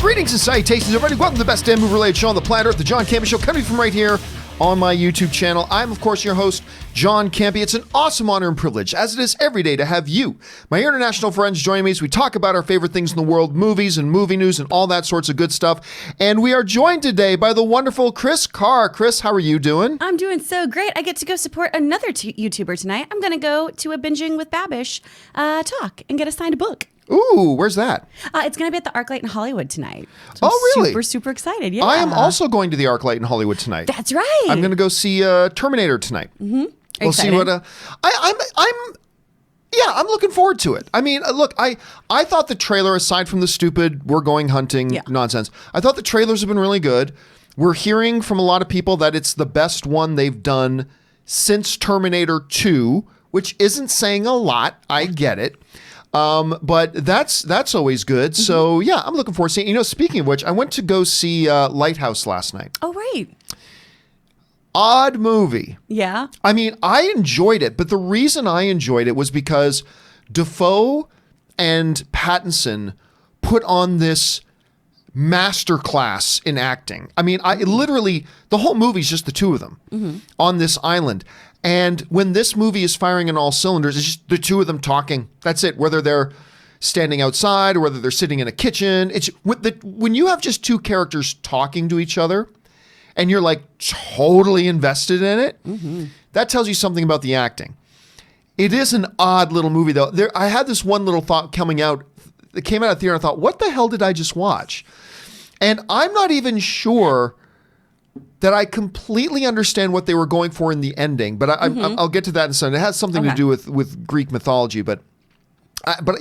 Greetings and salutations, everybody. Welcome to the best damn movie-related show on the planet Earth, the John Campea Show, coming from right here on my YouTube channel. I'm, of course, your host, John Campea. It's an awesome honor and privilege, as it is every day, to have you, my international friends, join me as we talk about our favorite things in the world, movies and movie news and all that sorts of good stuff. And we are joined today by the wonderful Chris Carr. Chris, how are you doing? I'm doing so great. I get to go support another YouTuber tonight. I'm going to go to a Binging with Babish talk and get a signed book. Ooh, where's that? It's going to be at the ArcLight in Hollywood tonight. So oh, really? Super, super excited. Yeah. I am also going to the ArcLight in Hollywood tonight. That's right. I'm going to go see Terminator tonight. Mm-hmm. We'll see what. I'm looking forward to it. I mean, look, I thought the trailer, aside from the stupid "we're going hunting" nonsense, I thought the trailers have been really good. We're hearing from a lot of people that it's the best one they've done since Terminator 2, which isn't saying a lot. I get it. But that's always good. Mm-hmm. So yeah, I'm looking forward to seeing. You know, speaking of which, I went to go see Lighthouse last night. Oh, right. Odd movie. Yeah. I mean, I enjoyed it, but the reason I enjoyed it was because Dafoe and Pattinson put on this masterclass in acting. I mean, literally, the whole movie's just the two of them on this island. And when this movie is firing on all cylinders, it's just the two of them talking. That's it. Whether they're standing outside or whether they're sitting in a kitchen. It's when you have just two characters talking to each other and you're like totally invested in it, that tells you something about the acting. It is an odd little movie, though. I had this one little thought coming out. It came out of theater and I thought, what the hell did I just watch? And I'm not even sure that I completely understand what they were going for in the ending, but I'll get to that in a second. It has something to do with Greek mythology, but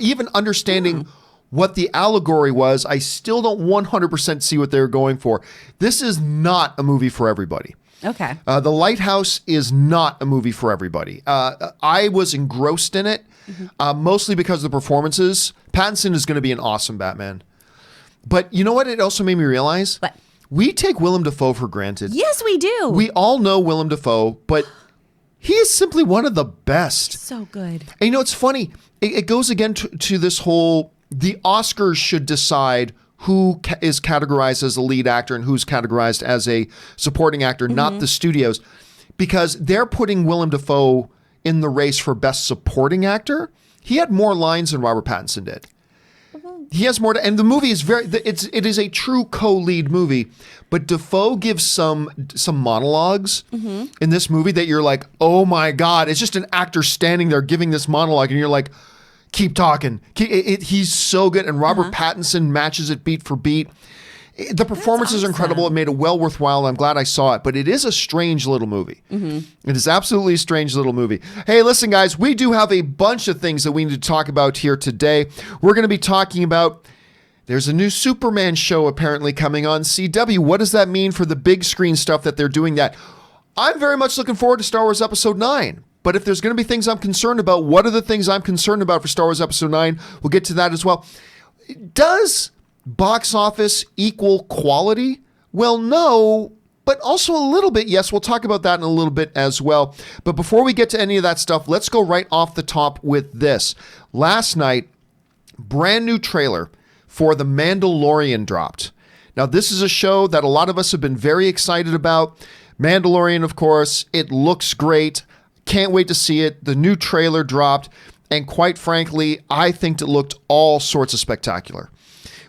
even understanding what the allegory was, I still don't 100% see what they were going for. This is not a movie for everybody. Okay. The Lighthouse is not a movie for everybody. I was engrossed in it, mostly because of the performances. Pattinson is going to be an awesome Batman. But you know what it also made me realize? What? We take Willem Dafoe for granted. Yes, we do. We all know Willem Dafoe, but he is simply one of the best. So good. And you know, it's funny. It goes again to this whole, the Oscars should decide who is categorized as a lead actor and who's categorized as a supporting actor, not the studios, because they're putting Willem Dafoe in the race for best supporting actor. He had more lines than Robert Pattinson did. He has more to, and the movie is it is a true co-lead movie, but Dafoe gives some monologues in this movie that you're like, oh my God, it's just an actor standing there giving this monologue and you're like, keep talking. He's so good. And Robert Pattinson matches it beat for beat. The performances are incredible. It made it well worthwhile. I'm glad I saw it, but it is a strange little movie. It is absolutely a strange little movie. Hey, listen, guys, we do have a bunch of things that we need to talk about here today. We're going to be talking about, there's a new Superman show apparently coming on CW. What does that mean for the big screen stuff that they're doing that? I'm very much looking forward to Star Wars Episode 9. But if there's going to be things I'm concerned about, what are the things I'm concerned about for Star Wars Episode 9? We'll get to that as well. Does box office equal quality? Well, no, but also a little bit yes. We'll talk about that in a little bit as well. But before we get to any of that stuff, let's go right off the top with this. Last night, brand new trailer for The Mandalorian dropped. Now, this is a show that a lot of us have been very excited about. Mandalorian, of course, it looks great. Can't wait to see it. The new trailer dropped, and quite frankly, I think it looked all sorts of spectacular.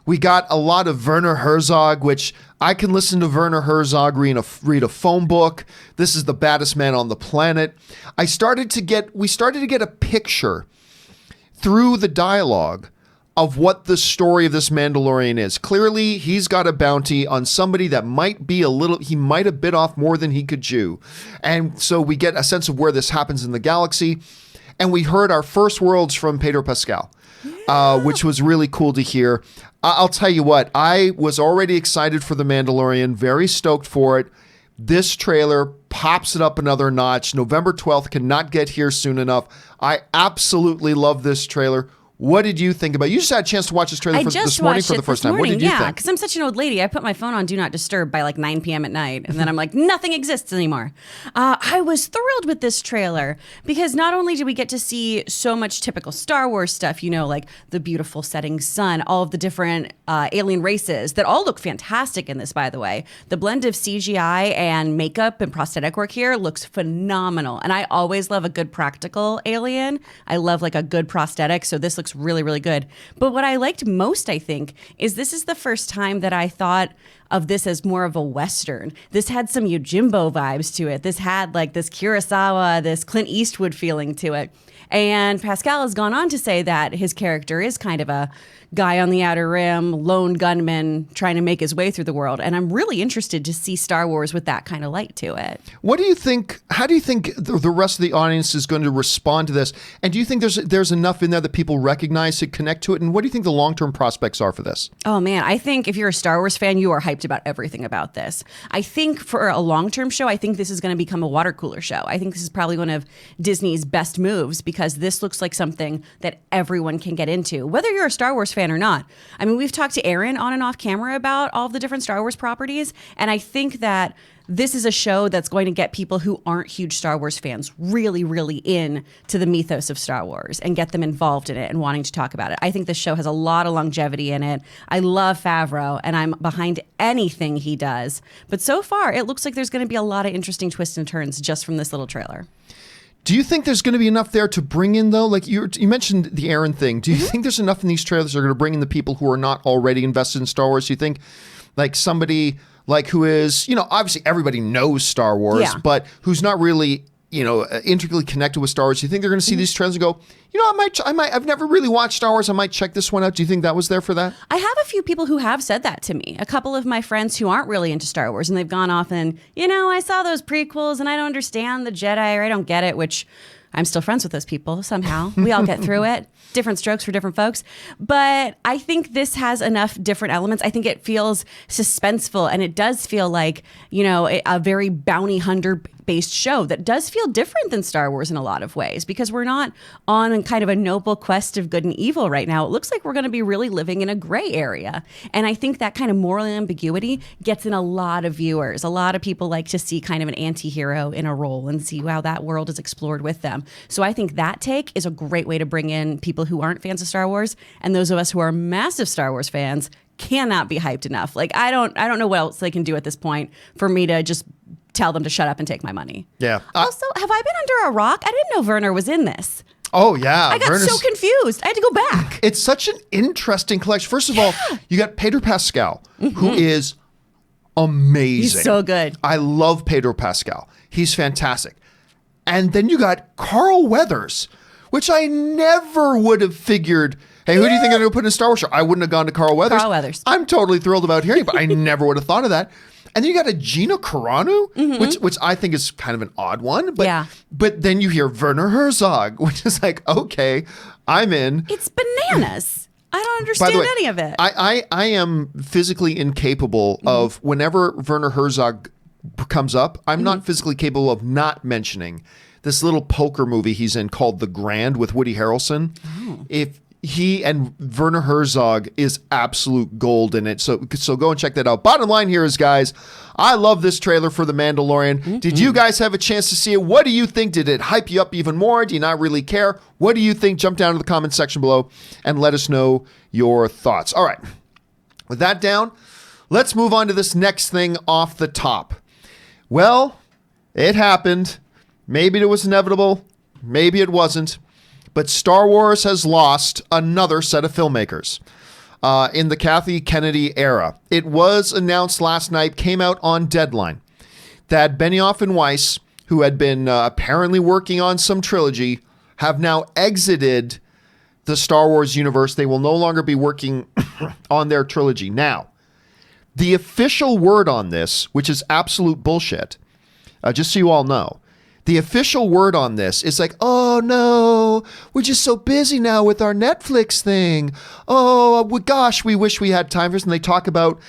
We got a lot of Werner Herzog, which I can listen to Werner Herzog read a phone book. This is the baddest man on the planet. We started to get a picture through the dialogue of what the story of this Mandalorian is. Clearly, he's got a bounty on somebody that he might have bit off more than he could chew. And so we get a sense of where this happens in the galaxy. And we heard our first words from Pedro Pascal, which was really cool to hear. I'll tell you what, I was already excited for The Mandalorian, very stoked for it. This trailer pops it up another notch. November 12th cannot get here soon enough. I absolutely love this trailer. What did you think about it? You just had a chance to watch this trailer this morning for the first time. What did you think? Yeah, because I'm such an old lady. I put my phone on Do Not Disturb by like 9 p.m. at night, and then I'm like, nothing exists anymore. I was thrilled with this trailer because not only did we get to see so much typical Star Wars stuff, like the beautiful setting sun, all of the different alien races that all look fantastic in this, by the way. The blend of CGI and makeup and prosthetic work here looks phenomenal. And I always love a good practical alien. I love like a good prosthetic, so this looks really, really good. But what I liked most, I think, is this is the first time that I thought of this as more of a Western. This had some Yojimbo vibes to it. This had like this Kurosawa, this Clint Eastwood feeling to it. And Pascal has gone on to say that his character is kind of a guy on the outer rim, lone gunman trying to make his way through the world. And I'm really interested to see Star Wars with that kind of light to it. What do you think? How do you think the rest of the audience is going to respond to this? And do you think there's enough in there that people recognize to connect to it? And what do you think the long-term prospects are for this? Oh man, I think if you're a Star Wars fan, you are hyped about everything about this. I think for a long-term show, I think this is going to become a water cooler show. I think this is probably one of Disney's best moves because this looks like something that everyone can get into, whether you're a Star Wars fan or not. I mean, we've talked to Aaron on and off camera about all of the different Star Wars properties, and I think that this is a show that's going to get people who aren't huge Star Wars fans really, really in to the mythos of Star Wars and get them involved in it and wanting to talk about it. I think this show has a lot of longevity in it. I love Favreau, and I'm behind anything he does. But so far, it looks like there's going to be a lot of interesting twists and turns just from this little trailer. Do you think there's going to be enough there to bring in, though? Like you mentioned the Aaron thing. Do you think there's enough in these trailers that are going to bring in the people who are not already invested in Star Wars? Do you think like somebody like who is, obviously everybody knows Star Wars, but who's not really, intricately connected with Star Wars? Do you think they're going to see these trailers and go, I've never really watched Star Wars. I might check this one out. Do you think that was there for that? I have a few people who have said that to me. A couple of my friends who aren't really into Star Wars, and they've gone off and, I saw those prequels and I don't understand the Jedi or I don't get it, which I'm still friends with those people somehow. We all get through it. Different strokes for different folks. But I think this has enough different elements. I think it feels suspenseful, and it does feel like, a very bounty hunter based show that does feel different than Star Wars in a lot of ways, because we're not on kind of a noble quest of good and evil right now. It looks like we're going to be really living in a gray area. And I think that kind of moral ambiguity gets in a lot of viewers. A lot of people like to see kind of an anti-hero in a role and see how that world is explored with them. So I think that take is a great way to bring in people who aren't fans of Star Wars, and those of us who are massive Star Wars fans cannot be hyped enough. Like I don't know what else they can do at this point for me to just tell them to shut up and take my money. Yeah. Also, have I been under a rock? I didn't know Werner was in this. Oh, yeah. I got so confused. I had to go back. It's such an interesting collection. First of all, you got Pedro Pascal, who is amazing. He's so good. I love Pedro Pascal. He's fantastic. And then you got Carl Weathers, which I never would have figured. Hey, who do you think I'm going to put in a Star Wars show? I wouldn't have gone to Carl Weathers. Carl Weathers. I'm totally thrilled about hearing it, but I never would have thought of that. And then you got a Gina Carano, which I think is kind of an odd one. But then you hear Werner Herzog, which is like, okay, I'm in. It's bananas. I don't understand any of it. I am physically incapable of, whenever Werner Herzog comes up, I'm not physically capable of not mentioning this little poker movie he's in called The Grand with Woody Harrelson. If he and Werner Herzog is absolute gold in it. So go and check that out. Bottom line here is, guys, I love this trailer for The Mandalorian. Did you guys have a chance to see it? What do you think? Did it hype you up even more? Do you not really care? What do you think? Jump down to the comment section below and let us know your thoughts. All right. With that down, let's move on to this next thing off the top. Well, it happened. Maybe it was inevitable. Maybe it wasn't. But Star Wars has lost another set of filmmakers in the Kathy Kennedy era. It was announced last night, came out on Deadline, that Benioff and Weiss, who had been apparently working on some trilogy, have now exited the Star Wars universe. They will no longer be working on their trilogy. Now, the official word on this, which is absolute bullshit, just so you all know, the official word on this is like, oh no, we're just so busy now with our Netflix thing. Oh gosh, we wish we had time for this. And they talk about,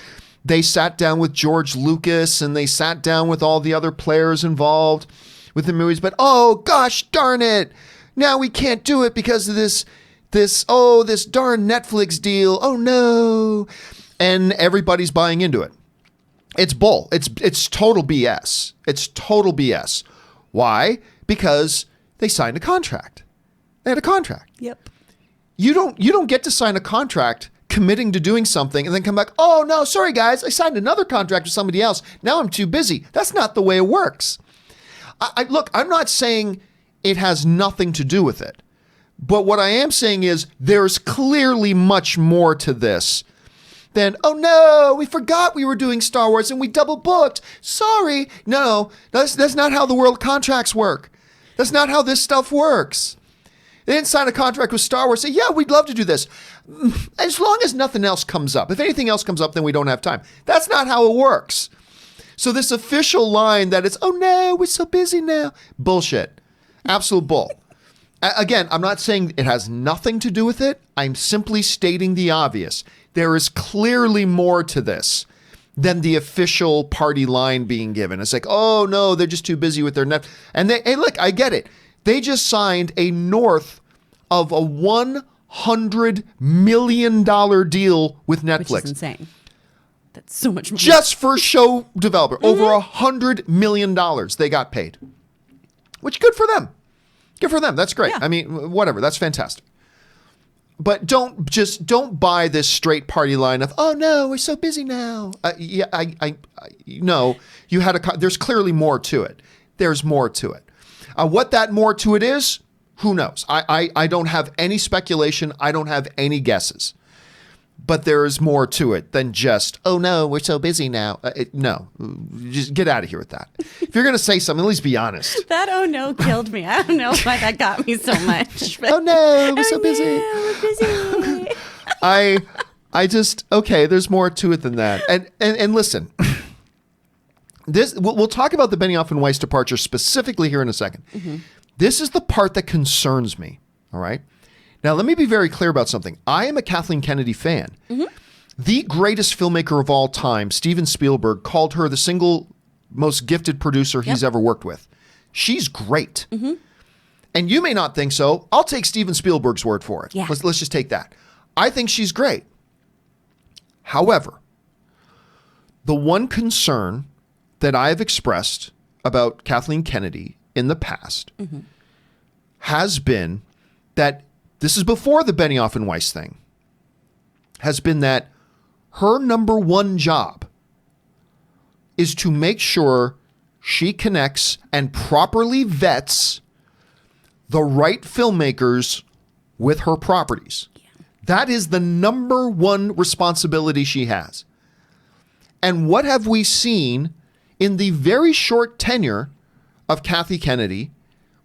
they sat down with George Lucas and they sat down with all the other players involved with the movies. But oh gosh, darn it. Now we can't do it because of this this darn Netflix deal. Oh no. And everybody's buying into it. It's bull. It's total BS. It's total BS. Why? Because they signed a contract. They had a contract. Yep. You don't get to sign a contract committing to doing something and then come back, oh no, sorry guys, I signed another contract with somebody else. Now I'm too busy. That's not the way it works. Look, I'm not saying it has nothing to do with it. But what I am saying is there's clearly much more to this than, oh no, we forgot we were doing Star Wars and we double booked. Sorry. No, that's not how the world contracts work. That's not how this stuff works. They didn't sign a contract with Star Wars. Say, yeah, we'd love to do this. As long as nothing else comes up. If anything else comes up, then we don't have time. That's not how it works. So this official line that it's, oh no, we're so busy now. Bullshit. Absolute bull. Again, I'm not saying it has nothing to do with it. I'm simply stating the obvious. There is clearly more to this than the official party line being given. It's like, oh no, they're just too busy with their net. And hey, look, I get it. They just signed a north of a $100 million deal with Netflix. Which is insane. That's so much money. Just for show developer. Over $100 million they got paid. Which, good for them. Good for them. That's great. Yeah. I mean, whatever. That's fantastic. But don't buy this straight party line of, oh no, we're so busy now. No, you had there's clearly more to it. There's more to it. What that more to it is, who knows? I don't have any speculation. I don't have any guesses. But there is more to it than just, oh no, we're so busy now. No, just get out of here with that. If you're going to say something, at least be honest. That oh no killed me. I don't know why that got me so much. But, oh no, we're so busy. No, we're busy. I just, okay, there's more to it than that. And listen, we'll talk about the Benioff and Weiss departure specifically here in a second. Mm-hmm. This is the part that concerns me, all right? Now, let me be very clear about something. I am a Kathleen Kennedy fan. Mm-hmm. The greatest filmmaker of all time, Steven Spielberg, called her the single most gifted producer he's ever worked with. She's great. Mm-hmm. And you may not think so. I'll take Steven Spielberg's word for it. Yeah. Let's just take that. I think she's great. However, the one concern that I have expressed about Kathleen Kennedy in the past has been that, this is before the Benioff and Weiss thing, has been that her number one job is to make sure she connects and properly vets the right filmmakers with her properties. Yeah. That is the number one responsibility she has. And what have we seen in the very short tenure of Kathy Kennedy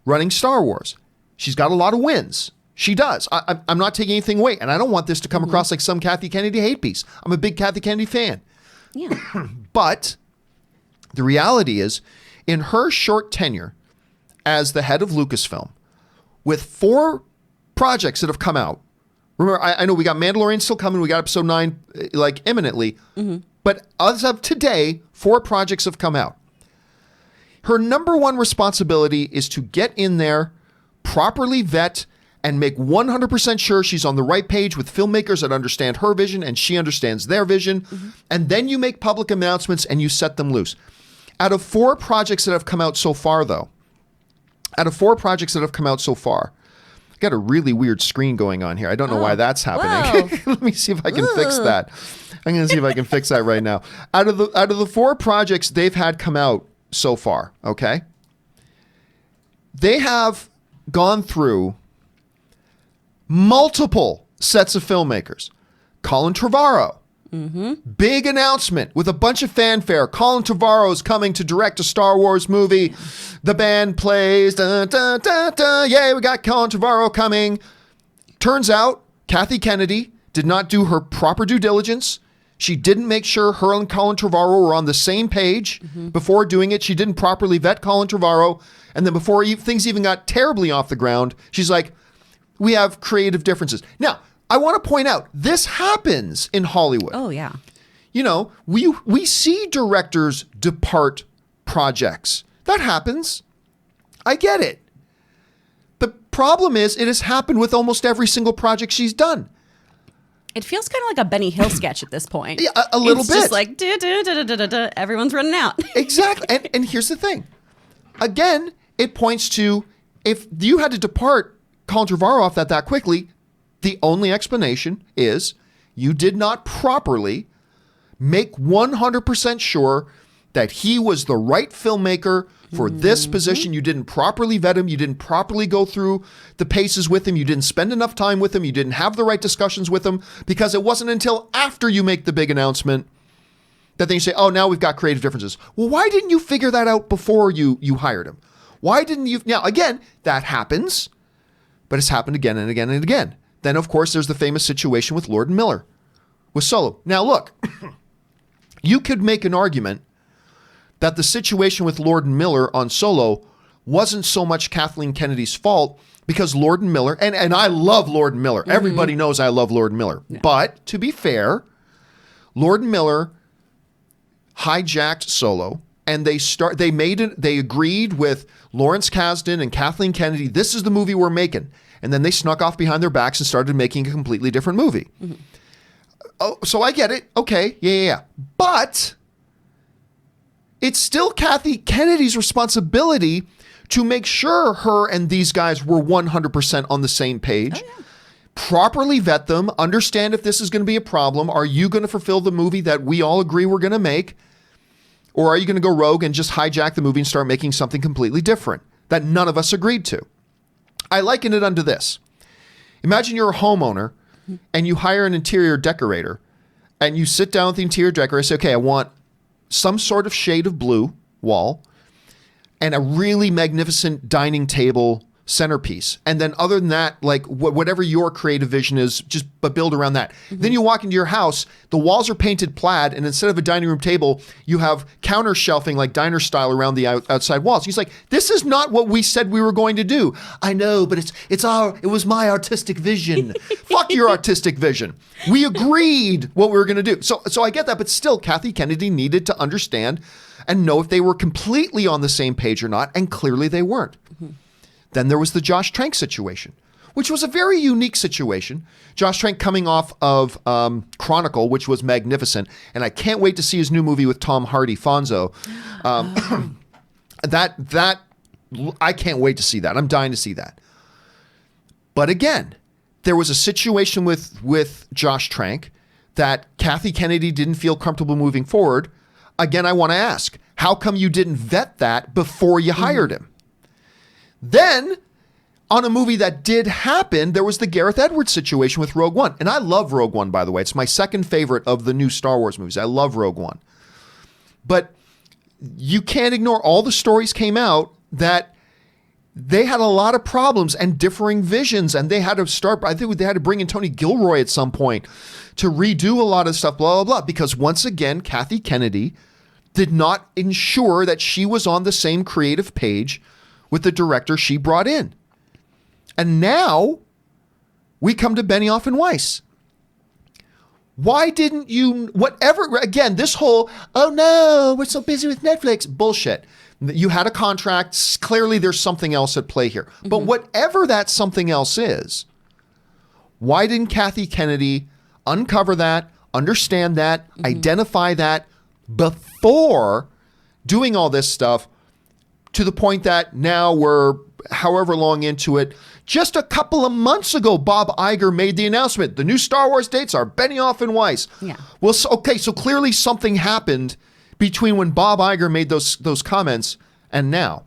running Star Wars? She's got a lot of wins. She does. I'm not taking anything away. And I don't want this to come across like some Kathy Kennedy hate piece. I'm a big Kathy Kennedy fan. Yeah. But the reality is, in her short tenure as the head of Lucasfilm, with 4 projects that have come out, remember, I know we got Mandalorian still coming. We got episode 9 like imminently. Mm-hmm. But as of today, 4 projects have come out. Her number one responsibility is to get in there, properly vet, and make 100% sure she's on the right page with filmmakers that understand her vision and she understands their vision. Mm-hmm. And then you make public announcements and you set them loose. Out of 4 projects that have come out so far, though, I got a really weird screen going on here. I don't know why that's happening. Let me see if I can fix that. I'm going to see if I can fix that right now. Out of the 4 projects they've had come out so far, okay? They have gone through multiple sets of filmmakers. Colin Trevorrow. Mm-hmm. Big announcement with a bunch of fanfare. Colin Trevorrow is coming to direct a Star Wars movie. The band plays. Dun, dun, dun, dun. Yay, we got Colin Trevorrow coming. Turns out Kathy Kennedy did not do her proper due diligence. She didn't make sure her and Colin Trevorrow were on the same page before doing it. She didn't properly vet Colin Trevorrow. And then before things even got terribly off the ground, she's like, we have creative differences. Now, I want to point out, this happens in Hollywood. Oh, yeah. You know, we see directors depart projects. That happens. I get it. problem is it has happened with almost every single project she's done. It feels kind of like a Benny Hill sketch at this point. Yeah, a little it's bit. It's just like, everyone's running out. Exactly. And here's the thing. Again, it points to, if you had to depart Colin Trevorrow off that quickly, the only explanation is you did not properly make 100% sure that he was the right filmmaker for this position. You didn't properly vet him. You didn't properly go through the paces with him. You didn't spend enough time with him. You didn't have the right discussions with him, because it wasn't until after you make the big announcement that then you say, oh, now we've got creative differences. Well, why didn't you figure that out before you hired him? Why didn't you? Now, again, that happens, but it's happened again and again and again. Then, of course, there's the famous situation with Lord and Miller with Solo. Now, look, you could make an argument that the situation with Lord and Miller on Solo wasn't so much Kathleen Kennedy's fault, because Lord and Miller, and I love Lord and Miller. Everybody knows I love Lord and Miller. Yeah. But to be fair, Lord and Miller hijacked Solo, and they agreed with Lawrence Kasdan and Kathleen Kennedy, this is the movie we're making. And then they snuck off behind their backs and started making a completely different movie. Oh, so I get it. Okay. Yeah. But it's still Kathy Kennedy's responsibility to make sure her and these guys were 100% on the same page. Oh, yeah. Properly vet them, understand if this is going to be a problem. Are you going to fulfill the movie that we all agree we're going to make? Or are you going to go rogue and just hijack the movie and start making something completely different that none of us agreed to? I liken it unto this. Imagine you're a homeowner and you hire an interior decorator, and you sit down with the interior decorator and say, okay, I want some sort of shade of blue wall and a really magnificent dining table centerpiece. And then other than that, like whatever your creative vision is, but build around that. Then you walk into your house, the walls are painted plaid, and instead of a dining room table, you have counter shelving like diner style around the outside walls. He's like, this is not what we said we were going to do. I know, but it was my artistic vision. Fuck your artistic vision. We agreed what we were going to do. So I get that, but still, Kathy Kennedy needed to understand and know if they were completely on the same page or not, and clearly they weren't. Then there was the Josh Trank situation, which was a very unique situation. Josh Trank coming off of Chronicle, which was magnificent, and I can't wait to see his new movie with Tom Hardy, Fonzo. That I can't wait to see that. I'm dying to see that. But again, there was a situation with Josh Trank that Kathy Kennedy didn't feel comfortable moving forward. Again, I want to ask, how come you didn't vet that before you hired him? Then, on a movie that did happen, there was the Gareth Edwards situation with Rogue One. And I love Rogue One, by the way. It's my second favorite of the new Star Wars movies. I love Rogue One. But you can't ignore all the stories came out that they had a lot of problems and differing visions. And they had to start, I think they had to bring in Tony Gilroy at some point to redo a lot of stuff, blah, blah, blah. Because once again, Kathy Kennedy did not ensure that she was on the same creative page with the director she brought in. And now we come to Benioff and Weiss. Why didn't you, again, this whole, oh no, we're so busy with Netflix, bullshit. You had a contract. Clearly there's something else at play here. But whatever that something else is, why didn't Kathy Kennedy uncover that, understand that, identify that before doing all this stuff, to the point that now we're however long into it? Just a couple of months ago, Bob Iger made the announcement. The new Star Wars dates are Benioff and Weiss. Yeah. Well, so clearly something happened between when Bob Iger made those comments and now.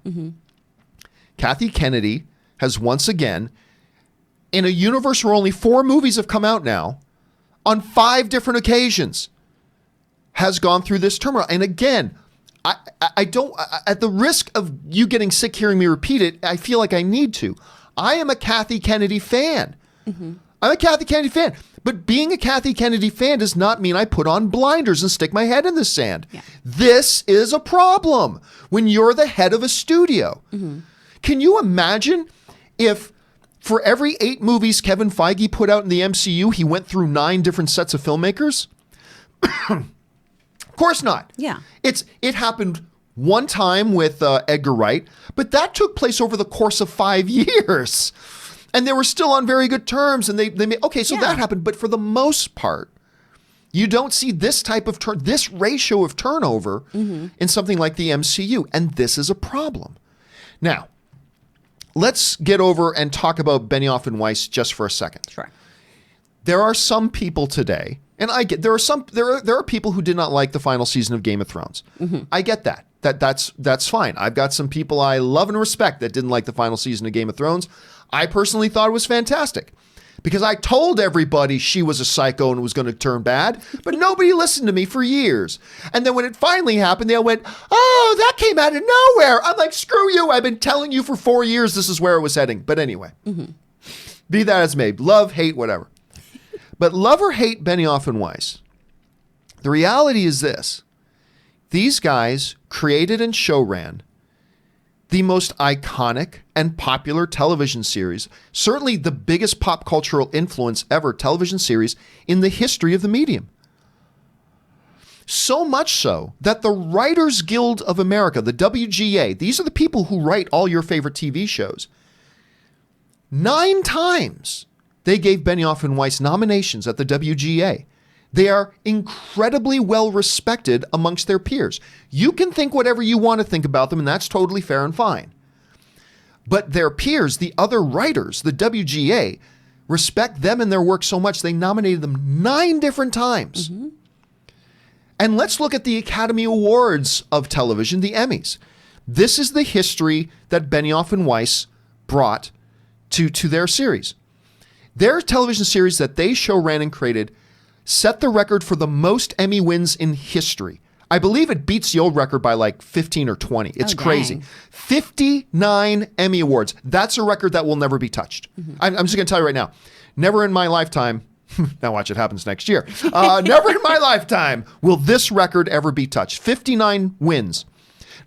Kathy Kennedy has once again, in a universe where only 4 movies have come out now, on 5 different occasions, has gone through this turmoil. And again, I don't, at the risk of you getting sick hearing me repeat it, I feel like I need to. I am a Kathy Kennedy fan. I'm a Kathy Kennedy fan. But being a Kathy Kennedy fan does not mean I put on blinders and stick my head in the sand. Yeah. This is a problem when you're the head of a studio. Can you imagine if for every 8 movies Kevin Feige put out in the MCU, he went through 9 different sets of filmmakers? Of course not. Yeah. It happened One time with Edgar Wright, but that took place over the course of 5 years. And they were still on very good terms. And they made, okay, so that happened. But for the most part, you don't see this type of this ratio of turnover in something like the MCU. And this is a problem. Now, let's get over and talk about Benioff and Weiss just for a second. Sure. There are some people today, and I get there are people who did not like the final season of Game of Thrones. I get that. That's fine. I've got some people I love and respect that didn't like the final season of Game of Thrones. I personally thought it was fantastic because I told everybody she was a psycho and was going to turn bad, but nobody listened to me for years. And then when it finally happened, they all went, "Oh, that came out of nowhere." I'm like, "Screw you. I've been telling you for 4 years this is where it was heading." But anyway, be that as may, love, hate, whatever. But love or hate Benioff and Weiss, the reality is this. These guys created and show ran the most iconic and popular television series, certainly the biggest pop cultural influence ever television series in the history of the medium. So much so that the Writers Guild of America, the WGA, these are the people who write all your favorite TV shows, 9 times they gave Benioff and Weiss nominations at the WGA. They are incredibly well respected amongst their peers. You can think whatever you want to think about them, and that's totally fair and fine. But their peers, the other writers, the WGA, respect them and their work so much they nominated them 9 different times. And let's look at the Academy Awards of television, the Emmys. This is the history that Benioff and Weiss brought to their series. Their television series that they show ran and created set the record for the most Emmy wins in history. I believe it beats the old record by like 15 or 20. It's crazy. 59 Emmy Awards. That's a record that will never be touched. I'm just going to tell you right now, never in my lifetime, now watch it happens next year, never in my lifetime will this record ever be touched. 59 wins.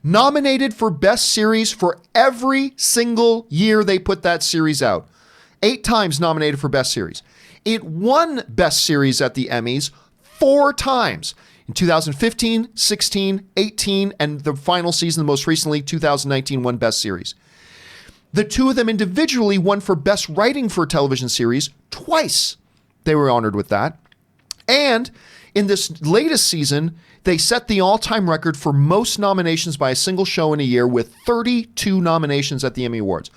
Nominated for Best Series for every single year they put that series out. 8 times nominated for Best Series. It won Best Series at the Emmys 4 times. In 2015, 16, 18, and the final season, most recently, 2019, won Best Series. The 2 of them individually won for Best Writing for a Television Series twice. They were honored with that. And in this latest season, they set the all-time record for most nominations by a single show in a year with 32 nominations at the Emmy Awards.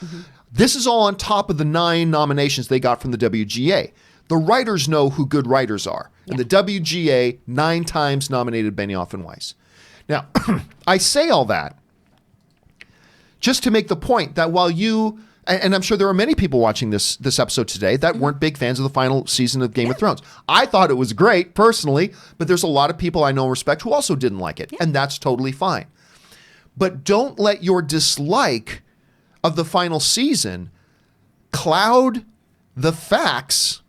This is all on top of the 9 nominations they got from the WGA. The writers know who good writers are. And the WGA 9 times nominated Benioff and Weiss. Now, I say all that just to make the point that while you, and I'm sure there are many people watching this episode today that weren't big fans of the final season of Game of Thrones. I thought it was great personally, but there's a lot of people I know and respect who also didn't like it. And that's totally fine. But don't let your dislike of the final season cloud the facts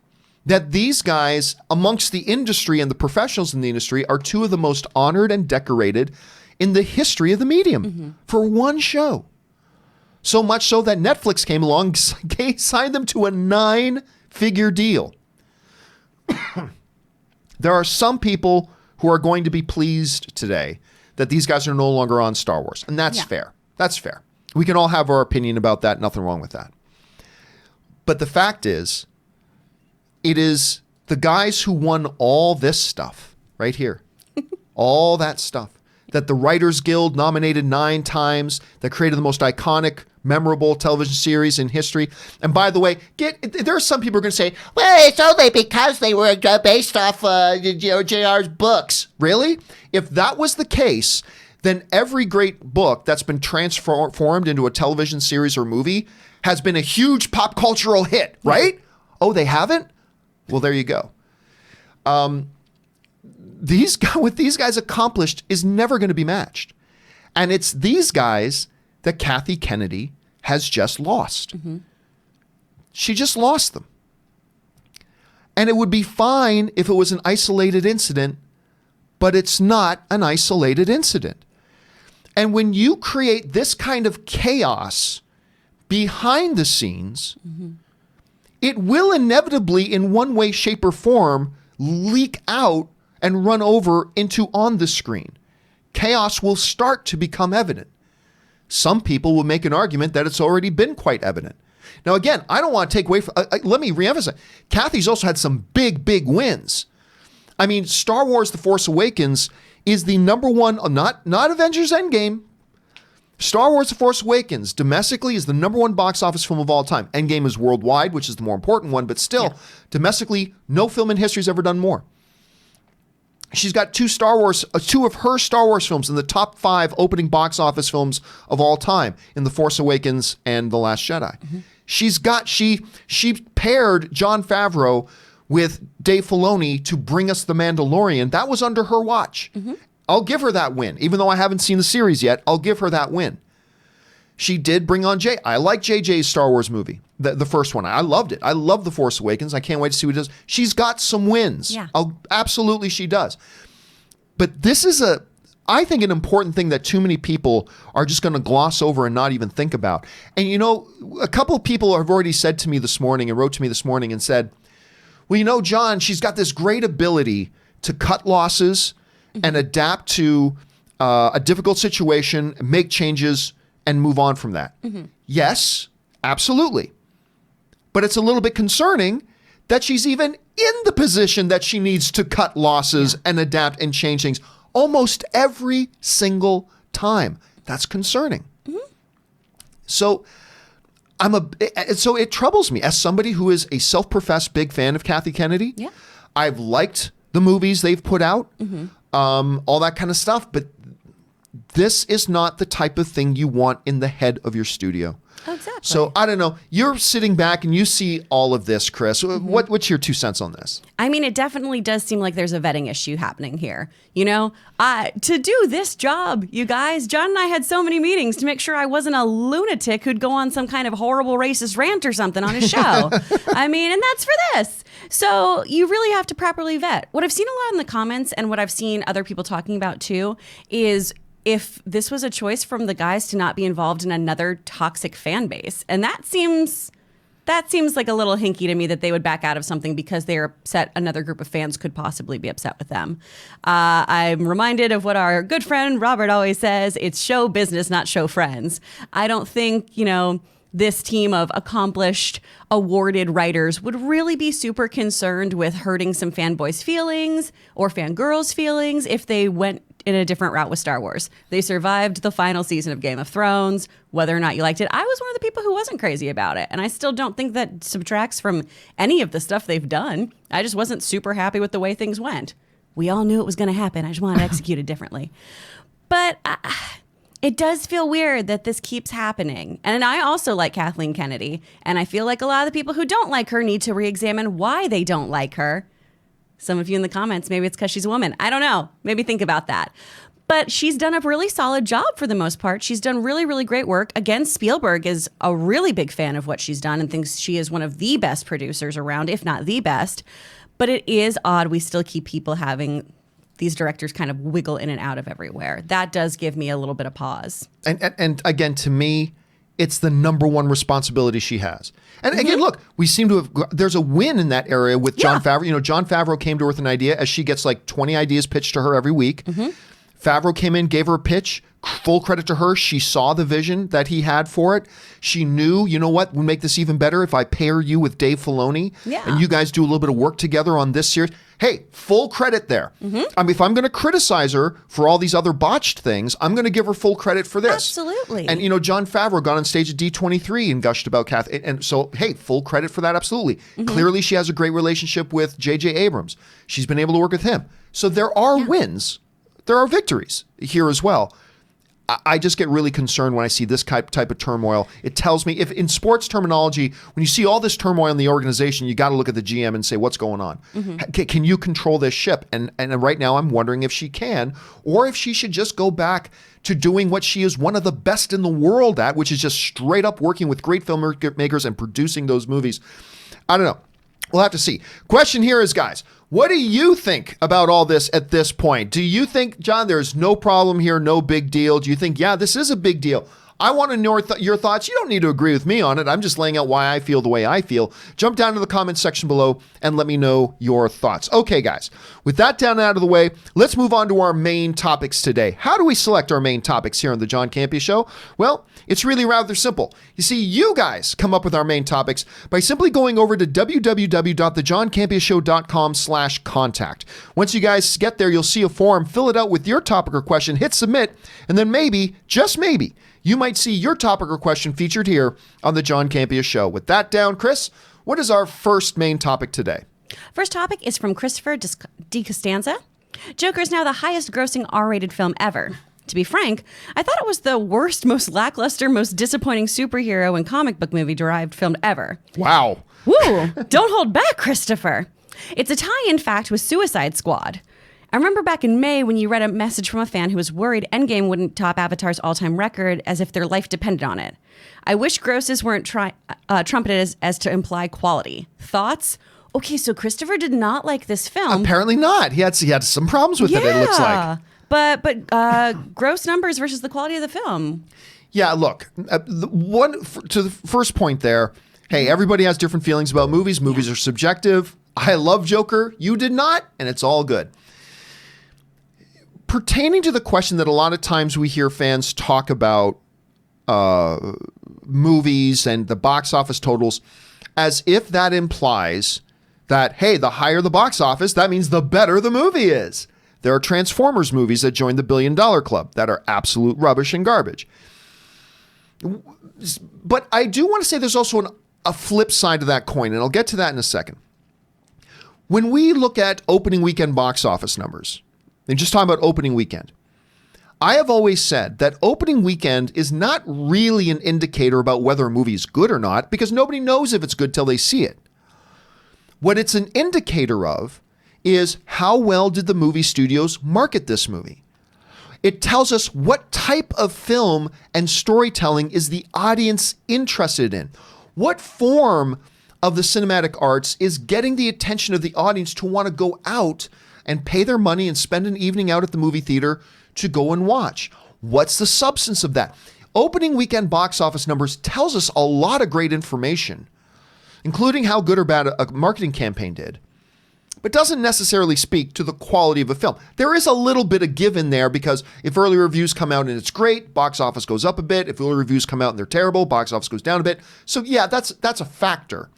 that these guys amongst the industry and the professionals in the industry are 2 of the most honored and decorated in the history of the medium for one show. So much so that Netflix came along, signed them to a 9-figure deal. There are some people who are going to be pleased today that these guys are no longer on Star Wars. And that's fair. That's fair. We can all have our opinion about that. Nothing wrong with that. But the fact is, it is the guys who won all this stuff right here, all that stuff that the Writers Guild nominated 9 times, that created the most iconic, memorable television series in history. And by the way, there are some people who are going to say, well, it's only because they were based off JR's books. Really? If that was the case, then every great book that's been transformed into a television series or movie has been a huge pop cultural hit, right? Oh, they haven't? Well, there you go. What these guys accomplished is never going to be matched. And it's these guys that Kathy Kennedy has just lost. She just lost them. And it would be fine if it was an isolated incident, but it's not an isolated incident. And when you create this kind of chaos behind the scenes, it will inevitably, in one way, shape, or form, leak out and run over into on the screen. chaos will start to become evident. Some people will make an argument that it's already been quite evident. Now, again, I don't want to take away from, let me reemphasize, Kathy's also had some big, big wins. I mean, Star Wars The Force Awakens is the number one, not Avengers Endgame. Star Wars The Force Awakens domestically is the number one box office film of all time. Endgame is worldwide, which is the more important one, but still, domestically, no film in history has ever done more. She's got two of her Star Wars films in the top 5 opening box office films of all time in The Force Awakens and The Last Jedi. She paired John Favreau with Dave Filoni to bring us The Mandalorian. That was under her watch. I'll give her that win. Even though I haven't seen the series yet, I'll give her that win. She did bring on I like JJ's Star Wars movie, the first one. I loved it. I love The Force Awakens. I can't wait to see what it does. She's got some wins. Yeah. Absolutely she does. But this is I think an important thing that too many people are just going to gloss over and not even think about. And you know, a couple of people have already said to me this morning and wrote to me this morning and said, well, you know, John, she's got this great ability to cut losses and adapt to a difficult situation, make changes, and move on from that. Yes, absolutely. But it's a little bit concerning that she's even in the position that she needs to cut losses and adapt and change things almost every single time. That's concerning. So so it troubles me as somebody who is a self-professed big fan of Kathy Kennedy. I've liked the movies they've put out, all that kind of stuff, but this is not the type of thing you want in the head of your studio. Exactly. So I don't know. You're sitting back and you see all of this, Chris. What's your 2 cents on this? I mean, it definitely does seem like there's a vetting issue happening here. You know, to do this job, you guys, John and I had so many meetings to make sure I wasn't a lunatic who'd go on some kind of horrible racist rant or something on his show. I mean, and that's for this. So you really have to properly vet. What I've seen a lot in the comments and what I've seen other people talking about too is if this was a choice from the guys to not be involved in another toxic fan base. And that seems like a little hinky to me that they would back out of something because they're upset another group of fans could possibly be upset with them. I'm reminded of what our good friend Robert always says, it's show business, not show friends. I don't think, you know, this team of accomplished, awarded writers would really be super concerned with hurting some fanboys' feelings or fangirls' feelings if they went in a different route with Star Wars. They survived the final season of Game of Thrones, whether or not you liked it. I was one of the people who wasn't crazy about it, and I still don't think that subtracts from any of the stuff they've done. I just wasn't super happy with the way things went. We all knew it was going to happen. I just wanted to execute it differently. But it does feel weird that this keeps happening. And I also like Kathleen Kennedy, and I feel like a lot of the people who don't like her need to re-examine why they don't like her. Some of you in the comments, maybe it's because she's a woman. I don't know. Maybe think about that. But she's done a really solid job for the most part. She's done really, really great work. Again, Spielberg is a really big fan of what she's done and thinks she is one of the best producers around, if not the best. But it is odd we still keep people having these directors kind of wiggle in and out of everywhere. That does give me a little bit of pause. And again, to me, it's the number one responsibility she has. And again, look, we seem to have, there's a win in that area with John Favreau. You know, John Favreau came to her with an idea as she gets like 20 ideas pitched to her every week. Favreau came in, gave her a pitch, full credit to her. She saw the vision that he had for it. She knew, you know what, we'll make this even better if I pair you with Dave Filoni and you guys do a little bit of work together on this series. Hey, full credit there. I mean, if I'm going to criticize her for all these other botched things, I'm going to give her full credit for this. Absolutely. And, you know, John Favreau got on stage at D23 and gushed about Kathy. And so, hey, full credit for that, absolutely. Clearly, she has a great relationship with J.J. Abrams. She's been able to work with him. So there are wins. There are victories here as well. I just get really concerned when I see this type of turmoil. It tells me, if in sports terminology, when you see all this turmoil in the organization, you got to look at the GM and say, what's going on? Can you control this ship? And right now I'm wondering if she can, or if she should just go back to doing what she is one of the best in the world at, which is just straight up working with great filmmakers and producing those movies. I don't know. We'll have to see. Question here is, guys, what do you think about all this at this point? Do you think, John, there's no problem here, no big deal? Do you think, yeah, this is a big deal? I want to know your thoughts. You don't need to agree with me on it. I'm just laying out why I feel the way I feel. Jump down to the comments section below and let me know your thoughts. Okay, guys, with that down and out of the way, let's move on to our main topics today. How do we select our main topics here on the John Campea Show? Well, it's really rather simple. You see, you guys come up with our main topics by simply going over to www.thejohncampeashow.com/contact. Once you guys get there, you'll see a form. Fill it out with your topic or question, hit submit, and then maybe, just maybe, you might see your topic or question featured here on the John Campea Show. With that down, Chris, what is our first main topic today? First topic is from Christopher D. Costanza. Joker is now the highest grossing R-rated film ever. To be frank, I thought it was the worst, most lackluster, most disappointing superhero and comic book movie derived film ever. Wow. Woo! Don't hold back, Christopher. It's a tie-in fact with Suicide Squad. I remember back in May when you read a message from a fan who was worried Endgame wouldn't top Avatar's all-time record as if their life depended on it. I wish grosses weren't trumpeted as to imply quality. Thoughts? Okay, so Christopher did not like this film. Apparently not. He had some problems with it, it looks like. But gross numbers versus the quality of the film. Yeah, look, to the first point there, hey, everybody has different feelings about movies. Movies are subjective. I love Joker. You did not, and it's all good. Pertaining to the question that a lot of times we hear fans talk about movies and the box office totals as if that implies that, hey, the higher the box office, that means the better the movie is. There are Transformers movies that join the $1 billion club that are absolute rubbish and garbage. But I do want to say there's also a flip side to that coin, and I'll get to that in a second. When we look at opening weekend box office numbers, and just talking about opening weekend, I have always said that opening weekend is not really an indicator about whether a movie is good or not, because nobody knows if it's good till they see it. What it's an indicator of is how well did the movie studios market this movie. It tells us what type of film and storytelling is the audience interested in. What form of the cinematic arts is getting the attention of the audience to want to go out and pay their money and spend an evening out at the movie theater to go and watch. What's the substance of that? Opening weekend box office numbers tells us a lot of great information, including how good or bad a marketing campaign did, but doesn't necessarily speak to the quality of a film. There is a little bit of give in there because if early reviews come out and it's great, box office goes up a bit. If early reviews come out and they're terrible, box office goes down a bit. So yeah, that's a factor.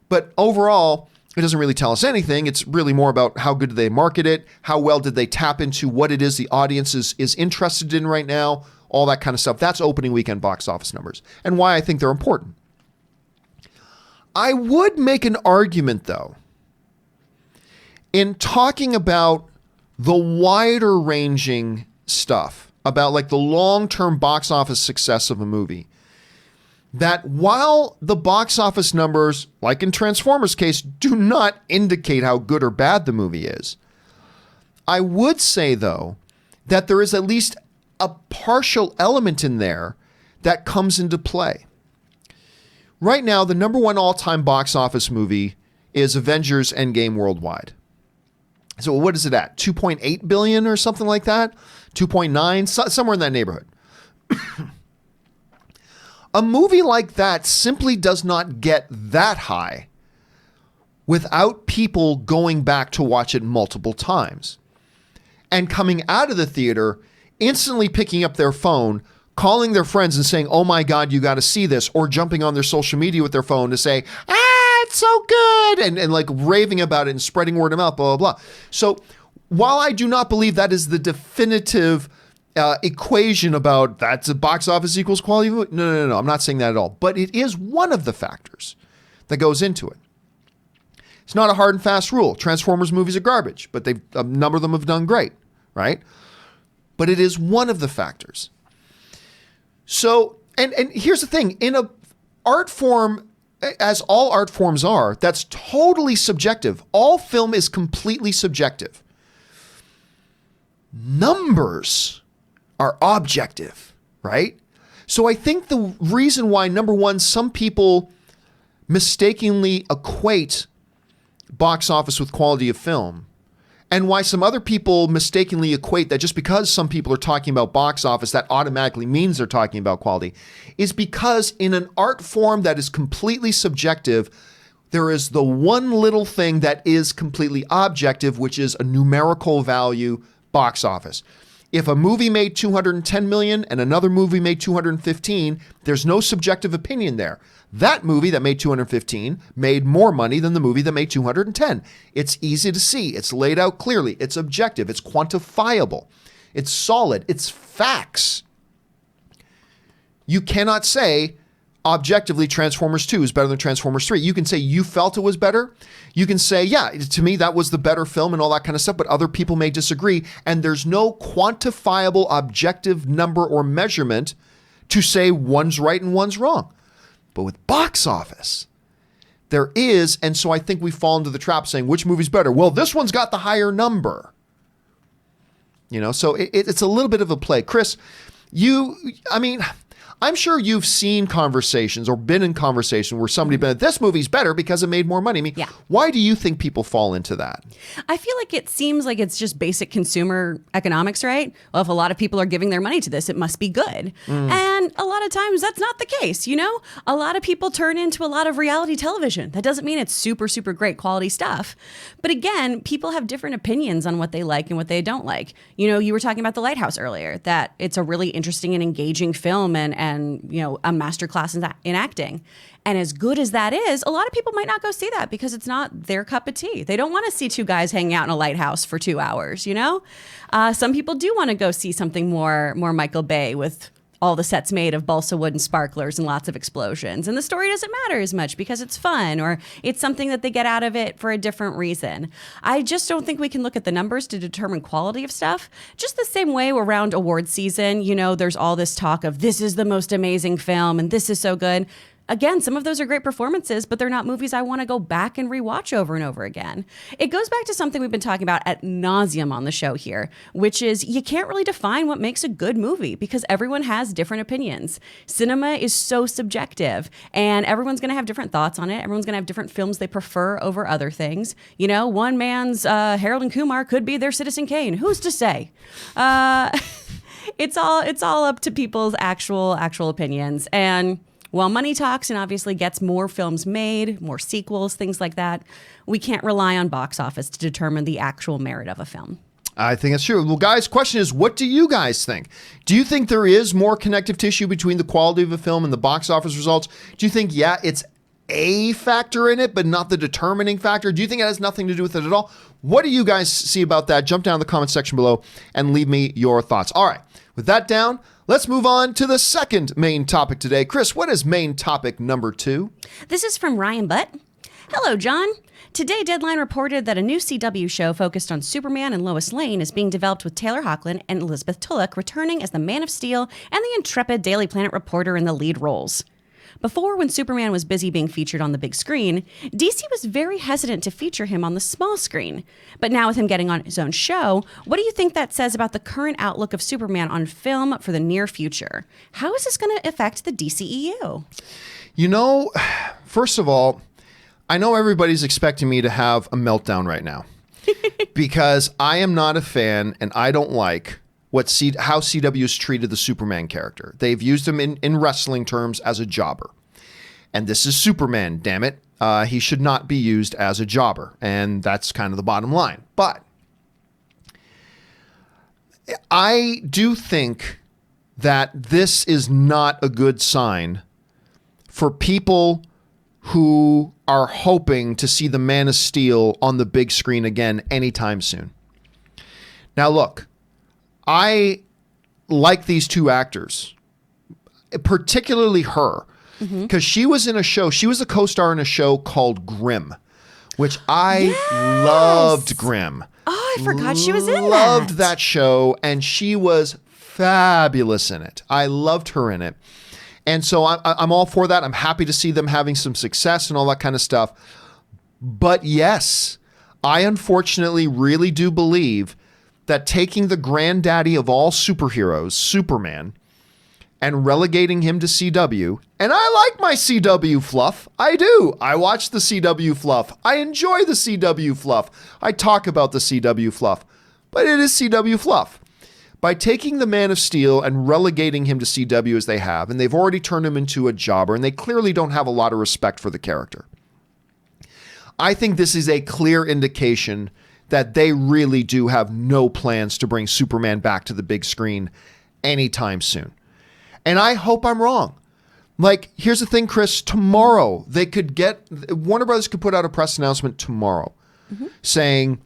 But overall, it doesn't really tell us anything. It's really more about how good did they market it, how well did they tap into what it is the audience is interested in right now, all that kind of stuff. That's opening weekend box office numbers and why I think they're important. I would make an argument, though, in talking about the wider ranging stuff, about like the long-term box office success of a movie, that while the box office numbers, like in Transformers' case, do not indicate how good or bad the movie is, I would say, though, that there is at least a partial element in there that comes into play. Right now, the number one all-time box office movie is Avengers Endgame worldwide. So what is it at? 2.8 billion or something like that? 2.9, somewhere in that neighborhood. A movie like that simply does not get that high without people going back to watch it multiple times and coming out of the theater, instantly picking up their phone, calling their friends and saying, oh my God, you got to see this, or jumping on their social media with their phone to say, it's so good, and like raving about it and spreading word of mouth, blah, blah, blah. So while I do not believe that is the definitive equation about that's a box office equals quality, no, I'm not saying that at all. But it is one of the factors that goes into it. It's not a hard and fast rule. Transformers movies are garbage, but a number of them have done great, right? But it is one of the factors. So, and here's the thing, in a art form, as all art forms are, that's totally subjective. All film is completely subjective. Numbers are objective, right? So I think the reason why, number one, some people mistakenly equate box office with quality of film, And why some other people mistakenly equate that just because some people are talking about box office, that automatically means they're talking about quality, is because in an art form that is completely subjective, there is the one little thing that is completely objective, which is a numerical value, box office. If a movie made 210 million and another movie made 215, there's no subjective opinion there. That movie that made 215 made more money than the movie that made 210. It's easy to see. It's laid out clearly. It's objective. It's quantifiable. It's solid. It's facts. You cannot say objectively Transformers 2 is better than Transformers 3. You can say you felt it was better. You can say, yeah, to me that was the better film and all that kind of stuff, but other people may disagree. And there's no quantifiable objective number or measurement to say one's right and one's wrong. But with box office, there is, and so I think we fall into the trap saying, which movie's better? Well, this one's got the higher number. So it's a little bit of a play. Chris, I'm sure you've seen conversations or been in conversation where somebody been, this movie's better because it made more money. Yeah. Why do you think people fall into that? I feel like it seems like it's just basic consumer economics, right? Well, if a lot of people are giving their money to this, it must be good. And a lot of times that's not the case, A lot of people turn into a lot of reality television. That doesn't mean it's super, super great quality stuff. But again, people have different opinions on what they like and what they don't like. You were talking about The Lighthouse earlier, that it's a really interesting and engaging film and a masterclass in acting. And as good as that is, a lot of people might not go see that because it's not their cup of tea. They don't want to see two guys hanging out in a lighthouse for 2 hours, Some people do want to go see something more Michael Bay with all the sets made of balsa wood and sparklers and lots of explosions. And the story doesn't matter as much because it's fun or it's something that they get out of it for a different reason. I just don't think we can look at the numbers to determine quality of stuff. Just the same way around awards season, there's all this talk of this is the most amazing film and this is so good. Again, some of those are great performances, but they're not movies I want to go back and rewatch over and over again. It goes back to something we've been talking about ad nauseum on the show here, which is you can't really define what makes a good movie because everyone has different opinions. Cinema is so subjective, and everyone's going to have different thoughts on it. Everyone's going to have different films they prefer over other things. One man's Harold and Kumar could be their Citizen Kane. Who's to say? It's all up to people's actual opinions. And while money talks and obviously gets more films made, more sequels, things like that, we can't rely on box office to determine the actual merit of a film. I think it's true. Well, guys, question is, what do you guys think? Do you think there is more connective tissue between the quality of a film and the box office results? Do you think, it's a factor in it, but not the determining factor? Do you think it has nothing to do with it at all? What do you guys see about that? Jump down in the comment section below and leave me your thoughts. All right, with that down, let's move on to the second main topic today. Chris, what is main topic number 2? This is from Ryan Butt. Hello, John. Today, Deadline reported that a new CW show focused on Superman and Lois Lane is being developed with Taylor Hoechlin and Elizabeth Tulloch returning as the Man of Steel and the intrepid Daily Planet reporter in the lead roles. Before, when Superman was busy being featured on the big screen, DC was very hesitant to feature him on the small screen. But now with him getting on his own show, what do you think that says about the current outlook of Superman on film for the near future? How is this going to affect the DCEU? First of all, I know everybody's expecting me to have a meltdown right now because I am not a fan and I don't like how CW's treated the Superman character. They've used him in wrestling terms as a jobber. And this is Superman, damn it. He should not be used as a jobber. And that's kind of the bottom line. But I do think that this is not a good sign for people who are hoping to see the Man of Steel on the big screen again anytime soon. Now, look. I like these two actors, particularly her, because she was in a show. She was a co-star in a show called Grimm, which I loved. Grimm. Oh, I forgot she was in that. Loved that show, and she was fabulous in it. I loved her in it. And so I'm all for that. I'm happy to see them having some success and all that kind of stuff. But yes, I unfortunately really do believe that taking the granddaddy of all superheroes, Superman, and relegating him to CW. And I like my CW fluff. I do. I watch the CW fluff. I enjoy the CW fluff. I talk about the CW fluff. But it is CW fluff. By taking the Man of Steel and relegating him to CW as they have, and they've already turned him into a jobber, and they clearly don't have a lot of respect for the character. I think this is a clear indication that they really do have no plans to bring Superman back to the big screen anytime soon. And I hope I'm wrong. Like, here's the thing, Chris. Tomorrow, Warner Brothers could put out a press announcement tomorrow saying,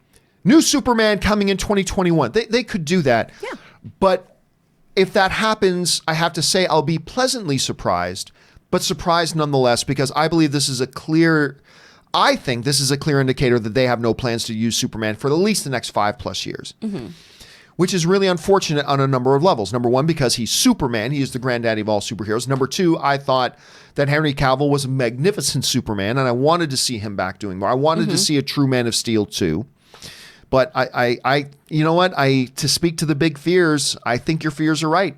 new Superman coming in 2021. They could do that. Yeah. But if that happens, I have to say I'll be pleasantly surprised, but surprised nonetheless, because I believe I think this is a clear indicator that they have no plans to use Superman for at least the next 5+ years. Which is really unfortunate on a number of levels. Number one, because he's Superman. He is the granddaddy of all superheroes. Number two, I thought that Henry Cavill was a magnificent Superman, and I wanted to see him back doing more. I wanted to see a true Man of Steel too. But I you know what? To speak to the big fears, I think your fears are right.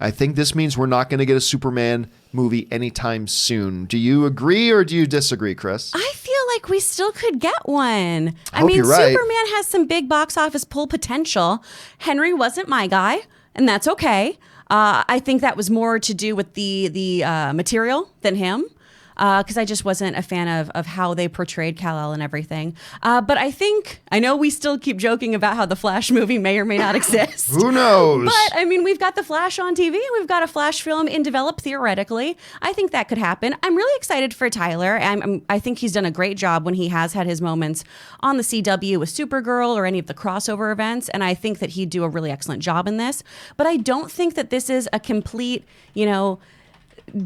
I think this means we're not going to get a Superman movie anytime soon. Do you agree or do you disagree, Chris? I feel like we still could get one. I mean, you're right. Superman has some big box office pull potential. Henry wasn't my guy, and that's okay. I think that was more to do with the material than him. Because I just wasn't a fan of how they portrayed Kal-El and everything. But I know we still keep joking about how the Flash movie may or may not exist. Who knows? But I mean, we've got the Flash on TV. We've got a Flash film in develop theoretically. I think that could happen. I'm really excited for Tyler. I think he's done a great job when he has had his moments on the CW with Supergirl or any of the crossover events. And I think that he'd do a really excellent job in this. But I don't think that this is a complete,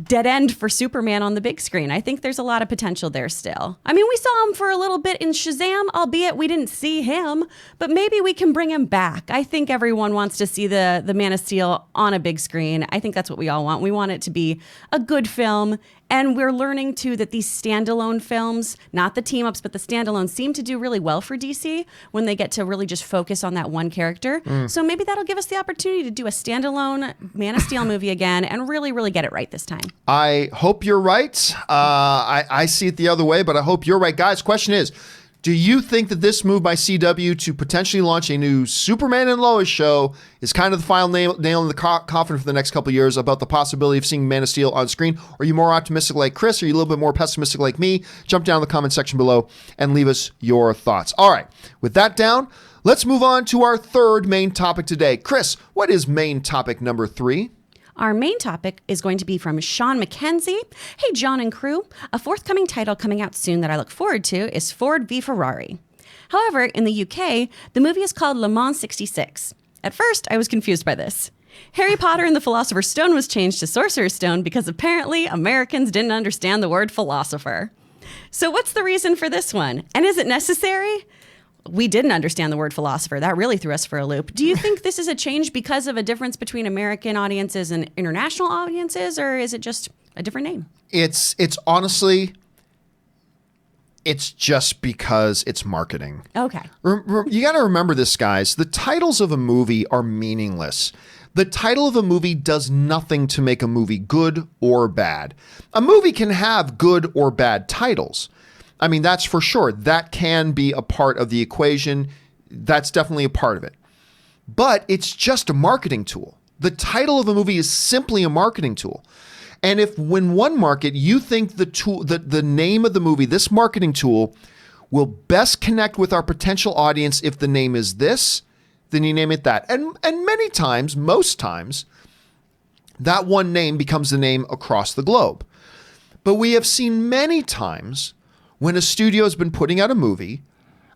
dead end for Superman on the big screen. I think there's a lot of potential there still. I mean, we saw him for a little bit in Shazam, albeit we didn't see him, but maybe we can bring him back. I think everyone wants to see the Man of Steel on a big screen. I think that's what we all want. We want it to be a good film. And we're learning, too, that these standalone films, not the team-ups, but the standalones, seem to do really well for DC when they get to really just focus on that one character. So maybe that'll give us the opportunity to do a standalone Man of Steel movie again and really, really get it right this time. I hope you're right. I see it the other way, but I hope you're right. Guys, question is, do you think that this move by CW to potentially launch a new Superman and Lois show is kind of the final nail in the coffin for the next couple of years about the possibility of seeing Man of Steel on screen? Or are you more optimistic like Chris? Or are you a little bit more pessimistic like me? Jump down in the comment section below and leave us your thoughts. All right, with that down, let's move on to our third main topic today. Chris, what is main topic number 3? Our main topic is going to be from Sean McKenzie. Hey, John and crew. A forthcoming title coming out soon that I look forward to is Ford v Ferrari. However, in the UK, the movie is called Le Mans 66. At first, I was confused by this. Harry Potter and the Philosopher's Stone was changed to Sorcerer's Stone because apparently Americans didn't understand the word philosopher. So what's the reason for this one? And is it necessary? We didn't understand the word philosopher. That really threw us for a loop. Do you think this is a change because of a difference between American audiences and international audiences, or is it just a different name? It's honestly, it's just because it's marketing. Okay. You got to remember this, guys. The titles of a movie are meaningless. The title of a movie does nothing to make a movie good or bad. A movie can have good or bad titles. I mean, that's for sure. That can be a part of the equation. That's definitely a part of it. But it's just a marketing tool. The title of a movie is simply a marketing tool. And if when one market, you think the name of the movie, this marketing tool, will best connect with our potential audience if the name is this, then you name it that. And many times, most times, that one name becomes the name across the globe. But we have seen many times when a studio has been putting out a movie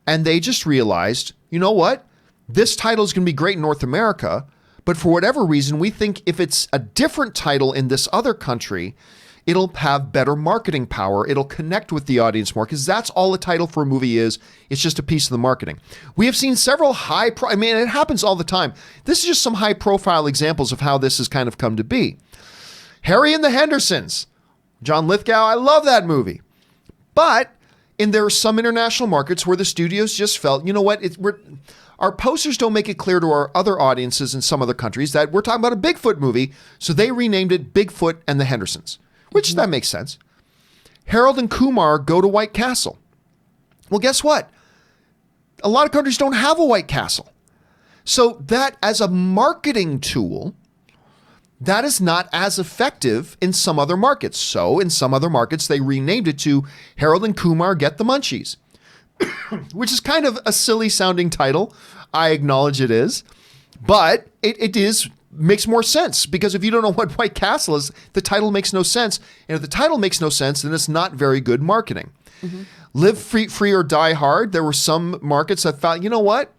and they just realized, you know what? This title is going to be great in North America, but for whatever reason, we think if it's a different title in this other country, it'll have better marketing power. It'll connect with the audience more because that's all a title for a movie is. It's just a piece of the marketing. We have seen several it happens all the time. This is just some high-profile examples of how this has kind of come to be. Harry and the Hendersons. John Lithgow, I love that movie. But there are some international markets where the studios just felt, you know what, our posters don't make it clear to our other audiences in some other countries that we're talking about a Bigfoot movie, so they renamed it Bigfoot and the Hendersons, which that makes sense. Harold and Kumar go to White Castle. Well, guess what? A lot of countries don't have a White Castle. So that, as a marketing tool, that is not as effective in some other markets. So in some other markets, they renamed it to Harold and Kumar Get the Munchies, which is kind of a silly sounding title. I acknowledge it is, but it makes more sense, because if you don't know what White Castle is, the title makes no sense. And if the title makes no sense, then it's not very good marketing. Mm-hmm. Live Free or Die Hard. There were some markets that found, you know what?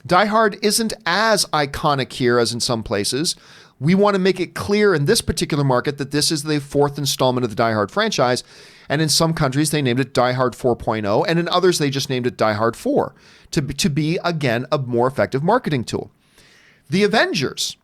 Die Hard isn't as iconic here as in some places. We want to make it clear in this particular market that this is the fourth installment of the Die Hard franchise. And in some countries, they named it Die Hard 4.0. And in others, they just named it Die Hard 4 to be, again, a more effective marketing tool. The Avengers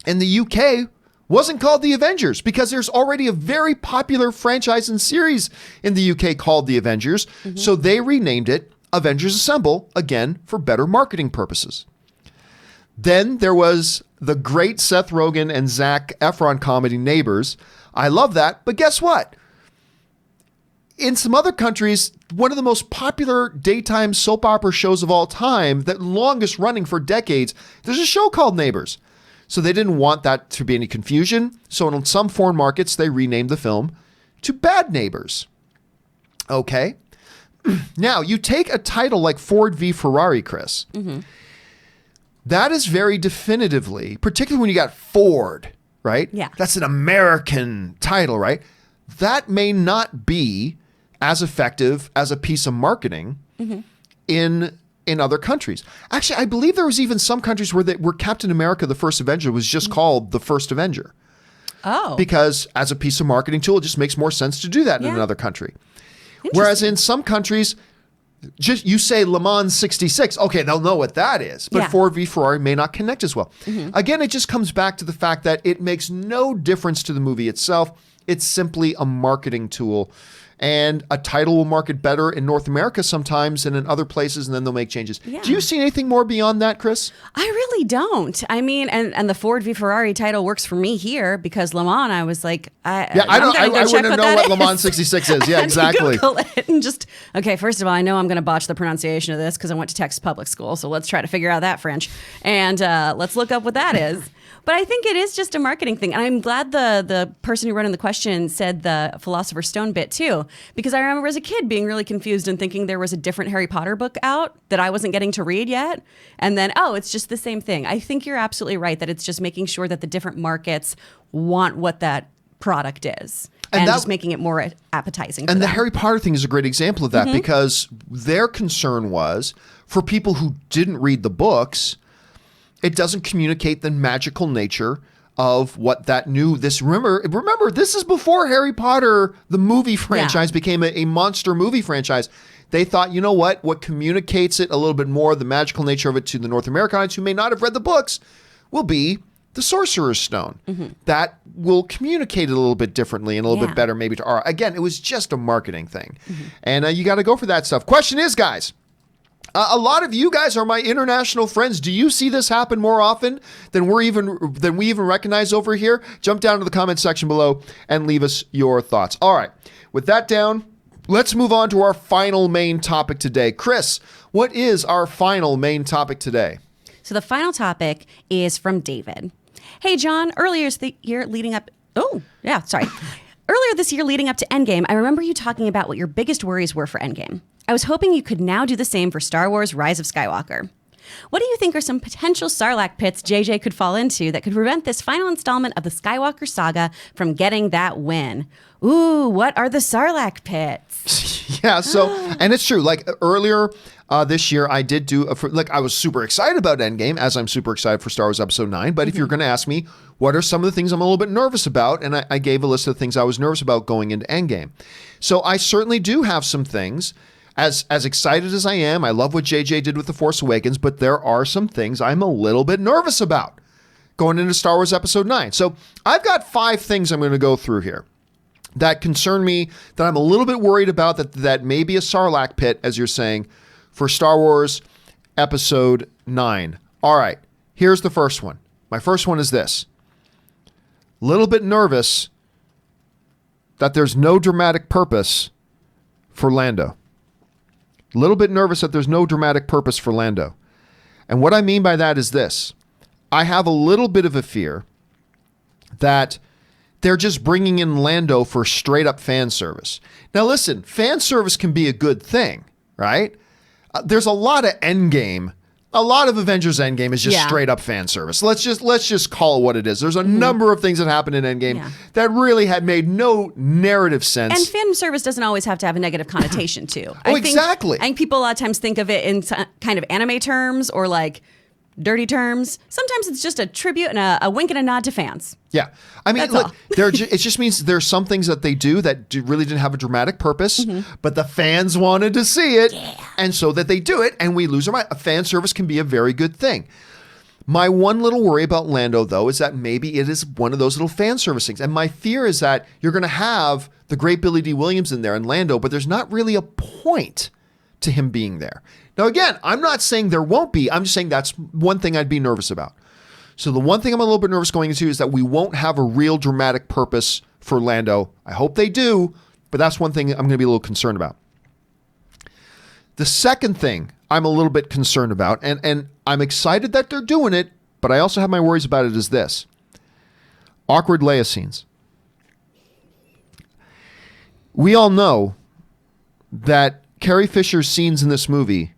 in the UK wasn't called The Avengers because there's already a very popular franchise and series in the UK called The Avengers. Mm-hmm. So they renamed it Avengers Assemble, again, for better marketing purposes. Then there was the great Seth Rogen and Zac Efron comedy Neighbors. I love that, but guess what? In some other countries, one of the most popular daytime soap opera shows of all time, that longest running for decades, there's a show called Neighbors. So they didn't want that to be any confusion. So in some foreign markets, they renamed the film to Bad Neighbors. Okay. Now, you take a title like Ford v. Ferrari, Chris. Mm-hmm. That is very definitively, particularly when you got Ford, right? Yeah. That's an American title, right? That may not be as effective as a piece of marketing mm-hmm. in other countries. Actually, I believe there was even some countries where Captain America, the First Avenger, was just mm-hmm. called the First Avenger. Oh. Because as a piece of marketing tool, it just makes more sense to do that in another country. Whereas in some countries, just you say Le Mans 66, okay, they'll know what that is. But Ford v. Ferrari may not connect as well. Mm-hmm. Again, it just comes back to the fact that it makes no difference to the movie itself. It's simply a marketing tool. And a title will market better in North America sometimes than in other places, and then they'll make changes. Yeah. Do you see anything more beyond that, Chris? I really don't. I mean, and the Ford v. Ferrari title works for me here because Le Mans, I was like, I wouldn't know what Le Mans 66 is. Yeah, exactly. Google it and just, okay, first of all, I know I'm going to botch the pronunciation of this because I went to Texas public school, so let's try to figure out that French. And let's look up what that is. But I think it is just a marketing thing. And I'm glad the person who wrote in the question said the Philosopher's Stone bit too, because I remember as a kid being really confused and thinking there was a different Harry Potter book out that I wasn't getting to read yet. And then, it's just the same thing. I think you're absolutely right that it's just making sure that the different markets want what that product is. And just making it more appetizing. And the Harry Potter thing is a great example of that mm-hmm. because their concern was for people who didn't read the books, it doesn't communicate the magical nature of what that new, remember, this is before Harry Potter, the movie franchise, became a monster movie franchise. They thought, you know what communicates it a little bit more, the magical nature of it to the North American audience who may not have read the books, will be the Sorcerer's Stone. Mm-hmm. That will communicate it a little bit differently and a little bit better maybe to our, again, it was just a marketing thing. Mm-hmm. And you got to go for that stuff. Question is, guys, a lot of you guys are my international friends. Do you see this happen more often than we even recognize over here? Jump down to the comment section below and leave us your thoughts. All right, with that down, let's move on to our final main topic today. Chris, what is our final main topic today? So the final topic is from David. Hey, John, earlier this year leading up to Endgame, I remember you talking about what your biggest worries were for Endgame. I was hoping you could now do the same for Star Wars Rise of Skywalker. What do you think are some potential Sarlacc pits JJ could fall into that could prevent this final installment of the Skywalker saga from getting that win? Ooh, what are the Sarlacc pits? Yeah, so, and it's true. Like earlier this year, I did do, I was super excited about Endgame, as I'm super excited for Star Wars Episode 9. But if you're going to ask me, what are some of the things I'm a little bit nervous about? And I gave a list of the things I was nervous about going into Endgame. So I certainly do have some things. As excited as I am, I love what JJ did with The Force Awakens, but there are some things I'm a little bit nervous about going into Star Wars Episode 9. So I've got 5 things I'm going to go through here that concern me, that I'm a little bit worried about, that may be a Sarlacc pit, as you're saying, for Star Wars Episode 9. All right, here's the first one. My first one is this. Little bit nervous that there's no dramatic purpose for Lando. Little bit nervous that there's no dramatic purpose for Lando. And what I mean by that is this. I have a little bit of a fear that they're just bringing in Lando for straight up fan service. Now listen, fan service can be a good thing, right? There's a lot of Endgame. A lot of Avengers Endgame is just straight up fan service. Let's just call it what it is. There's a number of things that happened in Endgame that really had made no narrative sense. And fan service doesn't always have to have a negative connotation too. Exactly. I think people a lot of times think of it in kind of anime terms or like dirty terms. Sometimes it's just a tribute and a wink and a nod to fans. Yeah. I mean, look, it just means there's some things that they do that really didn't have a dramatic purpose, but the fans wanted to see it. Yeah. And so that they do it and we lose our mind. A fan service can be a very good thing. My one little worry about Lando, though, is that maybe it is one of those little fan service things. And my fear is that you're going to have the great Billy D. Williams in there and Lando, but there's not really a point to him being there. Now, again, I'm not saying there won't be. I'm just saying that's one thing I'd be nervous about. So the one thing I'm a little bit nervous going into is that we won't have a real dramatic purpose for Lando. I hope they do, but that's one thing I'm going to be a little concerned about. The second thing I'm a little bit concerned about, and I'm excited that they're doing it, but I also have my worries about it, is this. Awkward Leia scenes. We all know that Carrie Fisher's scenes in this movie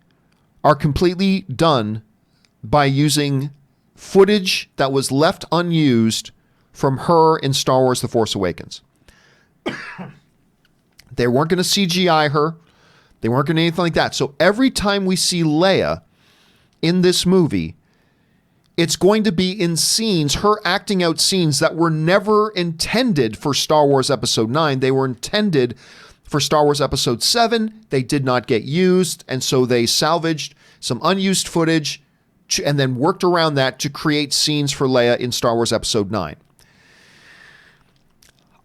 are completely done by using footage that was left unused from her in Star Wars The Force Awakens. They weren't going to CGI her. They weren't going to do anything like that. So every time we see Leia in this movie, it's going to be in scenes, her acting out scenes that were never intended for Star Wars Episode 9. They were intended for Star Wars Episode 7. They did not get used, and so they salvaged some unused footage and then worked around that to create scenes for Leia in Star Wars Episode 9.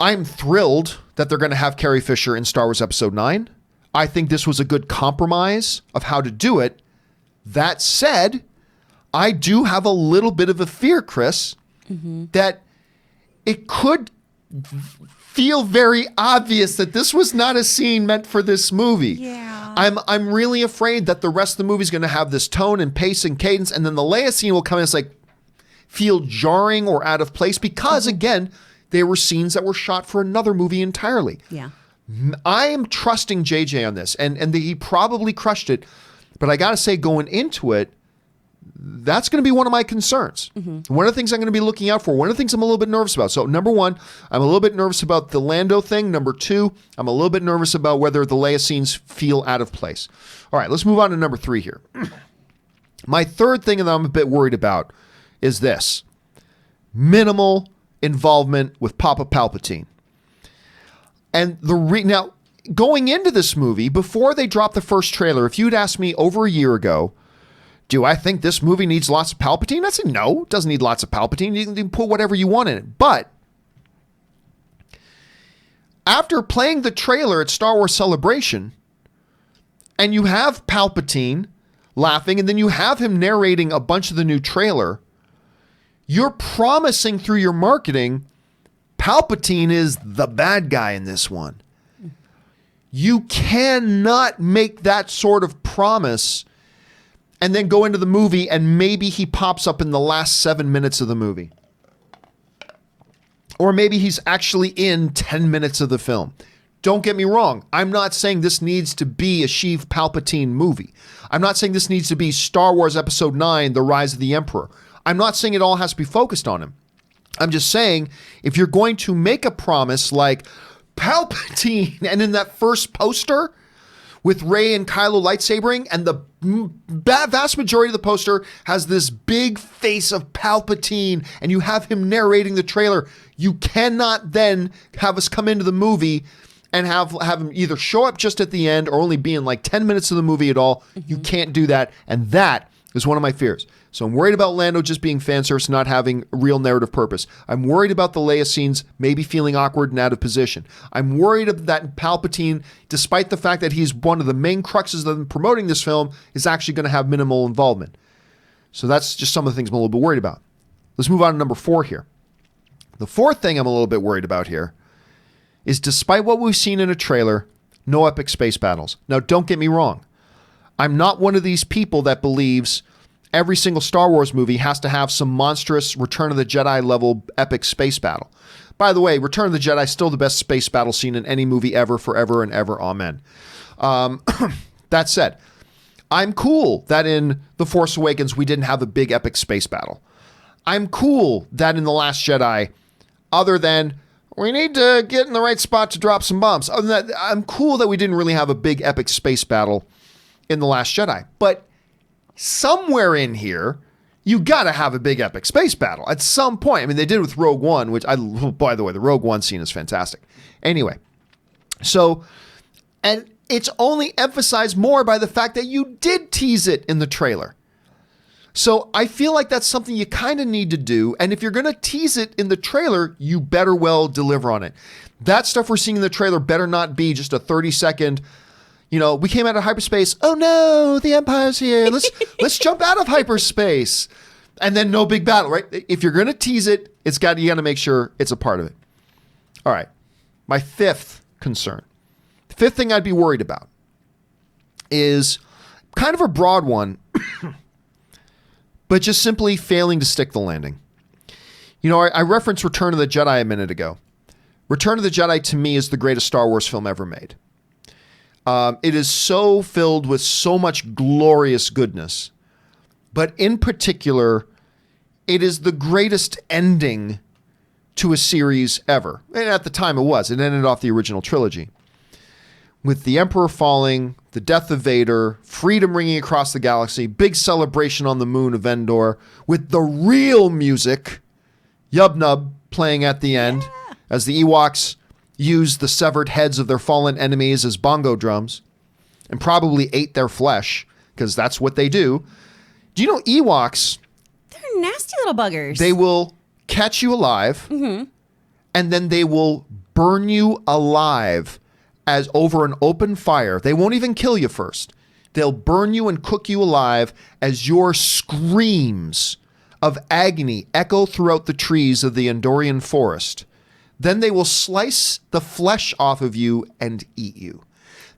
I'm thrilled that they're going to have Carrie Fisher in Star Wars Episode 9. I think this was a good compromise of how to do it. That said, I do have a little bit of a fear, Chris, that it could feel very obvious that this was not a scene meant for this movie. Yeah. I'm really afraid that the rest of the movie is going to have this tone and pace and cadence, and then the Leia scene will come in and it's like feel jarring or out of place because, again, they were scenes that were shot for another movie entirely. Yeah. I am trusting JJ on this, and he probably crushed it, but I got to say, going into it, that's going to be one of my concerns. One of the things I'm going to be looking out for, one of the things I'm a little bit nervous about. So number one, I'm a little bit nervous about the Lando thing. Number two, I'm a little bit nervous about whether the Leia scenes feel out of place. All right, let's move on to number 3 here. My third thing that I'm a bit worried about is this. Minimal involvement with Papa Palpatine. And now, going into this movie, before they dropped the first trailer, if you'd asked me over a year ago, do I think this movie needs lots of Palpatine? I said, no, it doesn't need lots of Palpatine. You can put whatever you want in it. But after playing the trailer at Star Wars Celebration, and you have Palpatine laughing, and then you have him narrating a bunch of the new trailer, you're promising through your marketing, Palpatine is the bad guy in this one. You cannot make that sort of promise and then go into the movie and maybe he pops up in the last 7 minutes of the movie. Or maybe he's actually in 10 minutes of the film. Don't get me wrong. I'm not saying this needs to be a Sheev Palpatine movie. I'm not saying this needs to be Star Wars Episode 9, The Rise of the Emperor. I'm not saying it all has to be focused on him. I'm just saying, if you're going to make a promise like Palpatine, and in that first poster with Rey and Kylo lightsabering, and the vast majority of the poster has this big face of Palpatine, and you have him narrating the trailer, you cannot then have us come into the movie and have him either show up just at the end or only be in like 10 minutes of the movie at all. You can't do that, and that is one of my fears. So I'm worried about Lando just being fan service, not having real narrative purpose. I'm worried about the Leia scenes maybe feeling awkward and out of position. I'm worried that Palpatine, despite the fact that he's one of the main cruxes of promoting this film, is actually going to have minimal involvement. So that's just some of the things I'm a little bit worried about. Let's move on to number 4 here. The fourth thing I'm a little bit worried about here is, despite what we've seen in a trailer, no epic space battles. Now, don't get me wrong. I'm not one of these people that believes every single Star Wars movie has to have some monstrous Return of the Jedi level epic space battle. By the way, Return of the Jedi is still the best space battle scene in any movie ever, forever and ever. Amen. That said, I'm cool that in The Force Awakens we didn't have a big epic space battle. I'm cool that in The Last Jedi, other than we need to get in the right spot to drop some bombs, other than that, I'm cool that we didn't really have a big epic space battle in The Last Jedi. But somewhere in here, you got to have a big epic space battle at some point. I mean, they did with Rogue One, which by the way, the Rogue One scene is fantastic. Anyway, so, and it's only emphasized more by the fact that you did tease it in the trailer. So I feel like that's something you kind of need to do. And if you're going to tease it in the trailer, you better well deliver on it. That stuff we're seeing in the trailer better not be just a 30-second, we came out of hyperspace. Oh no, the Empire's here. Let's jump out of hyperspace. And then no big battle, right? If you're going to tease it, you got to make sure it's a part of it. All right. My fifth concern. The fifth thing I'd be worried about is kind of a broad one, but just simply failing to stick the landing. I referenced Return of the Jedi a minute ago. Return of the Jedi, to me, is the greatest Star Wars film ever made. It is so filled with so much glorious goodness. But in particular, it is the greatest ending to a series ever. And at the time it was. It ended off the original trilogy. With the Emperor falling, the death of Vader, freedom ringing across the galaxy, big celebration on the moon of Endor, with the real music, Yub Nub, playing at the end, as the Ewoks used the severed heads of their fallen enemies as bongo drums, and probably ate their flesh, because that's what they do. Do you know Ewoks? They're nasty little buggers. They will catch you alive, and then they will burn you alive as over an open fire. They won't even kill you first. They'll burn you and cook you alive as your screams of agony echo throughout the trees of the Endorian forest. Then they will slice the flesh off of you and eat you.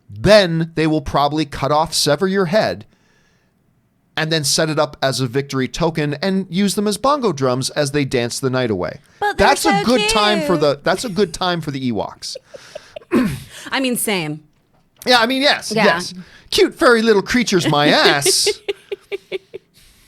Then they will probably sever your head, and then set it up as a victory token and use them as bongo drums as they dance the night away. But that's so a good cute. That's a good time for the Ewoks. I mean, same. Yeah, I mean, yes, Yeah. yes. Cute furry little creatures, my ass.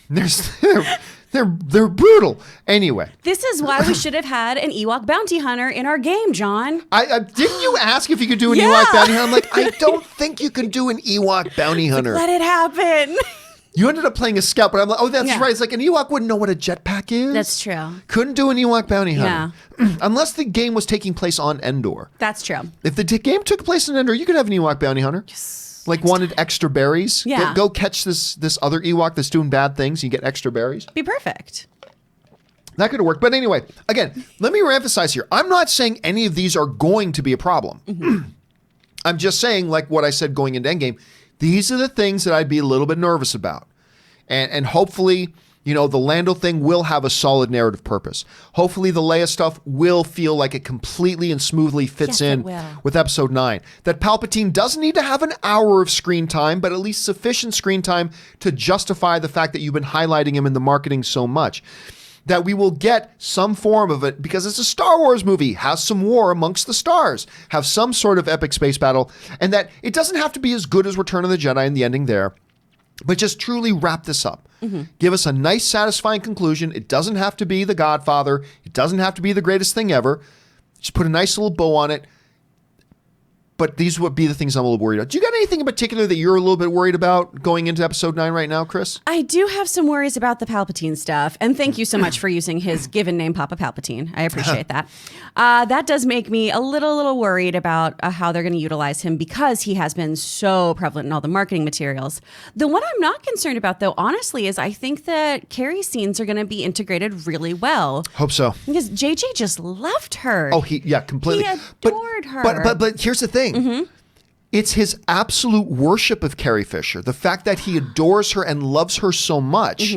They're brutal. Anyway. This is why we should have had an Ewok bounty hunter in our game, John. I didn't you ask if you could do an Yeah. Ewok bounty hunter? I'm like, I don't think you can do an Ewok bounty hunter. Let it happen. You ended up playing a scout, but I'm like, oh, that's Yeah. right. It's like an Ewok wouldn't know what a jetpack is. That's true. Couldn't do an Ewok bounty hunter. Unless the game was taking place on Endor. That's true. If the game took place on Endor, you could have an Ewok bounty hunter. Yes. Like wanted extra berries. Yeah. Go catch this other Ewok that's doing bad things. You get extra berries. Be perfect. That could have worked. But anyway, again, let me reemphasize here. I'm not saying any of these are going to be a problem. I'm just saying, like what I said going into Endgame, these are the things that I'd be a little bit nervous about. And hopefully, the Lando thing will have a solid narrative purpose. Hopefully the Leia stuff will feel like it completely and smoothly fits Yes, it in will. with Episode 9. That Palpatine doesn't need to have an hour of screen time, but at least sufficient screen time to justify the fact that you've been highlighting him in the marketing so much. That we will get some form of it, because it's a Star Wars movie, has some war amongst the stars, have some sort of epic space battle, and that it doesn't have to be as good as Return of the Jedi in the ending there, but just truly wrap this up. Give us a nice, satisfying conclusion. It doesn't have to be The Godfather. It doesn't have to be the greatest thing ever. Just put a nice little bow on it. But these would be the things I'm a little worried about. Do you got anything in particular that you're a little bit worried about going into Episode 9 right now, Chris? I do have some worries about the Palpatine stuff. And thank you so much for using his given name, Papa Palpatine. I appreciate that. That does make me a little worried about how they're going to utilize him, because he has been so prevalent in all the marketing materials. The one I'm not concerned about, though, honestly, is I think that Carrie scenes are going to be integrated really well. Hope so. Because JJ just loved her. Oh, completely. He adored her. But here's the thing. It's his absolute worship of Carrie Fisher. The fact that he adores her and loves her so much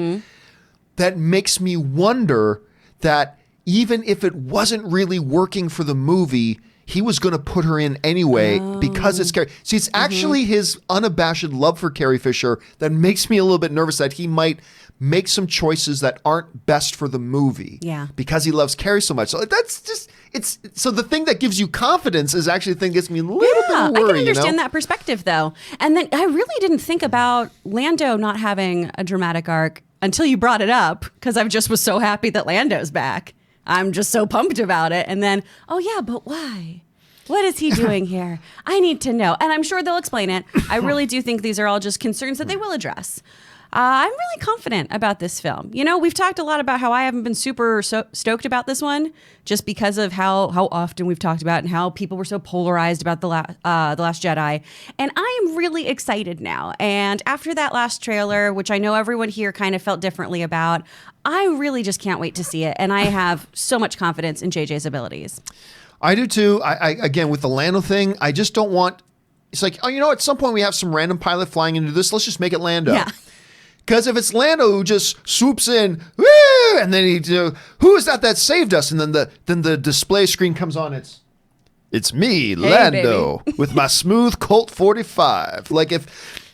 that makes me wonder that even if it wasn't really working for the movie, he was going to put her in anyway because it's Carrie. See, it's actually his unabashed love for Carrie Fisher that makes me a little bit nervous that he might make some choices that aren't best for the movie. Yeah. Because he loves Carrie so much. So that's just, so the thing that gives you confidence is actually the thing that gets me a little bit worried. I can understand that perspective though. And then I really didn't think about Lando not having a dramatic arc until you brought it up, because I just was so happy that Lando's back. I'm just so pumped about it. And then, oh yeah, but why? What is he doing here? I need to know. And I'm sure they'll explain it. I really do think these are all just concerns that they will address. I'm really confident about this film. You know, we've talked a lot about how I haven't been super stoked about this one just because of how often we've talked about and how people were so polarized about The Last Jedi. And I am really excited now. And after that last trailer, which I know everyone here kind of felt differently about, I really just can't wait to see it. And I have so much confidence in JJ's abilities. I do too. I again, with the Lando thing, I just don't want, it's like, oh, you know, at some point we have some random pilot flying into this. Let's just make it Lando. Yeah. Because if it's Lando who just swoops in, woo, and then who is that saved us? And then the display screen comes on. It's me, Lando, with my smooth Colt 45. Like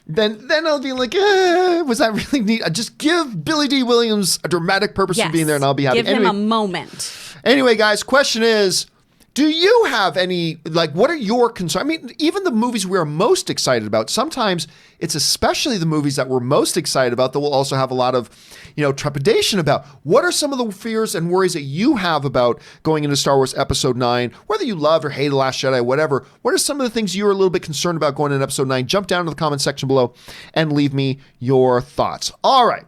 then I'll be like, was that really neat? Just give Billy D. Williams a dramatic purpose for being there, and I'll be happy. Give him a moment. Anyway, guys, question is, do you have any, what are your concerns? I mean, even the movies we're most excited about, sometimes it's especially the movies that we're most excited about that we'll also have a lot of, trepidation about. What are some of the fears and worries that you have about going into Star Wars Episode 9? Whether you love or hate The Last Jedi, whatever, what are some of the things you're a little bit concerned about going into Episode 9? Jump down to the comment section below and leave me your thoughts. All right.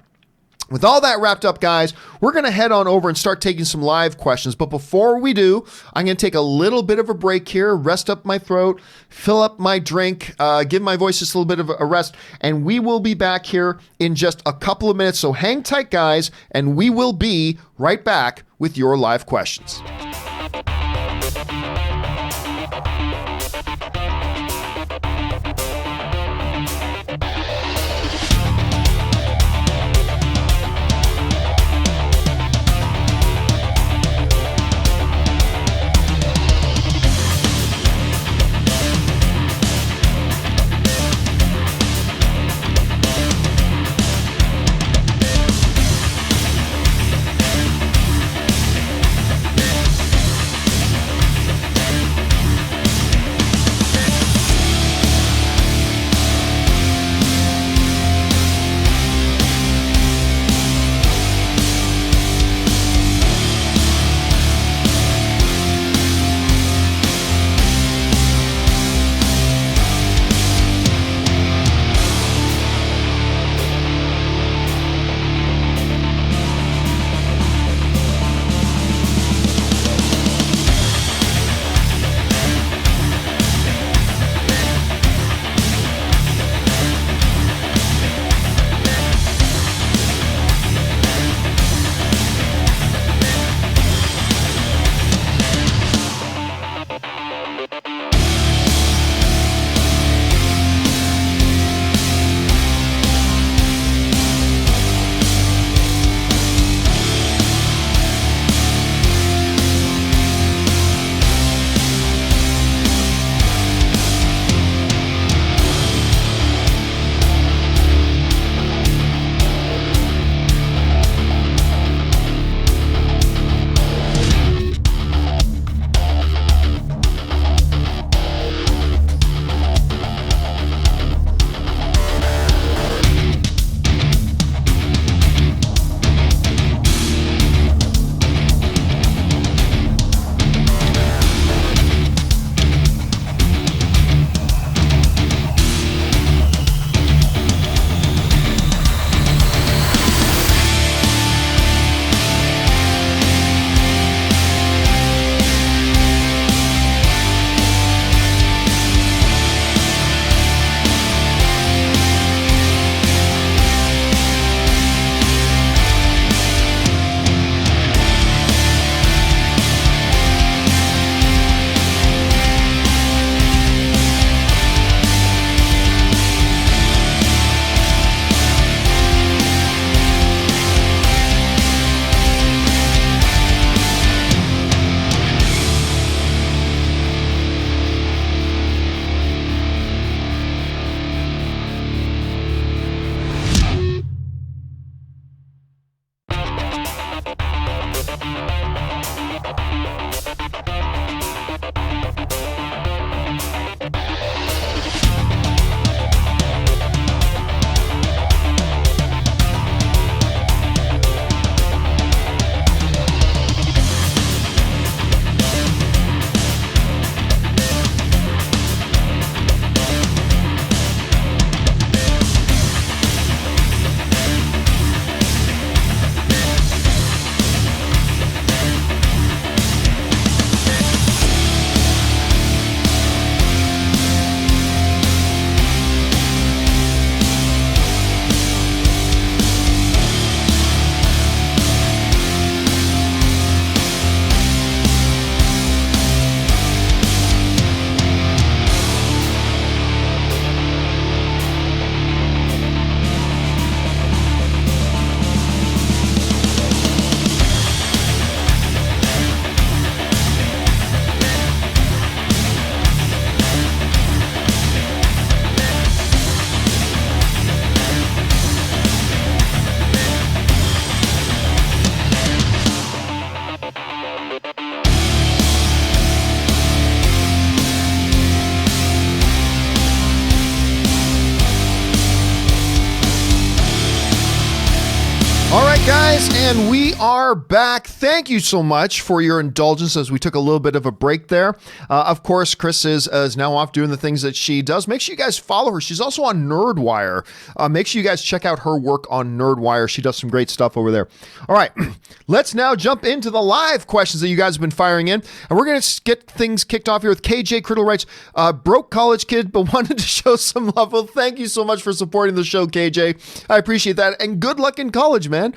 With all that wrapped up, guys, we're going to head on over and start taking some live questions. But before we do, I'm going to take a little bit of a break here, rest up my throat, fill up my drink, give my voice just a little bit of a rest, and we will be back here in just a couple of minutes. So hang tight, guys, and we will be right back with your live questions. guys, and we are back. Thank you so much for your indulgence as we took a little bit of a break there. Of course, Chris is now off doing the things that she does. Make sure you guys follow her. She's also on Nerdwire. Make sure you guys check out her work on Nerdwire. She does some great stuff over there. All right, let's now jump into the live questions that you guys have been firing in. And we're going to get things kicked off here with KJ Criddle writes, broke college kid, but wanted to show some love. Well, thank you so much for supporting the show, KJ. I appreciate that. And good luck in college, man.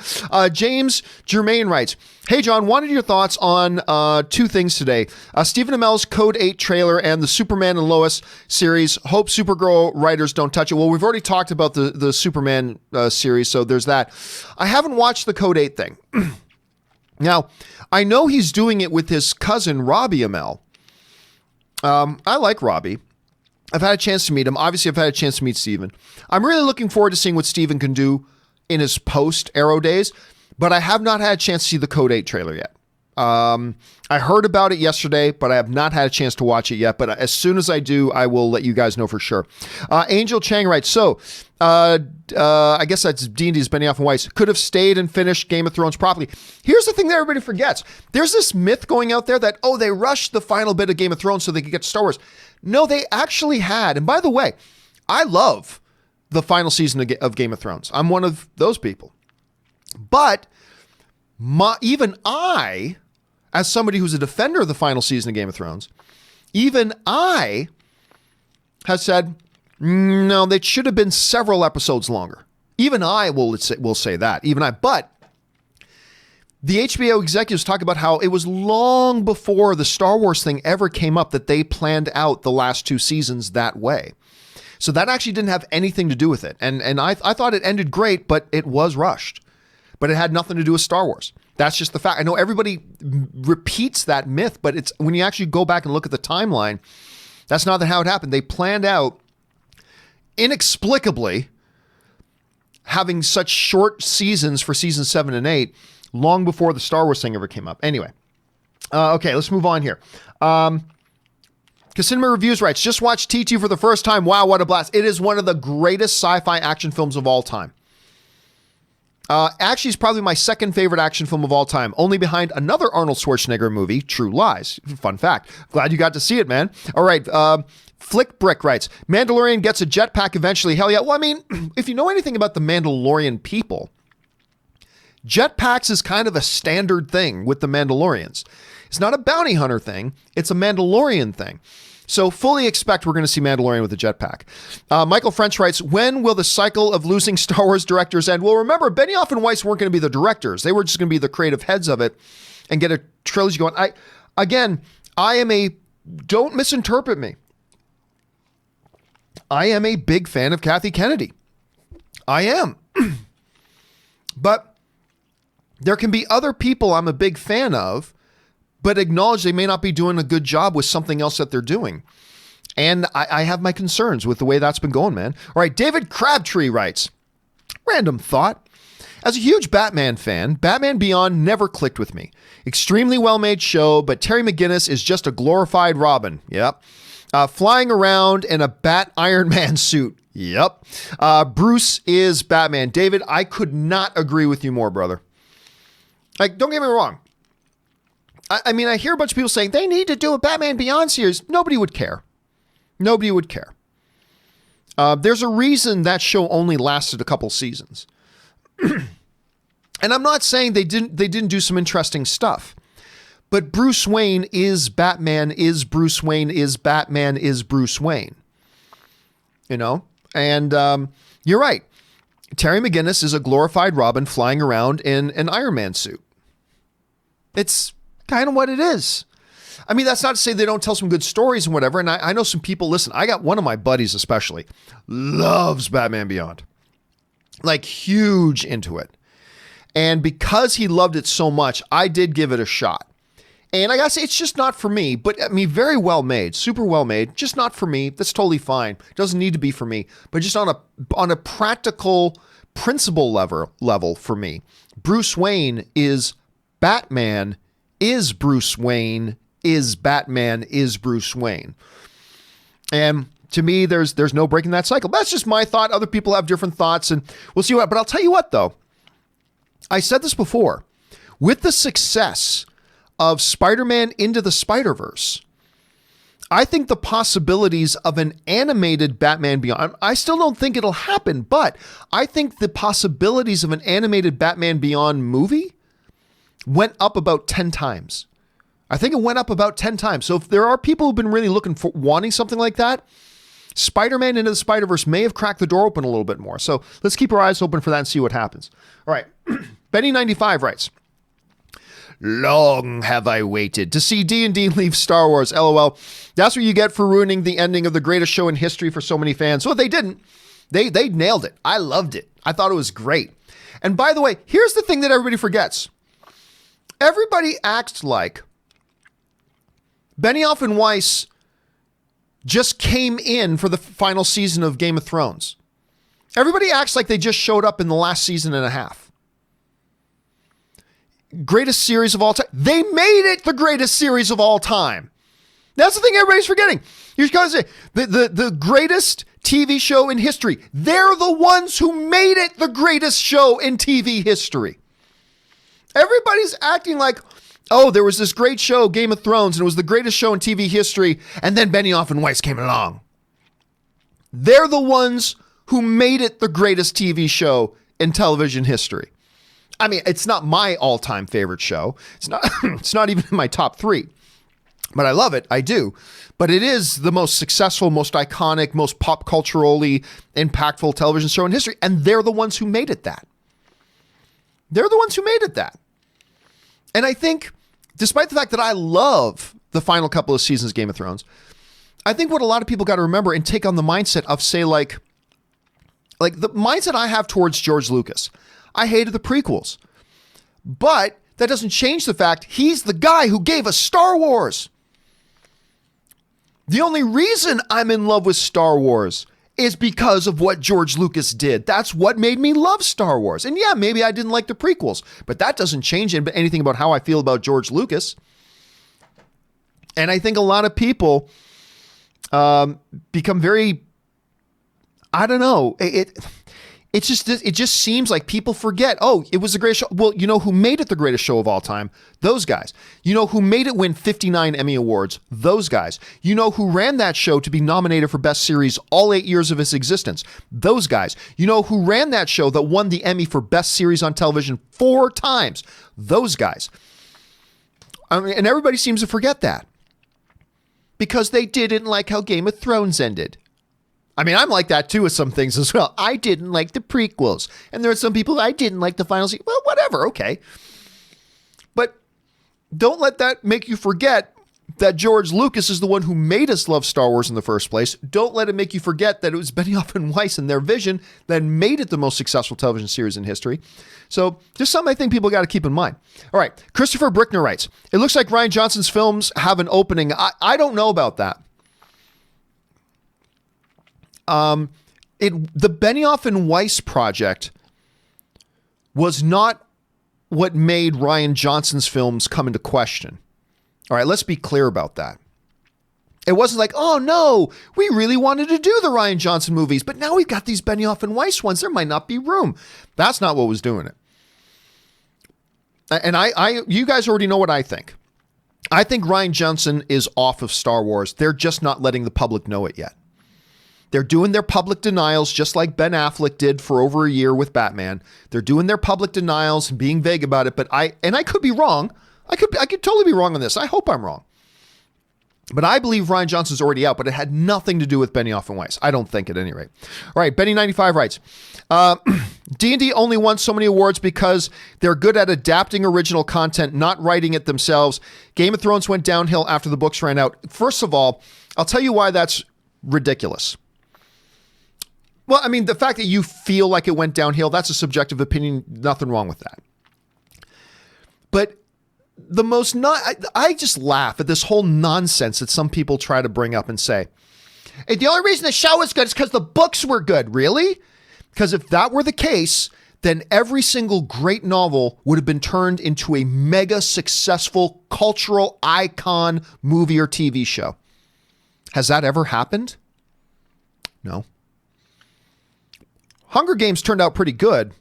James Germain writes, hey, John, wanted your thoughts on two things today. Stephen Amell's Code 8 trailer and the Superman and Lois series. Hope Supergirl writers don't touch it. Well, we've already talked about the Superman series, so there's that. I haven't watched the Code 8 thing. Now, I know he's doing it with his cousin, Robbie Amell. I like Robbie. I've had a chance to meet him. Obviously, I've had a chance to meet Stephen. I'm really looking forward to seeing what Stephen can do in his post-Arrow days, but I have not had a chance to see the Code 8 trailer yet. I heard about it yesterday, but I have not had a chance to watch it yet. But as soon as I do, I will let you guys know for sure. Angel Chang writes, so I guess that's D&D's Benioff and Weiss, could have stayed and finished Game of Thrones properly. Here's the thing that everybody forgets. There's this myth going out there that, they rushed the final bit of Game of Thrones so they could get to Star Wars. No, they actually had. And by the way, I love the final season of Game of Thrones. I'm one of those people. But even I, as somebody who's a defender of the final season of Game of Thrones, even I have said, no, they should have been several episodes longer. Even I will say that. Even I. But the HBO executives talk about how it was long before the Star Wars thing ever came up that they planned out the last two seasons that way. So that actually didn't have anything to do with it. And I thought it ended great, but it was rushed. But it had nothing to do with Star Wars. That's just the fact. I know everybody repeats that myth, but it's when you actually go back and look at the timeline, that's not how it happened. They planned out inexplicably having such short seasons for season 7 and 8 long before the Star Wars thing ever came up. Anyway, okay, let's move on here. Cinema Reviews writes, just watched T2 for the first time. Wow, what a blast. It is one of the greatest sci-fi action films of all time. Actually, it's probably my second favorite action film of all time, only behind another Arnold Schwarzenegger movie, True Lies. Fun fact. Glad you got to see it, man. All right. Flick Brick writes, Mandalorian gets a jetpack eventually. Hell yeah. Well, I mean, if you know anything about the Mandalorian people, jetpacks is kind of a standard thing with the Mandalorians. It's not a bounty hunter thing. It's a Mandalorian thing. So fully expect we're going to see Mandalorian with a jetpack. Michael French writes, when will the cycle of losing Star Wars directors end? Well, remember, Benioff and Weiss weren't going to be the directors. They were just going to be the creative heads of it and get a trilogy going. Don't misinterpret me. I am a big fan of Kathy Kennedy. I am. But there can be other people I'm a big fan of, but acknowledge they may not be doing a good job with something else that they're doing. And I have my concerns with the way that's been going, man. All right, David Crabtree writes, random thought. As a huge Batman fan, Batman Beyond never clicked with me. Extremely well-made show, but Terry McGinnis is just a glorified Robin. Yep. Flying around in a Bat Iron Man suit. Yep. Bruce is Batman. David, I could not agree with you more, brother. Like, don't get me wrong. I mean, I hear a bunch of people saying they need to do a Batman Beyond series. Nobody would care. Nobody would care. There's a reason that show only lasted a couple seasons. And I'm not saying they didn't do some interesting stuff. But Bruce Wayne is Batman, is Bruce Wayne, is Batman, is Bruce Wayne. You know? And you're right. Terry McGinnis is a glorified Robin flying around in an Iron Man suit. It's kind of what it is. I mean, that's not to say they don't tell some good stories and whatever. And I know some people, listen, I got one of my buddies especially, loves Batman Beyond. Like huge into it. And because he loved it so much, I did give it a shot. And I gotta say, it's just not for me, but I mean, very well made, super well made, just not for me. That's totally fine. Doesn't need to be for me, but just on a practical principle level for me. Bruce Wayne is Batman, is Bruce Wayne, is Batman, is Bruce Wayne. And to me, there's no breaking that cycle. That's just my thought. Other people have different thoughts, and we'll see what. But I'll tell you what, though. I said this before, with the success of Spider-Man Into the Spider-Verse, I think the possibilities of an animated Batman Beyond, I still don't think it'll happen, but I think the possibilities of an animated Batman Beyond movie went up about 10 times. I think it went up about 10 times. So if there are people who've been really looking for wanting something like that, Spider-Man Into the Spider-Verse may have cracked the door open a little bit more. So let's keep our eyes open for that and see what happens. All right. Benny95 writes, long have I waited to see D&D leave Star Wars. LOL. That's what you get for ruining the ending of the greatest show in history for so many fans. Well, they didn't. They nailed it. I loved it. I thought it was great. And by the way, here's the thing that everybody forgets. Everybody acts like Benioff and Weiss just came in for the final season of Game of Thrones. Everybody acts like they just showed up in the last season and a half. Greatest series of all time. They made it the greatest series of all time. That's the thing everybody's forgetting. You're going to say the greatest TV show in history. They're the ones who made it the greatest show in TV history. Everybody's acting like, oh, there was this great show, Game of Thrones, and it was the greatest show in TV history, and then Benioff and Weiss came along. They're the ones who made it the greatest TV show in television history. I mean, it's not my all-time favorite show. It's not even in my top 3. But I love it. I do. But it is the most successful, most iconic, most pop culturally impactful television show in history. And they're the ones who made it that. They're the ones who made it that. And I think, despite the fact that I love the final couple of seasons of Game of Thrones, I think what a lot of people got to remember and take on the mindset of, say, like the mindset I have towards George Lucas. I hated the prequels. But that doesn't change the fact he's the guy who gave us Star Wars. The only reason I'm in love with Star Wars is because of what George Lucas did. That's what made me love Star Wars. And yeah, maybe I didn't like the prequels, but that doesn't change anything about how I feel about George Lucas. And I think a lot of people become very, I don't know, it just seems like people forget, oh, it was the greatest show. Well, you know who made it the greatest show of all time? Those guys. You know who made it win 59 Emmy Awards? Those guys. You know who ran that show to be nominated for Best Series all 8 years of its existence? Those guys. You know who ran that show that won the Emmy for Best Series on Television 4 times? Those guys. I mean, and everybody seems to forget that. Because they didn't like how Game of Thrones ended. I mean, I'm like that too with some things as well. I didn't like the prequels. And there are some people I didn't like the final season. Well, whatever, okay. But don't let that make you forget that George Lucas is the one who made us love Star Wars in the first place. Don't let it make you forget that it was Benioff and Weiss and their vision that made it the most successful television series in history. So just something I think people got to keep in mind. All right, Christopher Brickner writes, it looks like Rian Johnson's films have an opening. I don't know about that. The Benioff and Weiss project was not what made Rian Johnson's films come into question. All right, let's be clear about that. It wasn't like, oh no, we really wanted to do the Rian Johnson movies, but now we've got these Benioff and Weiss ones. There might not be room. That's not what was doing it. And you guys already know what I think. I think Rian Johnson is off of Star Wars. They're just not letting the public know it yet. They're doing their public denials just like Ben Affleck did for over a year with Batman. They're doing their public denials and being vague about it, but I could be wrong. I could totally be wrong on this. I hope I'm wrong. But I believe Rian Johnson's already out, but it had nothing to do with Benioff and Weiss. I don't think at any rate. All right, Benny95 writes, D&D only won so many awards because they're good at adapting original content, not writing it themselves. Game of Thrones went downhill after the books ran out. First of all, I'll tell you why that's ridiculous. Well, I mean, the fact that you feel like it went downhill, that's a subjective opinion. Nothing wrong with that. But I just laugh at this whole nonsense that some people try to bring up and say, hey, the only reason the show was good is because the books were good. Really? Because if that were the case, then every single great novel would have been turned into a mega successful cultural icon movie or TV show. Has that ever happened? No. Hunger Games turned out pretty good,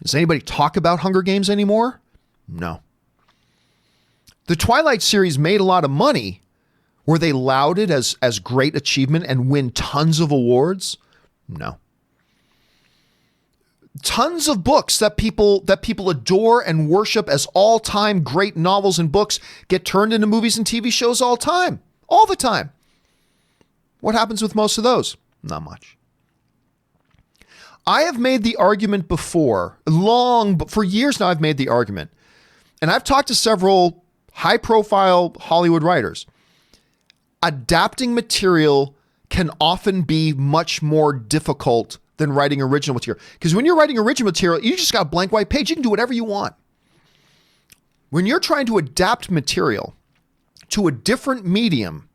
Does anybody talk about Hunger Games anymore? No. The Twilight series made a lot of money. Were they lauded as great achievement and win tons of awards? No. Tons of books that people adore and worship as all-time great novels and books get turned into movies and TV shows all the time. What happens with most of those? Not much. I have made the argument before, for years now I've made the argument, and I've talked to several high-profile Hollywood writers. Adapting material can often be much more difficult than writing original material. Because when you're writing original material, you just got a blank white page. You can do whatever you want. When you're trying to adapt material to a different medium,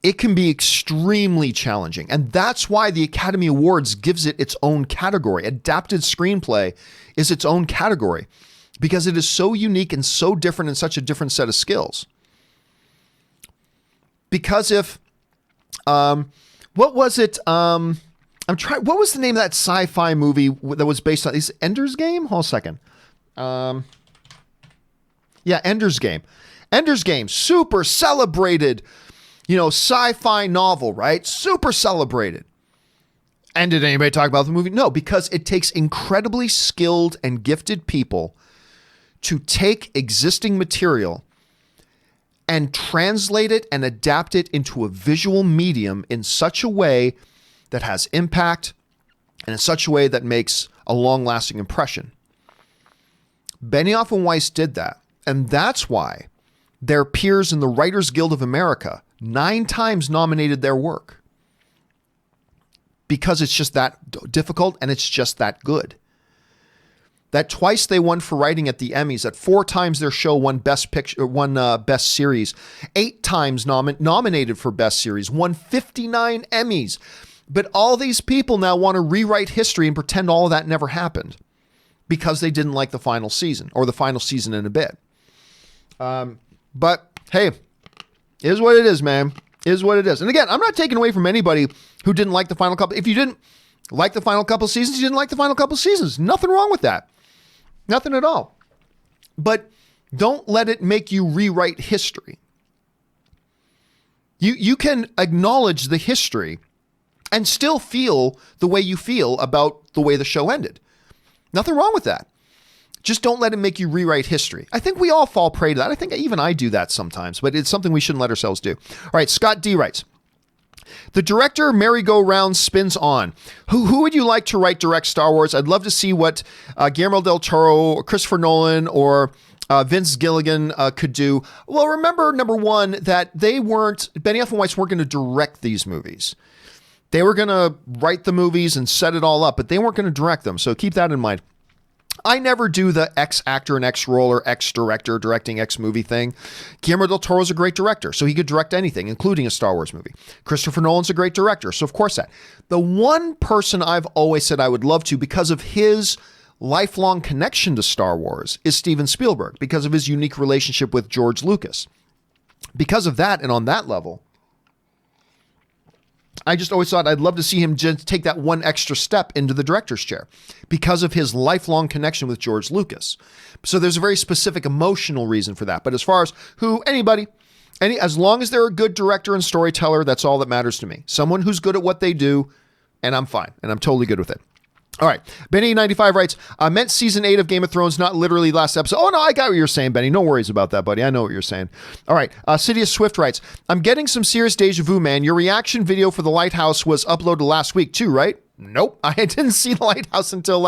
it can be extremely challenging. And that's why the Academy Awards gives it its own category. Adapted screenplay is its own category because it is so unique and so different and such a different set of skills. Because if, what was it? What was the name of that sci-fi movie that was based on, is it Ender's Game? Hold on a second. Yeah, Ender's Game. Ender's Game, super celebrated, sci-fi novel, right? Super celebrated. And did anybody talk about the movie? No, because it takes incredibly skilled and gifted people to take existing material and translate it and adapt it into a visual medium in such a way that has impact and in such a way that makes a long-lasting impression. Benioff and Weiss did that. And that's why their peers in the Writers Guild of America 9 times nominated their work. Because it's just that difficult and it's just that good. That twice they won for writing at the Emmys, that 4 times their show won Best Picture, won Best Series, 8 times nominated for Best Series, won 59 Emmys. But all these people now want to rewrite history and pretend all of that never happened because they didn't like the final season or the final season in a bit. But hey, it is what it is, man. It is what it is. And again, I'm not taking away from anybody who didn't like the final couple. If you didn't like the final couple seasons, you didn't like the final couple seasons. Nothing wrong with that. Nothing at all. But don't let it make you rewrite history. You can acknowledge the history and still feel the way you feel about the way the show ended. Nothing wrong with that. Just don't let it make you rewrite history. I think we all fall prey to that. I think even I do that sometimes, but it's something we shouldn't let ourselves do. All right, Scott D writes, the director merry-go-round spins on. Who would you like to direct Star Wars? I'd love to see what Guillermo del Toro, Christopher Nolan, or Vince Gilligan could do. Well, remember, number one, that Benioff and Weiss weren't going to direct these movies. They were going to write the movies and set it all up, but they weren't going to direct them. So keep that in mind. I never do the X actor and X role or X director directing X movie thing. Guillermo del Toro is a great director, so he could direct anything, including a Star Wars movie. Christopher Nolan's a great director, so of course that. The one person I've always said I would love to, because of his lifelong connection to Star Wars, is Steven Spielberg, because of his unique relationship with George Lucas. Because of that, and on that level, I just always thought I'd love to see him just take that one extra step into the director's chair because of his lifelong connection with George Lucas. So there's a very specific emotional reason for that. But as far as as long as they're a good director and storyteller, that's all that matters to me. Someone who's good at what they do, and I'm fine. And I'm totally good with it. All right. Benny95 writes, I meant season 8 of Game of Thrones, not literally last episode. Oh, no, I got what you're saying, Benny. No worries about that, buddy. I know what you're saying. All right. Sidious Swift writes, I'm getting some serious deja vu, man. Your reaction video for The Lighthouse was uploaded last week too, right? Nope. I didn't see The Lighthouse until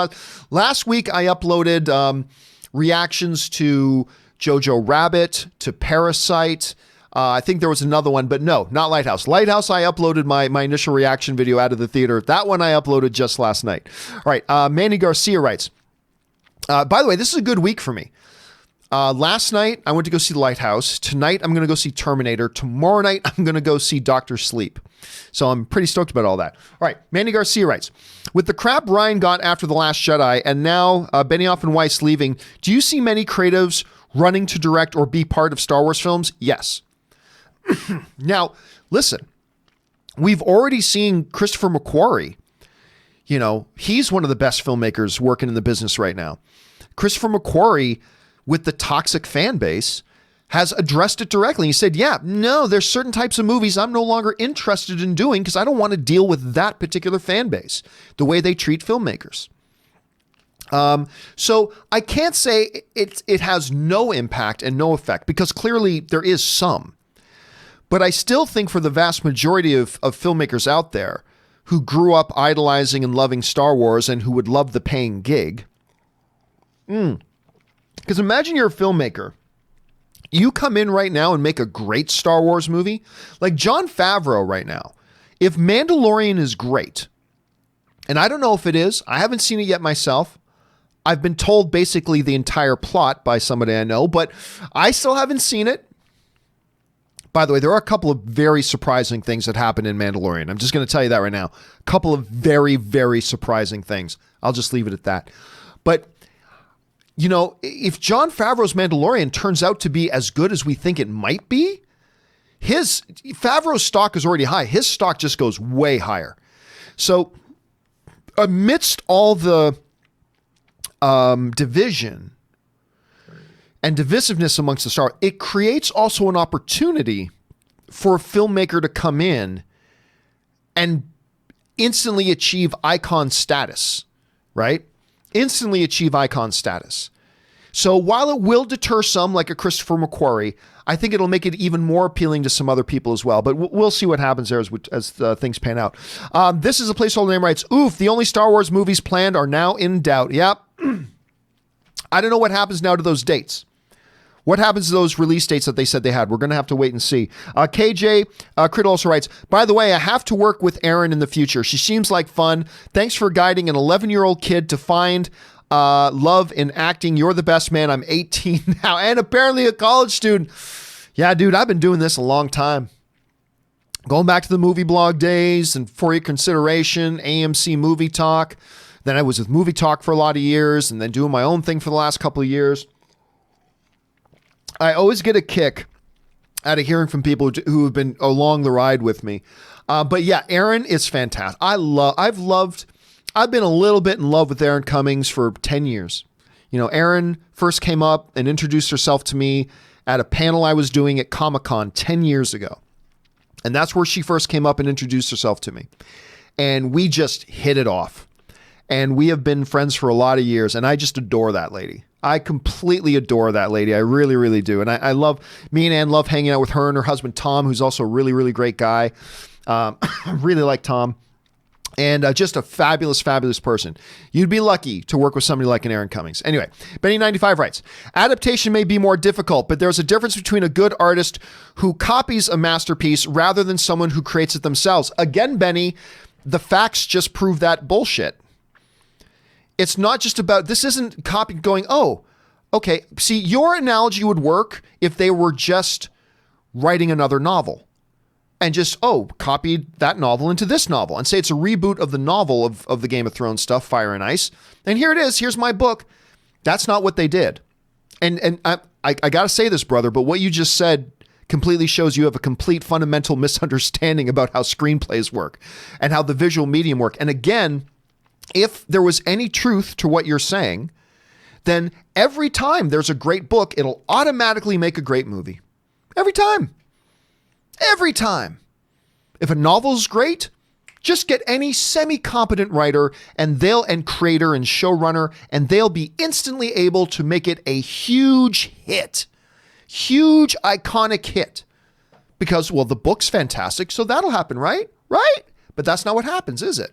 last week. I uploaded reactions to Jojo Rabbit, to Parasite. I think there was another one, but no, not Lighthouse. Lighthouse, I uploaded my initial reaction video out of the theater. That one I uploaded just last night. All right, Manny Garcia writes, by the way, this is a good week for me. Last night, I went to go see The Lighthouse. Tonight, I'm going to go see Terminator. Tomorrow night, I'm going to go see Dr. Sleep. So I'm pretty stoked about all that. All right, Manny Garcia writes, with the crap Ryan got after The Last Jedi and now Benioff and Weiss leaving, do you see many creatives running to direct or be part of Star Wars films? Yes. Now, listen, we've already seen Christopher McQuarrie, he's one of the best filmmakers working in the business right now. Christopher McQuarrie, with the toxic fan base, has addressed it directly. He said, yeah, no, there's certain types of movies I'm no longer interested in doing because I don't want to deal with that particular fan base, the way they treat filmmakers. So I can't say it has no impact and no effect, because clearly there is some. But I still think for the vast majority of filmmakers out there who grew up idolizing and loving Star Wars and who would love the paying gig, because imagine you're a filmmaker. You come in right now and make a great Star Wars movie, like John Favreau right now. If Mandalorian is great, and I don't know if it is, I haven't seen it yet myself. I've been told basically the entire plot by somebody I know, but I still haven't seen it. By the way, there are a couple of very surprising things that happen in Mandalorian. I'm just going to tell you that right now. A couple of very, very surprising things. I'll just leave it at that. But if John Favreau's Mandalorian turns out to be as good as we think it might be, Favreau's stock is already high. His stock just goes way higher. So amidst all the division and divisiveness amongst the Star, it creates also an opportunity for a filmmaker to come in and instantly achieve icon status, right? Instantly achieve icon status. So while it will deter some, like a Christopher McQuarrie, I think it'll make it even more appealing to some other people as well. But we'll see what happens there as things pan out. This is a placeholder name writes, oof, the only Star Wars movies planned are now in doubt. Yep. I don't know what happens now to those dates. What happens to those release dates that they said they had? We're going to have to wait and see. KJ Crit also writes, by the way, I have to work with Erin in the future. She seems like fun. Thanks for guiding an 11-year-old kid to find love in acting. You're the best, man. I'm 18 now and apparently a college student. Yeah, dude, I've been doing this a long time. Going back to the movie blog days and For Your Consideration, AMC Movie Talk. Then I was with Movie Talk for a lot of years and then doing my own thing for the last couple of years. I always get a kick out of hearing from people who have been along the ride with me. But yeah, Erin is fantastic. I've been a little bit in love with Erin Cummings for 10 years. Erin first came up and introduced herself to me at a panel I was doing at Comic-Con 10 years ago. And that's where she first came up and introduced herself to me. And we just hit it off. And we have been friends for a lot of years. And I just adore that lady. I completely adore that lady. I really, really do. And I love, me and Ann love hanging out with her and her husband, Tom, who's also a really, really great guy. Really like Tom. And just a fabulous, fabulous person. You'd be lucky to work with somebody like an Erin Cummings. Anyway, Benny95 writes, adaptation may be more difficult, but there's a difference between a good artist who copies a masterpiece rather than someone who creates it themselves. Again, Benny, the facts just prove that bullshit. It's not just about, this isn't copy going, oh, okay. See, your analogy would work if they were just writing another novel and just, copied that novel into this novel and say it's a reboot of the novel of the Game of Thrones stuff, Fire and Ice. And here it is. Here's my book. That's not what they did. And I got to say this, brother, but what you just said completely shows you have a complete fundamental misunderstanding about how screenplays work and how the visual medium work. And again, if there was any truth to what you're saying, then every time there's a great book, it'll automatically make a great movie. Every time. Every time. If a novel is great, just get any semi-competent writer and creator and showrunner, and they'll be instantly able to make it a huge hit. Huge, iconic hit. Because, well, the book's fantastic, so that'll happen, right? Right? But that's not what happens, is it?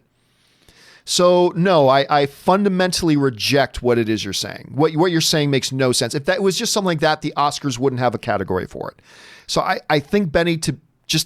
So, no, I fundamentally reject what it is you're saying. What you're saying makes no sense. If that was just something like that, the Oscars wouldn't have a category for it. So I think, Benny, to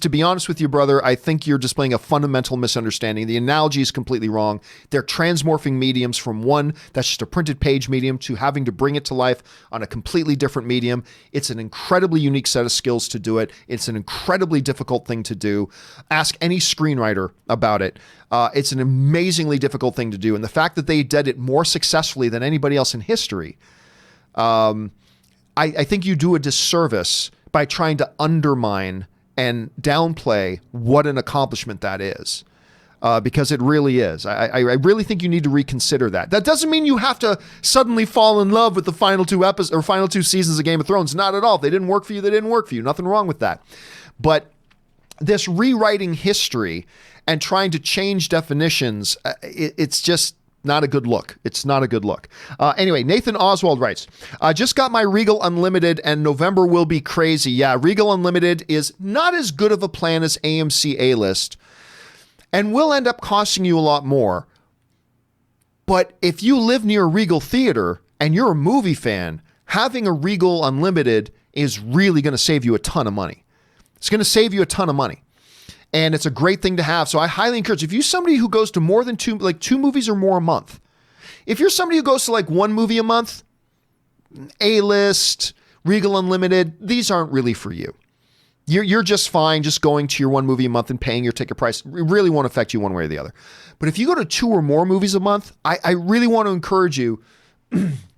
be honest with you, brother, I think you're displaying a fundamental misunderstanding. The analogy is completely wrong. They're transmorphing mediums from one that's just a printed page medium to having to bring it to life on a completely different medium. It's an incredibly unique set of skills to do it. It's an incredibly difficult thing to do. Ask any screenwriter about it. It's an amazingly difficult thing to do. And the fact that they did it more successfully than anybody else in history, I think you do a disservice by trying to undermine and downplay what an accomplishment that is. because it really is. I really think you need to reconsider that. That doesn't mean you have to suddenly fall in love with the final two seasons of Game of Thrones. Not at all. If they didn't work for you, they didn't work for you. Nothing wrong with that. But this rewriting history and trying to change definitions, it's just not a good look. It's not a good look. Anyway, Nathan Oswald writes, just got my Regal Unlimited and November will be crazy. Yeah, Regal Unlimited is not as good of a plan as AMC A-List and will end up costing you a lot more. But if you live near a Regal Theater and you're a movie fan, having a Regal Unlimited is really going to save you a ton of money. It's going to save you a ton of money. And it's a great thing to have. So I highly encourage, if you're somebody who goes to more than two movies or more a month, if you're somebody who goes to like one movie a month, A-List, Regal Unlimited, these aren't really for you. You're just fine just going to your one movie a month and paying your ticket price. It really won't affect you one way or the other. But if you go to 2 or more movies a month, I really want to encourage you,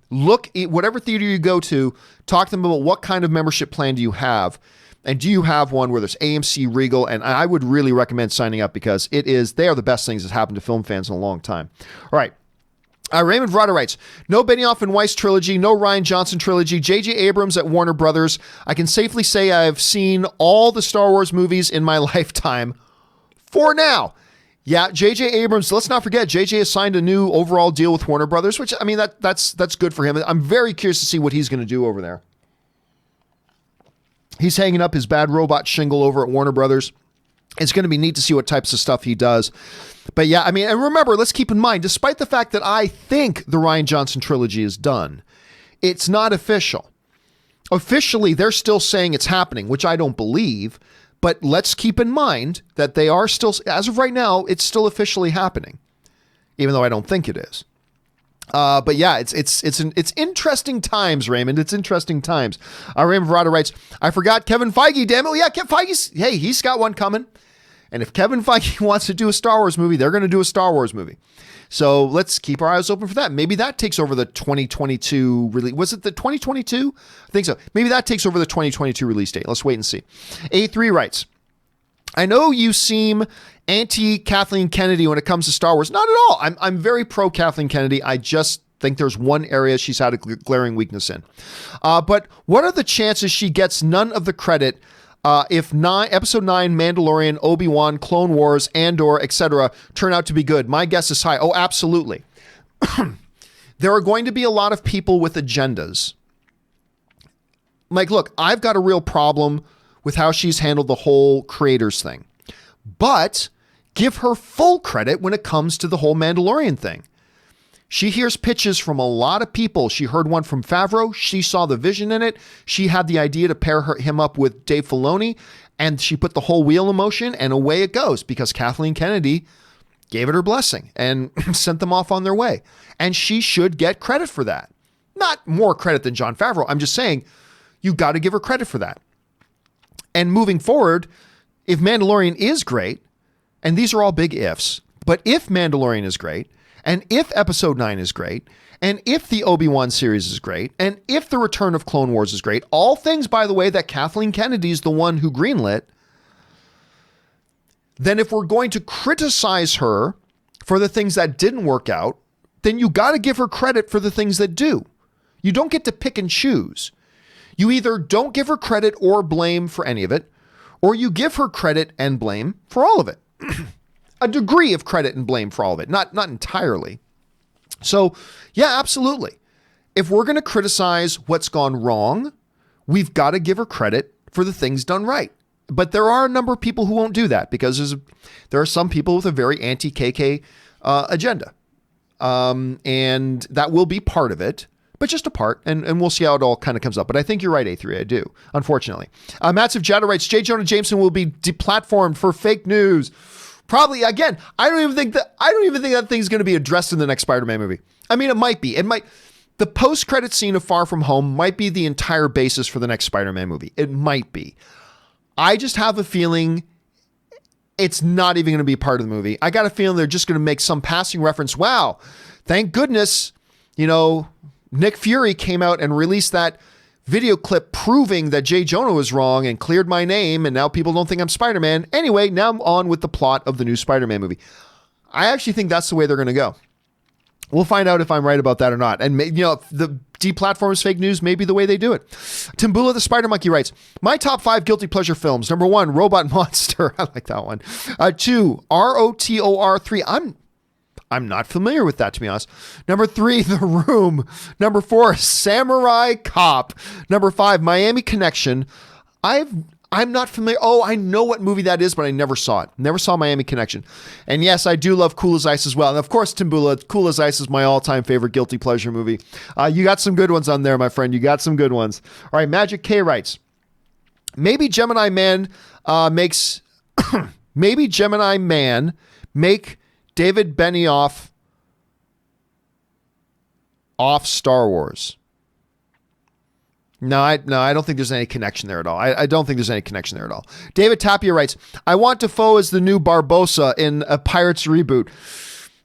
look at whatever theater you go to, talk to them about what kind of membership plan do you have. And do you have one where there's AMC, Regal? And I would really recommend signing up because they are the best things that's happened to film fans in a long time. All right. Raymond Verada writes, no Benioff and Weiss trilogy, no Rian Johnson trilogy, J.J. Abrams at Warner Brothers. I can safely say I've seen all the Star Wars movies in my lifetime for now. Yeah, J.J. Abrams, let's not forget, J.J. has signed a new overall deal with Warner Brothers, which, I mean, that's good for him. I'm very curious to see what he's going to do over there. He's hanging up his Bad Robot shingle over at Warner Brothers. It's going to be neat to see what types of stuff he does. But yeah, I mean, and remember, let's keep in mind, despite the fact that I think the Rian Johnson trilogy is done, it's not official. Officially, they're still saying it's happening, which I don't believe. But let's keep in mind that they are still, as of right now, it's still officially happening, even though I don't think it is. But yeah, it's interesting times, Raymond. It's interesting times. Raymond Verada writes, I forgot Kevin Feige, damn it. Well, yeah, he's got one coming. And if Kevin Feige wants to do a Star Wars movie, they're going to do a Star Wars movie. So let's keep our eyes open for that. Maybe that takes over the 2022 release. Was it the 2022? I think so. Maybe that takes over the 2022 release date. Let's wait and see. A3 writes, I know you seem anti-Kathleen Kennedy when it comes to Star Wars. Not at all. I'm very pro Kathleen Kennedy. I just think there's one area she's had a glaring weakness in. But what are the chances she gets none of the credit if Episode 9, Mandalorian, Obi-Wan, Clone Wars, Andor, etc. turn out to be good? My guess is high. Oh, absolutely. There are going to be a lot of people with agendas. Like, look, I've got a real problem with how she's handled the whole creators thing. But give her full credit when it comes to the whole Mandalorian thing. She hears pitches from a lot of people. She heard one from Favreau. She saw the vision in it. She had the idea to pair him up with Dave Filoni, and she put the whole wheel in motion, and away it goes because Kathleen Kennedy gave it her blessing and sent them off on their way. And she should get credit for that. Not more credit than Jon Favreau. I'm just saying you got to give her credit for that. And moving forward, if Mandalorian is great, and these are all big ifs, but if Mandalorian is great, and if Episode 9 is great, and if the Obi-Wan series is great, and if the Return of Clone Wars is great, all things, by the way, that Kathleen Kennedy is the one who greenlit, then if we're going to criticize her for the things that didn't work out, then you got to give her credit for the things that do. You don't get to pick and choose. You either don't give her credit or blame for any of it, or you give her credit and blame for all of it. A degree of credit and blame for all of it, not entirely. So, yeah, absolutely. If we're going to criticize what's gone wrong, we've got to give her credit for the things done right. But there are a number of people who won't do that because there are some people with a very anti-KK agenda. And that will be part of it, but just a part, and we'll see how it all kind of comes up. But I think you're right, A3, I do, unfortunately. Matsive Jada writes, J. Jonah Jameson will be deplatformed for fake news. Probably, again, I don't even think that thing's going to be addressed in the next Spider-Man movie. I mean, it might be. The post-credit scene of Far From Home might be the entire basis for the next Spider-Man movie. It might be. I just have a feeling it's not even going to be part of the movie. I got a feeling they're just going to make some passing reference. Wow, thank goodness, Nick Fury came out and released that video clip proving that J. Jonah was wrong and cleared my name, and now people don't think I'm Spider-Man. Anyway, now I'm on with the plot of the new Spider-Man movie. I actually think that's the way they're going to go. We'll find out if I'm right about that or not. And, if the deplatform is fake news, maybe the way they do it. Timbula the Spider Monkey writes, my top 5 guilty pleasure films. Number 1, Robot Monster. I like that one. 2, ROTOR 3. I'm not familiar with that, to be honest. Number 3, The Room. Number 4, Samurai Cop. Number 5, Miami Connection. I'm not familiar. Oh, I know what movie that is, but I never saw it. Never saw Miami Connection. And yes, I do love Cool as Ice as well. And of course, Timbula, Cool as Ice is my all-time favorite guilty pleasure movie. You got some good ones on there, my friend. You got some good ones. All right, Magic K writes, maybe Gemini Man maybe Gemini Man make David Benioff off Star Wars. No, I don't think there's any connection there at all. I don't think there's any connection there at all. David Tapia writes, I want Defoe as the new Barbossa in a Pirates reboot.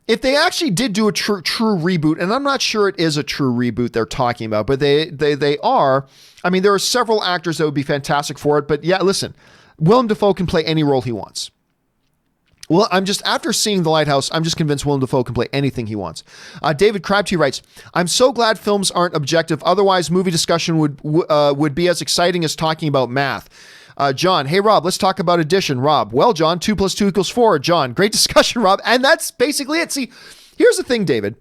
If they actually did do a true reboot, and I'm not sure it is a true reboot they're talking about, but they are. I mean, there are several actors that would be fantastic for it. But yeah, listen, Willem Dafoe can play any role he wants. Well, after seeing The Lighthouse, I'm just convinced Willem Dafoe can play anything he wants. David Crabtree writes, I'm so glad films aren't objective. Otherwise, movie discussion would be as exciting as talking about math. John, hey, Rob, let's talk about addition. Rob, well, John, 2 + 2 = 4. John, great discussion, Rob. And that's basically it. See, here's the thing, David.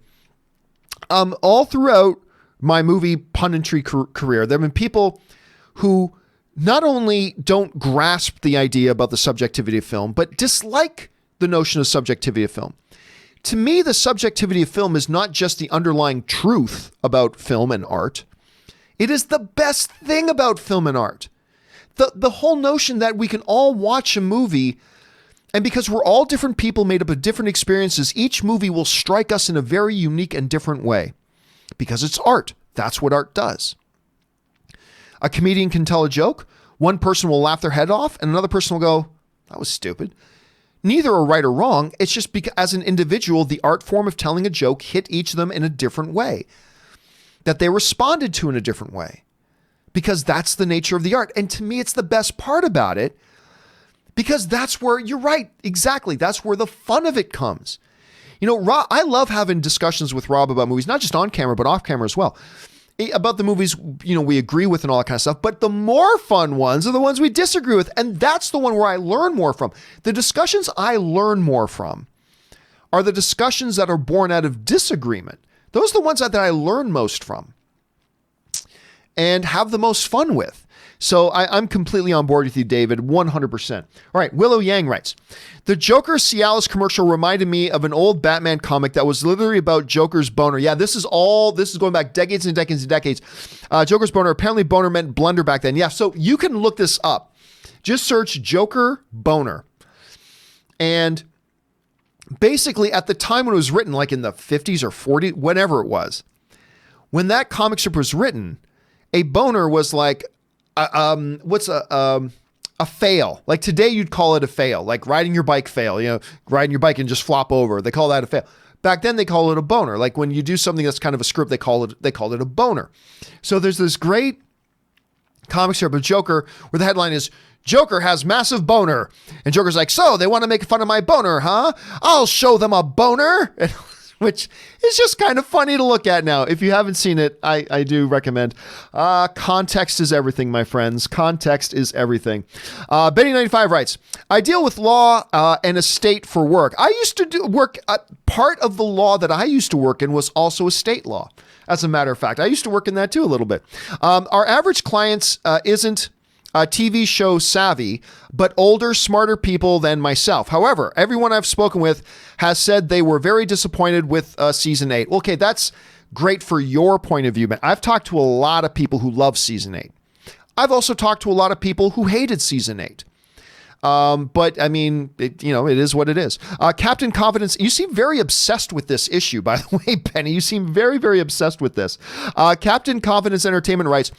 All throughout my movie punditry career, there have been people who not only don't grasp the idea about the subjectivity of film, but dislike the notion of subjectivity of film. To me, the subjectivity of film is not just the underlying truth about film and art. It is the best thing about film and art. The whole notion that we can all watch a movie, and because we're all different people made up of different experiences, each movie will strike us in a very unique and different way. Because it's art. That's what art does. A comedian can tell a joke. One person will laugh their head off, and another person will go, that was stupid. Neither are right or wrong. It's just because as an individual, the art form of telling a joke hit each of them in a different way, that they responded to in a different way, because that's the nature of the art. And to me, it's the best part about it, because that's where you're right. Exactly. That's where the fun of it comes. Rob, I love having discussions with Rob about movies, not just on camera, but off camera as well. About the movies, we agree with and all that kind of stuff. But the more fun ones are the ones we disagree with. And that's the one where I learn more from. The discussions I learn more from are the discussions that are born out of disagreement. Those are the ones that I learn most from and have the most fun with. So I'm completely on board with you, David, 100%. All right, Willow Yang writes, the Joker Cialis commercial reminded me of an old Batman comic that was literally about Joker's boner. Yeah, this is going back decades and decades and decades. Joker's boner, apparently boner meant blunder back then. Yeah, so you can look this up. Just search Joker boner. And basically at the time when it was written, like in the 50s or 40s, whenever it was, when that comic strip was written, a boner was like, what's a fail? Like today you'd call it a fail, like riding your bike fail, riding your bike and just flop over. They call that a fail. Back then they call it a boner. Like when you do something that's kind of a script, they called it a boner. So there's this great comic strip of Joker where the headline is Joker has massive boner. And Joker's like, so they want to make fun of my boner, huh? I'll show them a boner. Which is just kind of funny to look at now. If you haven't seen it, I do recommend. Context is everything, my friends. Context is everything. Betty95 writes, I deal with law and estate for work. I used to work, part of the law that I used to work in was also estate law. As a matter of fact, I used to work in that too a little bit. Our average clients isn't TV show savvy, but older, smarter people than myself. However, everyone I've spoken with has said they were very disappointed with season 8. Okay, that's great for your point of view, but I've talked to a lot of people who love season 8. I've also talked to a lot of people who hated season 8. But I mean, it is what it is. Captain Confidence, you seem very obsessed with this issue, by the way, Penny. You seem very, very obsessed with this. Captain Confidence Entertainment writes,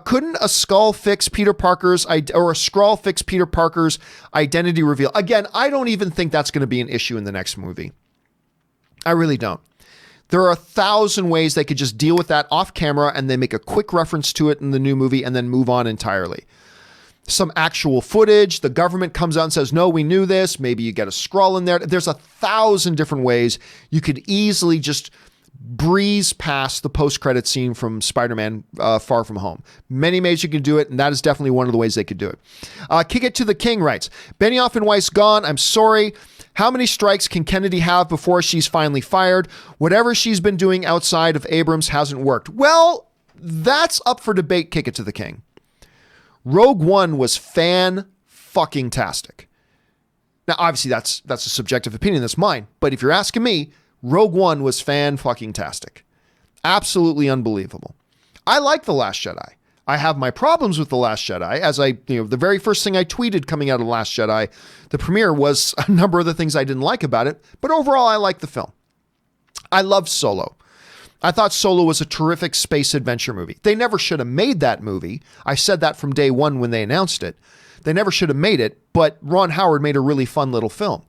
couldn't a skull fix Peter Parker's, or a Skrull fix Peter Parker's identity reveal? Again, I don't even think that's going to be an issue in the next movie. I really don't. There are 1,000 ways they could just deal with that off camera and then make a quick reference to it in the new movie and then move on entirely. some actual footage. The government comes out and says, no, we knew this. Maybe you get a scroll in there. There's 1,000 different ways you could easily just breeze past the post-credit scene from Spider-Man Far From Home. Many ways you can do it, and that is definitely one of the ways they could do it. Kick It to the King writes, Benioff and Weiss gone. I'm sorry. How many strikes can Kennedy have before she's finally fired? Whatever she's been doing outside of Abrams hasn't worked. Well, that's up for debate, Kick It to the King. Rogue One was fan-fucking-tastic. Now, obviously, that's a subjective opinion. That's mine. But if you're asking me, Rogue One was fan-fucking-tastic. Absolutely unbelievable. I like The Last Jedi. I have my problems with The Last Jedi. As the very first thing I tweeted coming out of The Last Jedi, the premiere, was a number of the things I didn't like about it. But overall, I like the film. I loved Solo. I thought Solo was a terrific space adventure movie. They never should have made that movie. I said that from day one when they announced it. They never should have made it, but Ron Howard made a really fun little film.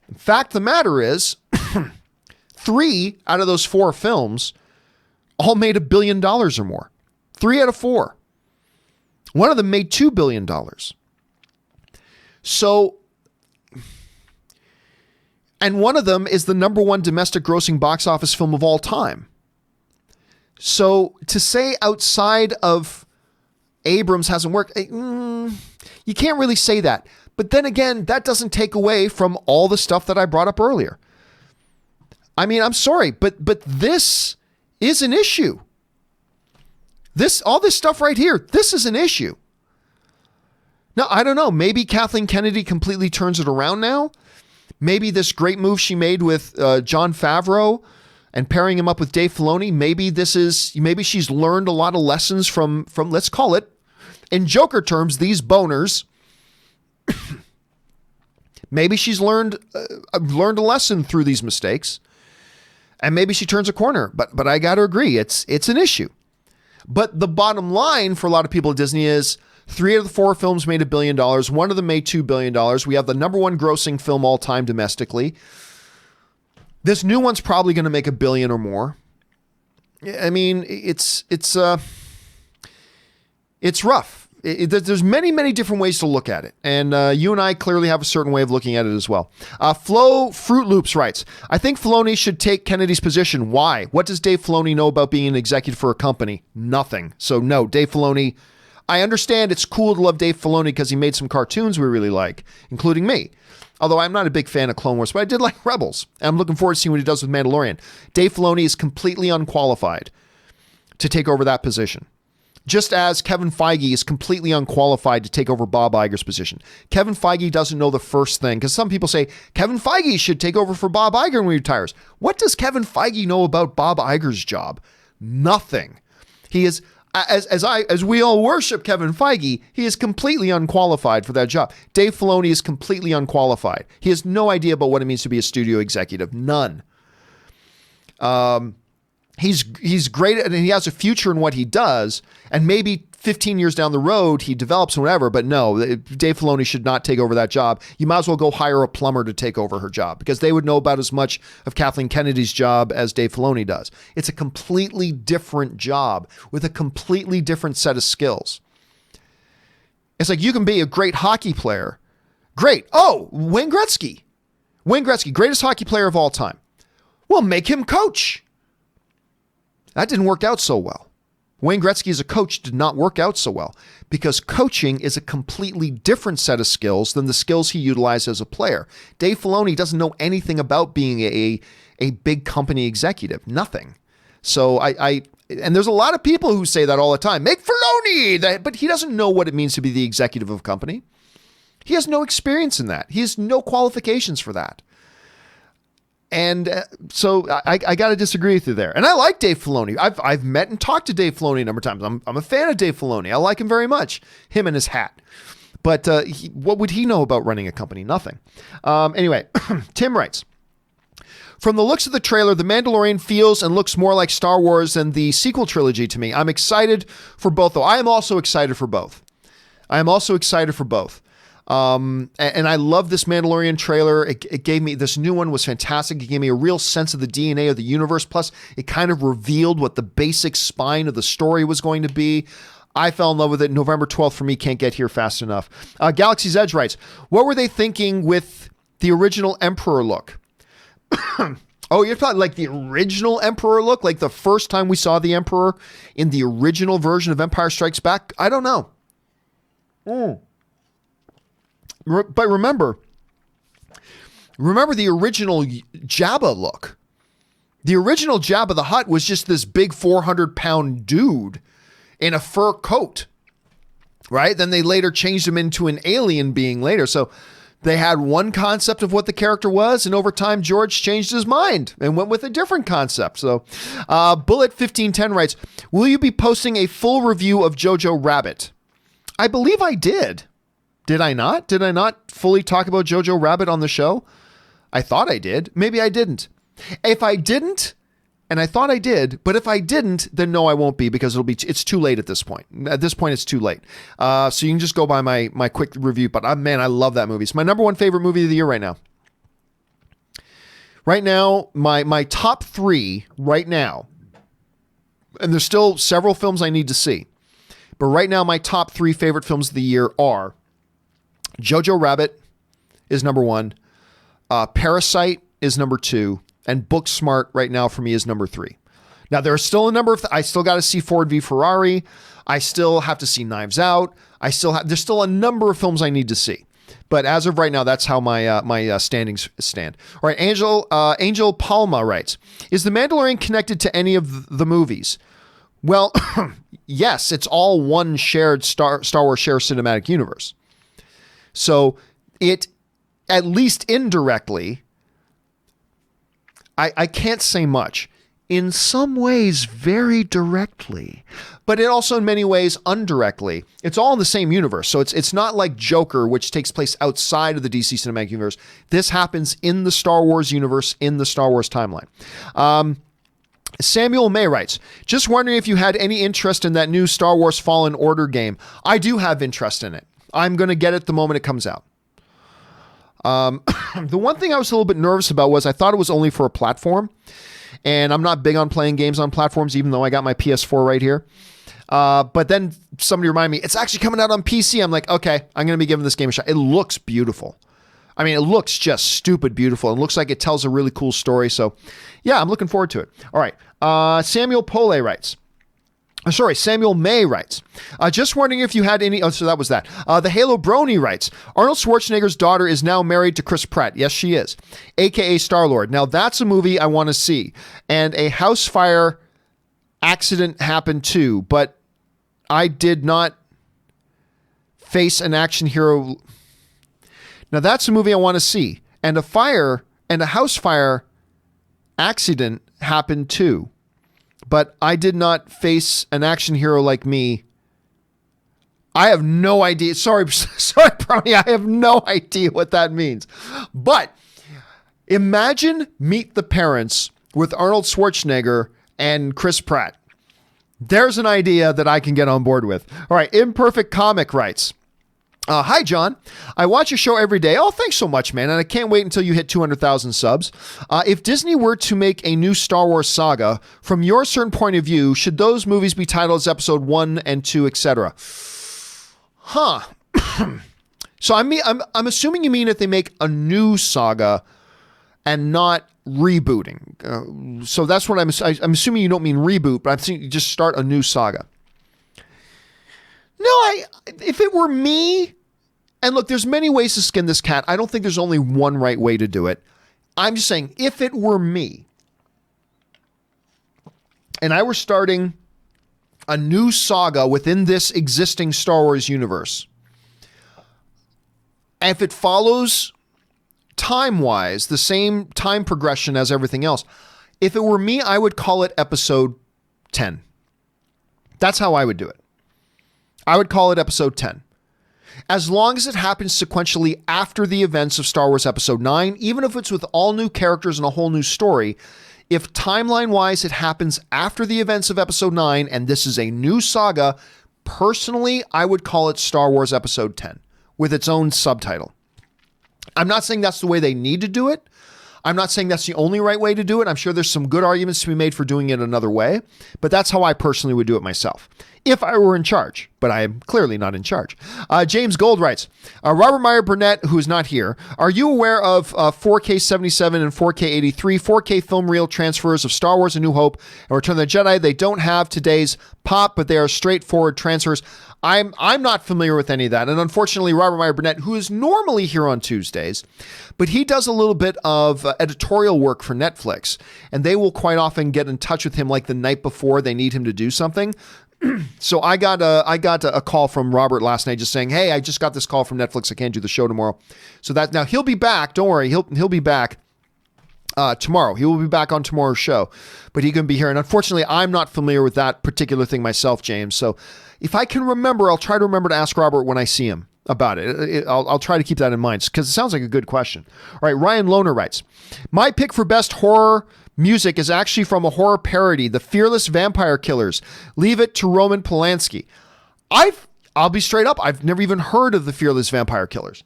The fact of the matter is, 3 out of those 4 films all made $1 billion or more. 3 out of 4. One of them made $2 billion. So, and one of them is the #1 domestic grossing box office film of all time. So to say outside of Abrams hasn't worked, you can't really say that. But then again, that doesn't take away from all the stuff that I brought up earlier. I mean, I'm sorry, but this is an issue. All this stuff right here, this is an issue. Now, I don't know. Maybe Kathleen Kennedy completely turns it around now. Maybe this great move she made with John Favreau and pairing him up with Dave Filoni, maybe she's learned a lot of lessons from let's call it, in Joker terms, these boners. Maybe she's learned a lesson through these mistakes, and maybe she turns a corner. But I got to agree, it's an issue. But the bottom line for a lot of people at Disney is 3 of the 4 films made $1 billion. One of them made $2 billion. We have the #1 grossing film all time domestically. This new one's probably going to make $1 billion or more. I mean, it's rough. There's many different ways to look at it. And you and I clearly have a certain way of looking at it as well. Flo Fruit Loops writes, I think Filoni should take Kennedy's position. Why? What does Dave Filoni know about being an executive for a company? Nothing. So no, Dave Filoni, I understand it's cool to love Dave Filoni because he made some cartoons we really like, including me. Although I'm not a big fan of Clone Wars, but I did like Rebels. And I'm looking forward to seeing what he does with Mandalorian. Dave Filoni is completely unqualified to take over that position. Just as Kevin Feige is completely unqualified to take over Bob Iger's position. Kevin Feige doesn't know the first thing, because some people say Kevin Feige should take over for Bob Iger when he retires. What does Kevin Feige know about Bob Iger's job? Nothing. He is, as we all worship Kevin Feige, he is completely unqualified for that job. Dave Filoni is completely unqualified. He has no idea about what it means to be a studio executive. None. He's great and he has a future in what he does, and maybe 15 years down the road he develops and whatever, but no, Dave Filoni should not take over that job. You might as well go hire a plumber to take over her job, because they would know about as much of Kathleen Kennedy's job as Dave Filoni does. It's a completely different job with a completely different set of skills. It's like you can be a great hockey player. Great. Oh, Wayne Gretzky. Wayne Gretzky, greatest hockey player of all time. Well, make him coach. That didn't work out so well. Wayne Gretzky as a coach did not work out so well, because coaching is a completely different set of skills than the skills he utilized as a player. Dave Filoni doesn't know anything about being a big company executive. Nothing. So and there's a lot of people who say that all the time. Make Filoni! But he doesn't know what it means to be the executive of a company. He has no experience in that. He has no qualifications for that. And so I got to disagree with you there. And I like Dave Filoni. I've met and talked to Dave Filoni a number of times. I'm a fan of Dave Filoni. I like him very much. Him and his hat. But what would he know about running a company? Nothing. Anyway, Tim writes, from the looks of the trailer, The Mandalorian feels and looks more like Star Wars than the sequel trilogy to me. I'm excited for both, though. I am also excited for both. And I love this Mandalorian trailer. It gave me, this new one was fantastic. It gave me a real sense of the DNA of the universe. Plus, it kind of revealed what the basic spine of the story was going to be. I fell in love with it. November 12th for me, can't get here fast enough. Galaxy's Edge writes, what were they thinking with the original Emperor look? Oh, you're talking like the original Emperor look? Like the first time we saw the Emperor in the original version of Empire Strikes Back? I don't know. But remember the original Jabba look. The original Jabba the Hutt was just this big 400-pound dude in a fur coat, right? Then they later changed him into an alien being later. So they had one concept of what the character was, and over time, George changed his mind and went with a different concept. So Bullet1510 writes, will you be posting a full review of Jojo Rabbit? I believe I did. Did I not? Did I not fully talk about Jojo Rabbit on the show? I thought I did. Maybe I didn't. If I didn't, and I thought I did, but if I didn't, then no, I won't be, because it's too late at this point. At this point, it's too late. So you can just go by my quick review. But man, I love that movie. It's my number one favorite movie of the year right now. Right now, my top three right now, and there's still several films I need to see, but right now my top three favorite films of the year are Jojo Rabbit is number one, Parasite is number two, and Booksmart right now for me is number three. Now there's still a number of, I still got to see Ford v Ferrari. I still have to see Knives Out. There's still a number of films I need to see. But as of right now, that's how my standings stand. All right, Angel Palma writes, is The Mandalorian connected to any of the movies? Well, yes, it's all one shared Star Wars shared cinematic universe. So it, at least indirectly, I can't say much. In some ways, very directly, but it also in many ways indirectly. It's all in the same universe. So it's not like Joker, which takes place outside of the DC Cinematic Universe. This happens in the Star Wars universe, in the Star Wars timeline. Samuel May writes, just wondering if you had any interest in that new Star Wars Fallen Order game. I do have interest in it. I'm going to get it the moment it comes out. The one thing I was a little bit nervous about was I thought it was only for a platform, and I'm not big on playing games on platforms, even though I got my PS4 right here. But then somebody reminded me, it's actually coming out on PC. I'm like, okay, I'm going to be giving this game a shot. It looks beautiful. I mean, it looks just stupid beautiful. It looks like it tells a really cool story. So yeah, I'm looking forward to it. All right. Samuel May writes, just wondering if you had any, so that was that. The Halo Brony writes, Arnold Schwarzenegger's daughter is now married to Chris Pratt. Yes, she is, aka Star-Lord. Now that's a movie I want to see. And a house fire accident happened too, but I did not face an action hero. Now that's a movie I want to see. And a house fire accident happened too, but I did not face an action hero like me. I have no idea. Sorry, Brownie. I have no idea what that means. But imagine Meet the Parents with Arnold Schwarzenegger and Chris Pratt. There's an idea that I can get on board with. All right. Imperfect Comic writes, hi, John. I watch your show every day. Oh, thanks so much, man. And I can't wait until you hit 200,000 subs. If Disney were to make a new Star Wars saga, from your certain point of view, should those movies be titled as episode 1 and 2, etc.? Huh. So I'm assuming you mean if they make a new saga and not rebooting. So that's what I'm assuming you don't mean reboot, but I'm saying you just start a new saga. No, if it were me, and look, there's many ways to skin this cat. I don't think there's only one right way to do it. I'm just saying, if it were me, and I were starting a new saga within this existing Star Wars universe, and if it follows time-wise the same time progression as everything else, if it were me, I would call it episode 10. That's how I would do it. I would call it episode 10. As long as it happens sequentially after the events of Star Wars episode 9, even if it's with all new characters and a whole new story, if timeline-wise it happens after the events of episode 9 and this is a new saga, personally, I would call it Star Wars episode 10 with its own subtitle. I'm not saying that's the way they need to do it. I'm not saying that's the only right way to do it. I'm sure there's some good arguments to be made for doing it another way, but that's how I personally would do it myself if I were in charge, but I am clearly not in charge. James Gold writes, Robert Meyer Burnett, who is not here, are you aware of 4K 77 and 4K 83, 4K film reel transfers of Star Wars A New Hope and Return of the Jedi? They don't have today's pop, but they are straightforward transfers. I'm not familiar with any of that. And unfortunately, Robert Meyer Burnett, who is normally here on Tuesdays, but he does a little bit of editorial work for Netflix, and they will quite often get in touch with him like the night before they need him to do something. So I got a call from Robert last night just saying, hey, I just got this call from Netflix. I can't do the show tomorrow. So that now he'll be back. Don't worry. He'll be back tomorrow. He will be back on tomorrow's show, but he can be here. And unfortunately, I'm not familiar with that particular thing myself, James. So if I can remember, I'll try to remember to ask Robert when I see him about it. I'll try to keep that in mind because it sounds like a good question. All right. Ryan Lohner writes, my pick for best horror music is actually from a horror parody, The Fearless Vampire Killers. Leave it to Roman Polanski. I'll be straight up. I've never even heard of The Fearless Vampire Killers.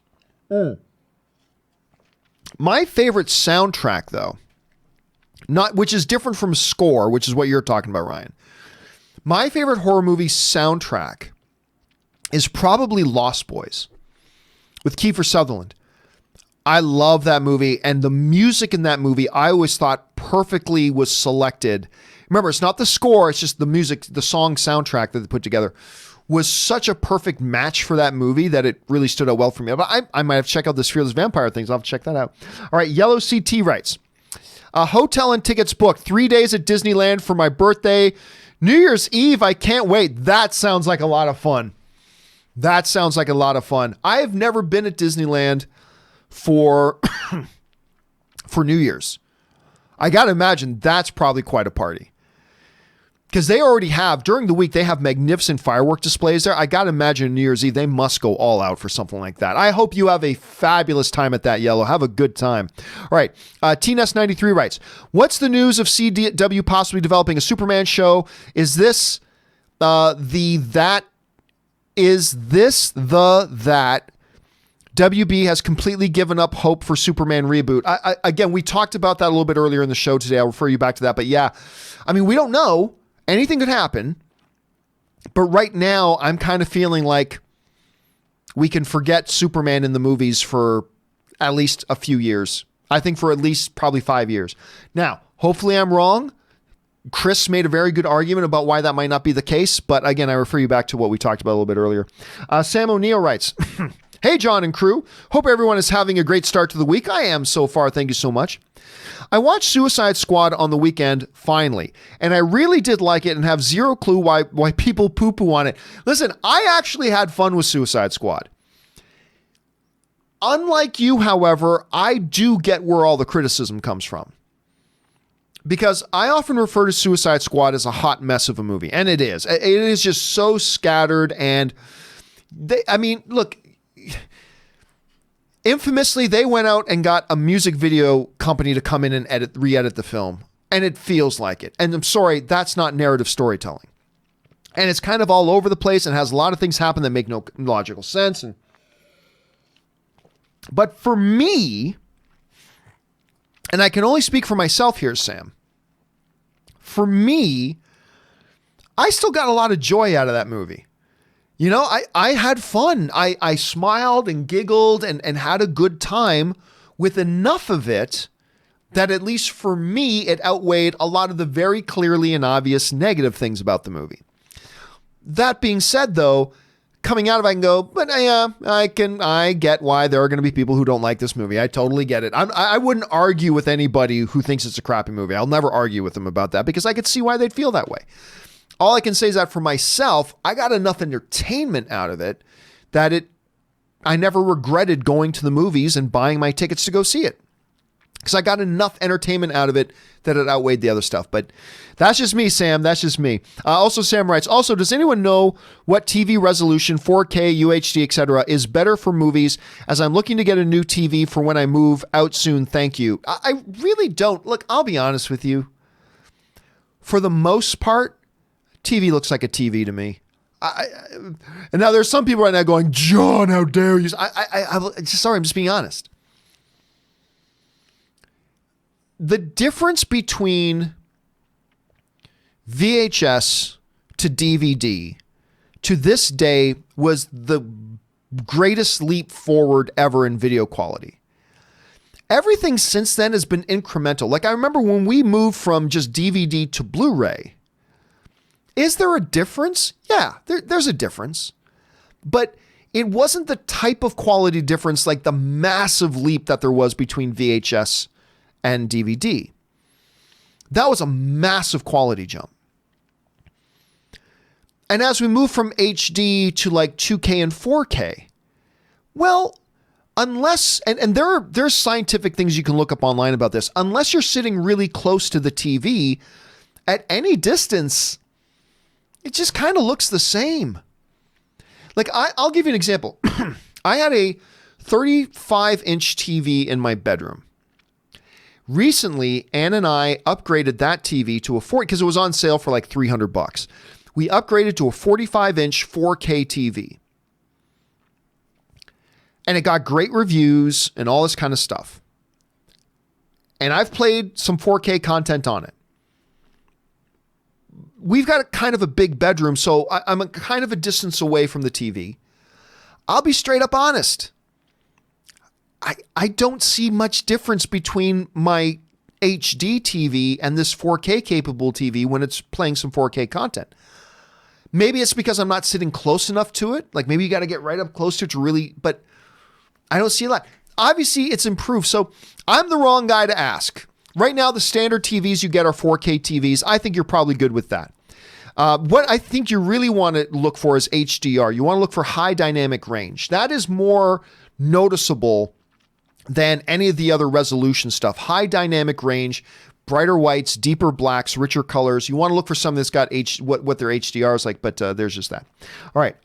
My favorite soundtrack, though, which is different from score, which is what you're talking about, Ryan. My favorite horror movie soundtrack is probably Lost Boys with Kiefer Sutherland. I love that movie, and the music in that movie I always thought perfectly was selected. Remember, it's not the score, it's just the music, the song soundtrack that they put together was such a perfect match for that movie that it really stood out well for me. But I might have to check out this Fearless Vampire things. I'll have to check that out. All right, Yellow CT writes, hotel and tickets booked, 3 days at Disneyland for my birthday. New Year's Eve, I can't wait. That sounds like a lot of fun. I have never been at Disneyland for New Year's. I got to imagine that's probably quite a party. Because they already have, during the week, they have magnificent firework displays there. I got to imagine New Year's Eve, they must go all out for something like that. I hope you have a fabulous time at that, Yellow. Have a good time. All right. TNS93 writes, what's the news of CW possibly developing a Superman show? Is this that WB has completely given up hope for Superman reboot? Again, we talked about that a little bit earlier in the show today. I'll refer you back to that. But yeah, I mean, we don't know. Anything could happen. But right now, I'm kind of feeling like we can forget Superman in the movies for at least a few years. I think for at least probably 5 years. Now, hopefully I'm wrong. Chris made a very good argument about why that might not be the case. But again, I refer you back to what we talked about a little bit earlier. Sam O'Neill writes, hey, John and crew. Hope everyone is having a great start to the week. I am so far. Thank you so much. I watched Suicide Squad on the weekend, finally, and I really did like it and have zero clue why people poo-poo on it. Listen, I actually had fun with Suicide Squad. Unlike you, however, I do get where all the criticism comes from. Because I often refer to Suicide Squad as a hot mess of a movie, and it is. It is just so scattered, and look, infamously, they went out and got a music video company to come in and re-edit the film, and it feels like it. And I'm sorry, that's not narrative storytelling. And it's kind of all over the place and has a lot of things happen that make no logical sense. But for me, and I can only speak for myself here, Sam, for me, I still got a lot of joy out of that movie. You know, I had fun. I smiled and giggled and had a good time with enough of it that at least for me, it outweighed a lot of the very clearly and obvious negative things about the movie. That being said, though, coming out of it, I can go, but I get why there are going to be people who don't like this movie. I totally get it. I wouldn't argue with anybody who thinks it's a crappy movie. I'll never argue with them about that because I could see why they'd feel that way. All I can say is that for myself, I got enough entertainment out of it that I never regretted going to the movies and buying my tickets to go see it. Because I got enough entertainment out of it that it outweighed the other stuff. But that's just me, Sam. That's just me. Also, Sam writes, also, does anyone know what TV resolution, 4K, UHD, etc., is better for movies, as I'm looking to get a new TV for when I move out soon? Thank you. I really don't. Look, I'll be honest with you. For the most part, TV looks like a TV to me. And now there's some people right now going, John, how dare you? Sorry, I'm just being honest. the difference between VHS to DVD to this day was the greatest leap forward ever in video quality. Everything since then has been incremental. Like I remember when we moved from just DVD to Blu-ray. Is there a difference? Yeah, there's a difference. But it wasn't the type of quality difference like the massive leap that there was between VHS and DVD. That was a massive quality jump. And as we move from HD to like 2K and 4K, well, unless, and there's scientific things you can look up online about this, unless you're sitting really close to the TV, at any distance, it just kind of looks the same. Like I'll give you an example. I had a 35-inch TV in my bedroom. Recently, Ann and I upgraded that TV to a 40, because it was on sale for like $300. We upgraded to a 45-inch 4K TV. And it got great reviews and all this kind of stuff. And I've played some 4K content on it. We've got a kind of a big bedroom, so I'm a kind of a distance away from the TV. I'll be straight up honest. I don't see much difference between my HD TV and this 4K capable TV when it's playing some 4K content. Maybe it's because I'm not sitting close enough to it. Like maybe you got to get right up close to it to really, but I don't see a lot. Obviously it's improved. So I'm the wrong guy to ask. Right now, the standard TVs you get are 4K TVs. I think you're probably good with that. What I think you really want to look for is HDR. You want to look for high dynamic range. That is more noticeable than any of the other resolution stuff. High dynamic range, brighter whites, deeper blacks, richer colors. You want to look for something that's got what their HDR is like, but there's just that. All right.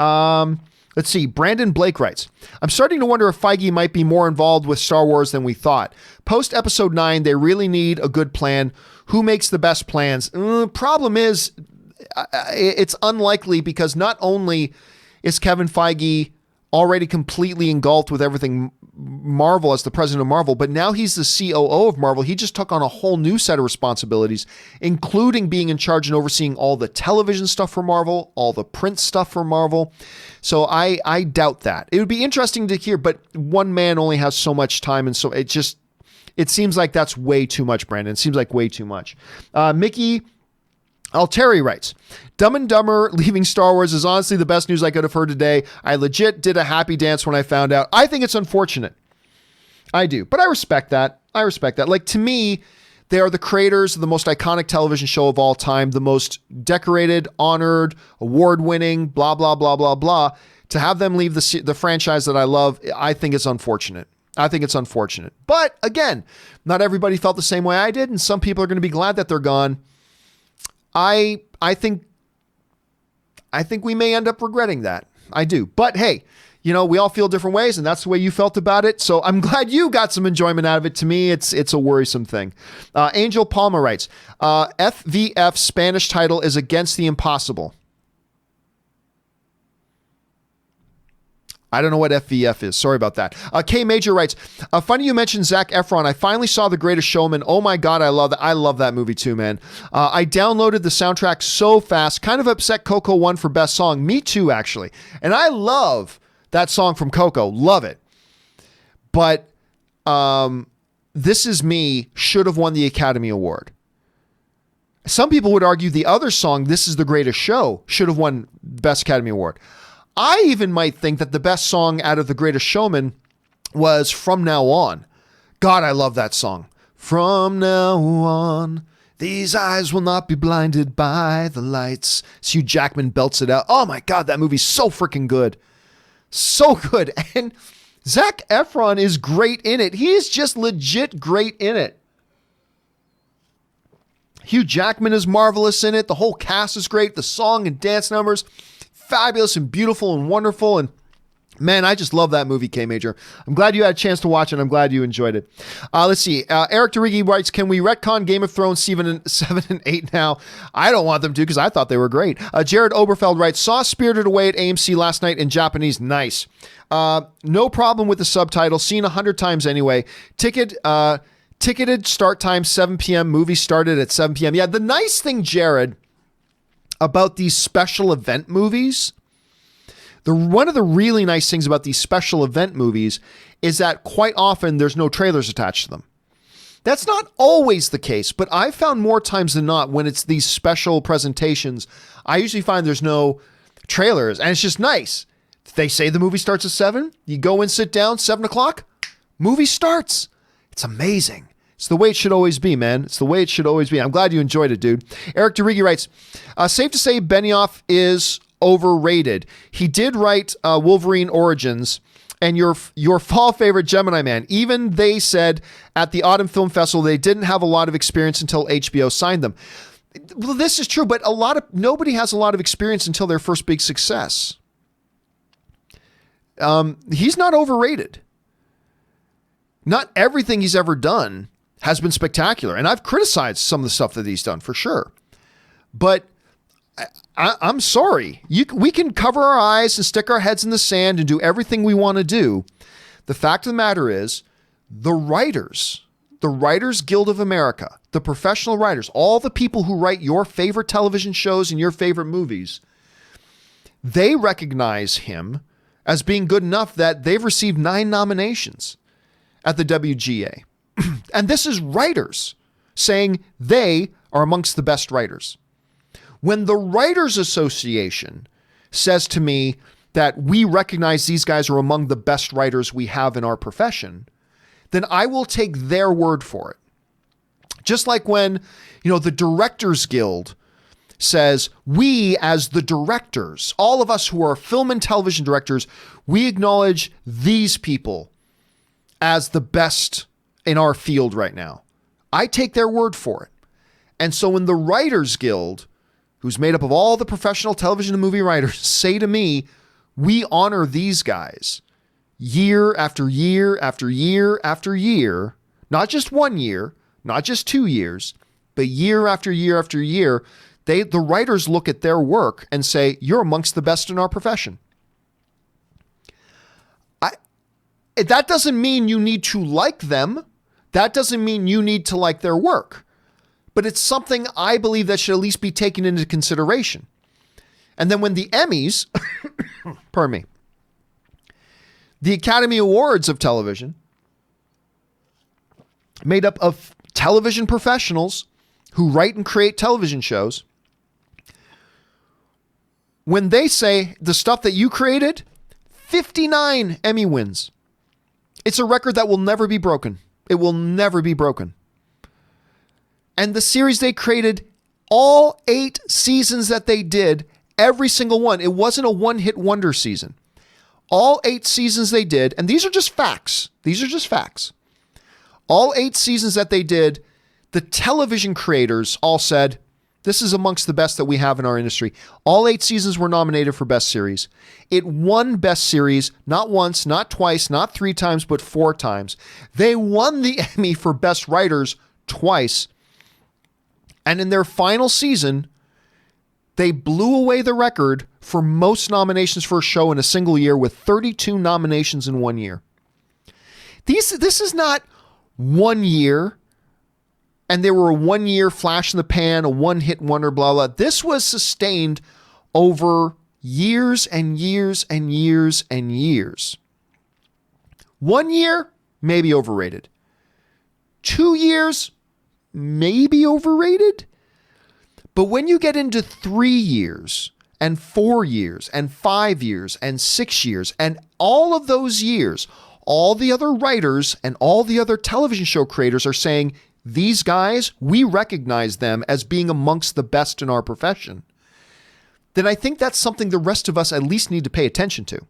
Let's see. Brandon Blake writes, I'm starting to wonder if Feige might be more involved with Star Wars than we thought. Post episode 9, they really need a good plan. Who makes the best plans? Problem is, it's unlikely because not only is Kevin Feige already completely engulfed with everything Marvel as the president of Marvel, but now he's the COO of Marvel. He just took on a whole new set of responsibilities, including being in charge and overseeing all the television stuff for Marvel, all the print stuff for Marvel. So I doubt that. It would be interesting to hear, but one man only has so much time, and so it seems like that's way too much, Brandon. It seems like way too much. Mickey Alteri writes, Dumb and Dumber leaving Star Wars is honestly the best news I could have heard today. I legit did a happy dance when I found out. I think it's unfortunate. I do, but I respect that. Like, to me, they are the creators of the most iconic television show of all time, the most decorated, honored, award-winning, blah, blah, blah, blah, blah. To have them leave the franchise that I love, I think it's unfortunate. But again, not everybody felt the same way I did, and some people are going to be glad that they're gone. I think we may end up regretting that. I do. But hey, we all feel different ways, and that's the way you felt about it. So I'm glad you got some enjoyment out of it. To me, it's a worrisome thing. Angel Palma writes, FVF Spanish title is Against the Impossible. I don't know what FVF is. Sorry about that. K Major writes, funny you mentioned Zac Efron. I finally saw The Greatest Showman. Oh my God, I love that. I love that movie too, man. I downloaded the soundtrack so fast. Kind of upset Coco won for best song. Me too, actually. And I love that song from Coco. Love it. But This Is Me should have won the Academy Award. Some people would argue the other song, This Is the Greatest Show, should have won Best Academy Award. I even might think that the best song out of The Greatest Showman was From Now On. God, I love that song. From now on, these eyes will not be blinded by the lights. Hugh Jackman belts it out. Oh my God, that movie's so freaking good. So good. And Zac Efron is great in it. He is just legit great in it. Hugh Jackman is marvelous in it. The whole cast is great. The song and dance numbers, fabulous and beautiful and wonderful. And man, I just love that movie, K Major. I'm glad you had a chance to watch it. I'm glad you enjoyed it. Let's see. Eric DeRiggi writes, can we retcon Game of Thrones 7 and 8 now? I don't want them to because I thought they were great. Jared Oberfeld writes, saw Spirited Away at AMC last night in Japanese. Nice. No problem with the subtitles. Seen 100 times anyway. Ticket Ticketed start time, 7 p.m. Movie started at 7 p.m. Yeah, the nice thing, Jared, about these special event movies, one of the really nice things about these special event movies is that quite often there's no trailers attached to them. That's not always the case, but I've found more times than not when it's these special presentations, I usually find there's no trailers, and it's just nice. They say the movie starts at 7, you go and sit down, 7 o'clock, movie starts. It's amazing. It's the way it should always be, man. It's the way it should always be. I'm glad you enjoyed it, dude. Eric DeRigi writes, safe to say Benioff is overrated. He did write Wolverine Origins, and your fall favorite Gemini Man. Even they said at the Autumn Film Festival they didn't have a lot of experience until HBO signed them. Well, this is true, but nobody has a lot of experience until their first big success. He's not overrated. Not everything he's ever done has been spectacular, and I've criticized some of the stuff that he's done for sure. But I'm sorry. We can cover our eyes and stick our heads in the sand and do everything we want to do. The fact of the matter is, the Writers Guild of America, the professional writers, all the people who write your favorite television shows and your favorite movies, they recognize him as being good enough that they've received 9 nominations at the WGA. And this is writers saying they are amongst the best writers. When the Writers Association says to me that we recognize these guys are among the best writers we have in our profession, then I will take their word for it. Just like when, the Directors Guild says, we as the directors, all of us who are film and television directors, we acknowledge these people as the best in our field right now. I take their word for it. And so when the Writers Guild, who's made up of all the professional television and movie writers, say to me, we honor these guys year after year after year after year, not just 1 year, not just 2 years, but year after year after year, the writers look at their work and say, you're amongst the best in our profession. That doesn't mean you need to like them. That doesn't mean you need to like their work. But it's something I believe that should at least be taken into consideration. And then when the Emmys, pardon me, the Academy Awards of television, made up of television professionals who write and create television shows, when they say the stuff that you created, 59 Emmy wins. It's a record that will never be broken. It will never be broken. And the series they created, all 8 seasons that they did, every single one, it wasn't a one-hit wonder season. All 8 seasons they did, and these are just facts. These are just facts. All 8 seasons that they did, the television creators all said, this is amongst the best that we have in our industry. All 8 seasons were nominated for Best Series. It won Best Series, not once, not twice, not 3 times, but 4 times. They won the Emmy for Best Writers twice. And in their final season, they blew away the record for most nominations for a show in a single year with 32 nominations in 1 year. This is not 1 year, and they were a 1 year flash in the pan, a one-hit wonder, blah, blah. This was sustained over years and years and years and years. 1 year, maybe overrated. 2 years, maybe overrated. But when you get into 3 years and 4 years and 5 years and 6 years and all of those years, all the other writers and all the other television show creators are saying, these guys, we recognize them as being amongst the best in our profession, then I think that's something the rest of us at least need to pay attention to.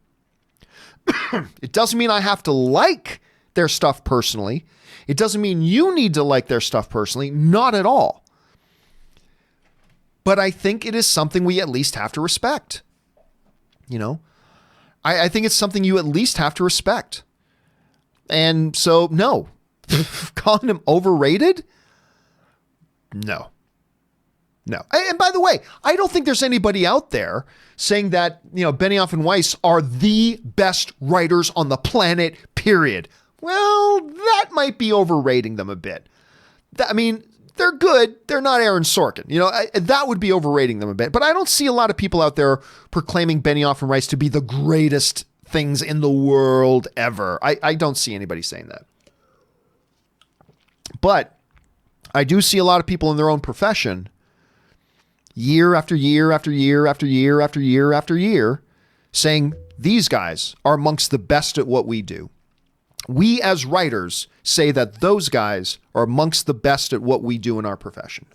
It doesn't mean I have to like their stuff personally. It doesn't mean you need to like their stuff personally. Not at all. But I think it is something we at least have to respect. I think it's something you at least have to respect. And so, no. Calling him overrated? No. And by the way, I don't think there's anybody out there saying that, Benioff and Weiss are the best writers on the planet, period. well, that might be overrating them a bit. I mean, they're good. They're not Aaron Sorkin. That would be overrating them a bit. But I don't see a lot of people out there proclaiming Benioff and Weiss to be the greatest things in the world ever. I don't see anybody saying that. But I do see a lot of people in their own profession, year after year after year after year after year after year, saying these guys are amongst the best at what we do. We as writers say that those guys are amongst the best at what we do in our profession.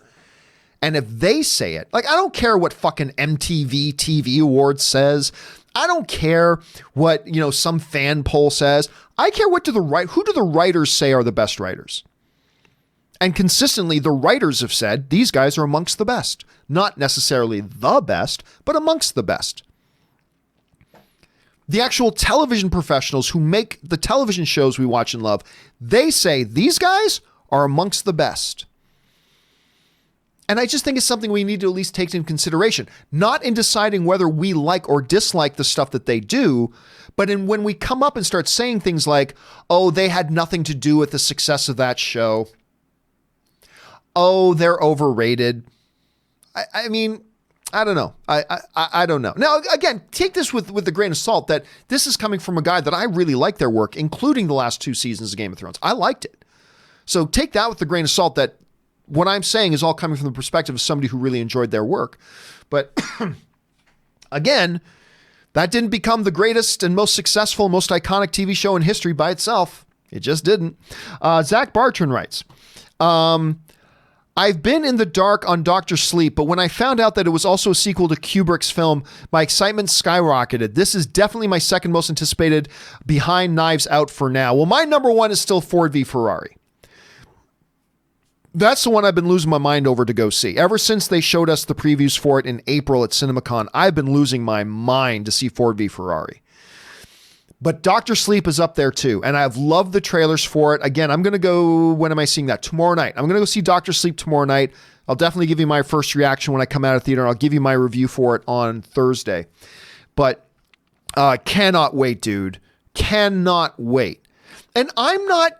And if they say it, like, I don't care what fucking MTV TV Awards says. I don't care what, some fan poll says. I care who do the writers say are the best writers? And consistently, the writers have said these guys are amongst the best. Not necessarily the best, but amongst the best. The actual television professionals who make the television shows we watch and love, they say these guys are amongst the best. And I just think it's something we need to at least take into consideration, not in deciding whether we like or dislike the stuff that they do, but in when we come up and start saying things like, oh, they had nothing to do with the success of that show. Oh, they're overrated. I mean, I don't know. I don't know. Now, again, take this with a grain of salt that this is coming from a guy that I really like their work, including the last 2 seasons of Game of Thrones. I liked it. So take that with a grain of salt that what I'm saying is all coming from the perspective of somebody who really enjoyed their work. But again, that didn't become the greatest and most successful, most iconic TV show in history by itself. It just didn't. Zach Bartran writes, I've been in the dark on Dr. Sleep, but when I found out that it was also a sequel to Kubrick's film, my excitement skyrocketed. This is definitely my second most anticipated, behind Knives Out for now. Well, my number one is still Ford v Ferrari. That's the one I've been losing my mind over to go see. Ever since they showed us the previews for it in April at CinemaCon, I've been losing my mind to see Ford v Ferrari. But Dr. Sleep is up there too, and I've loved the trailers for it. Again, I'm going to go, when am I seeing that? Tomorrow night. I'm going to go see Dr. Sleep tomorrow night. I'll definitely give you my first reaction when I come out of theater. I'll give you my review for it on Thursday. But cannot wait, dude. Cannot wait. And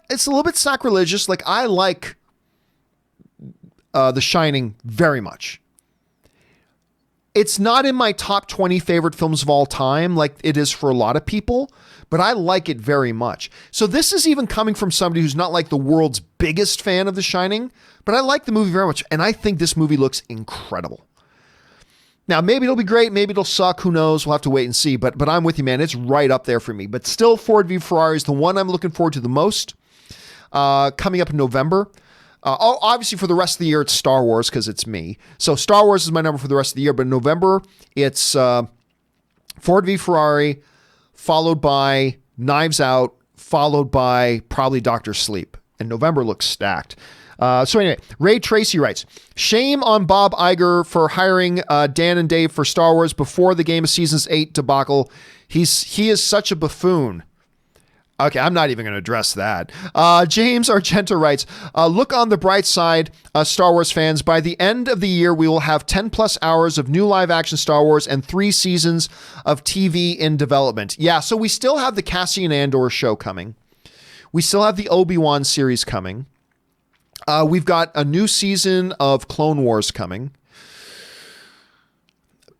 it's a little bit sacrilegious. Like, I like The Shining very much. It's not in my top 20 favorite films of all time like it is for a lot of people, but I like it very much. So this is even coming from somebody who's not like the world's biggest fan of The Shining, but I like the movie very much, and I think this movie looks incredible. Now, maybe it'll be great, maybe it'll suck, who knows, we'll have to wait and see, but I'm with you, man. It's right up there for me. But still, Ford v Ferrari is the one I'm looking forward to the most, coming up in November. Obviously, for the rest of the year, it's Star Wars because it's me. So Star Wars is my number for the rest of the year. But in November, it's Ford v Ferrari, followed by Knives Out, followed by probably Dr. Sleep. And November looks stacked. So anyway, Ray Tracy writes, shame on Bob Iger for hiring Dan and Dave for Star Wars before the Game of Seasons 8 debacle. He is such a buffoon. Okay, I'm not even going to address that. James Argento writes, look on the bright side, Star Wars fans. By the end of the year, we will have 10 plus hours of new live action Star Wars and 3 seasons of TV in development. Yeah, so we still have the Cassian Andor show coming. We still have the Obi-Wan series coming. We've got a new season of Clone Wars coming.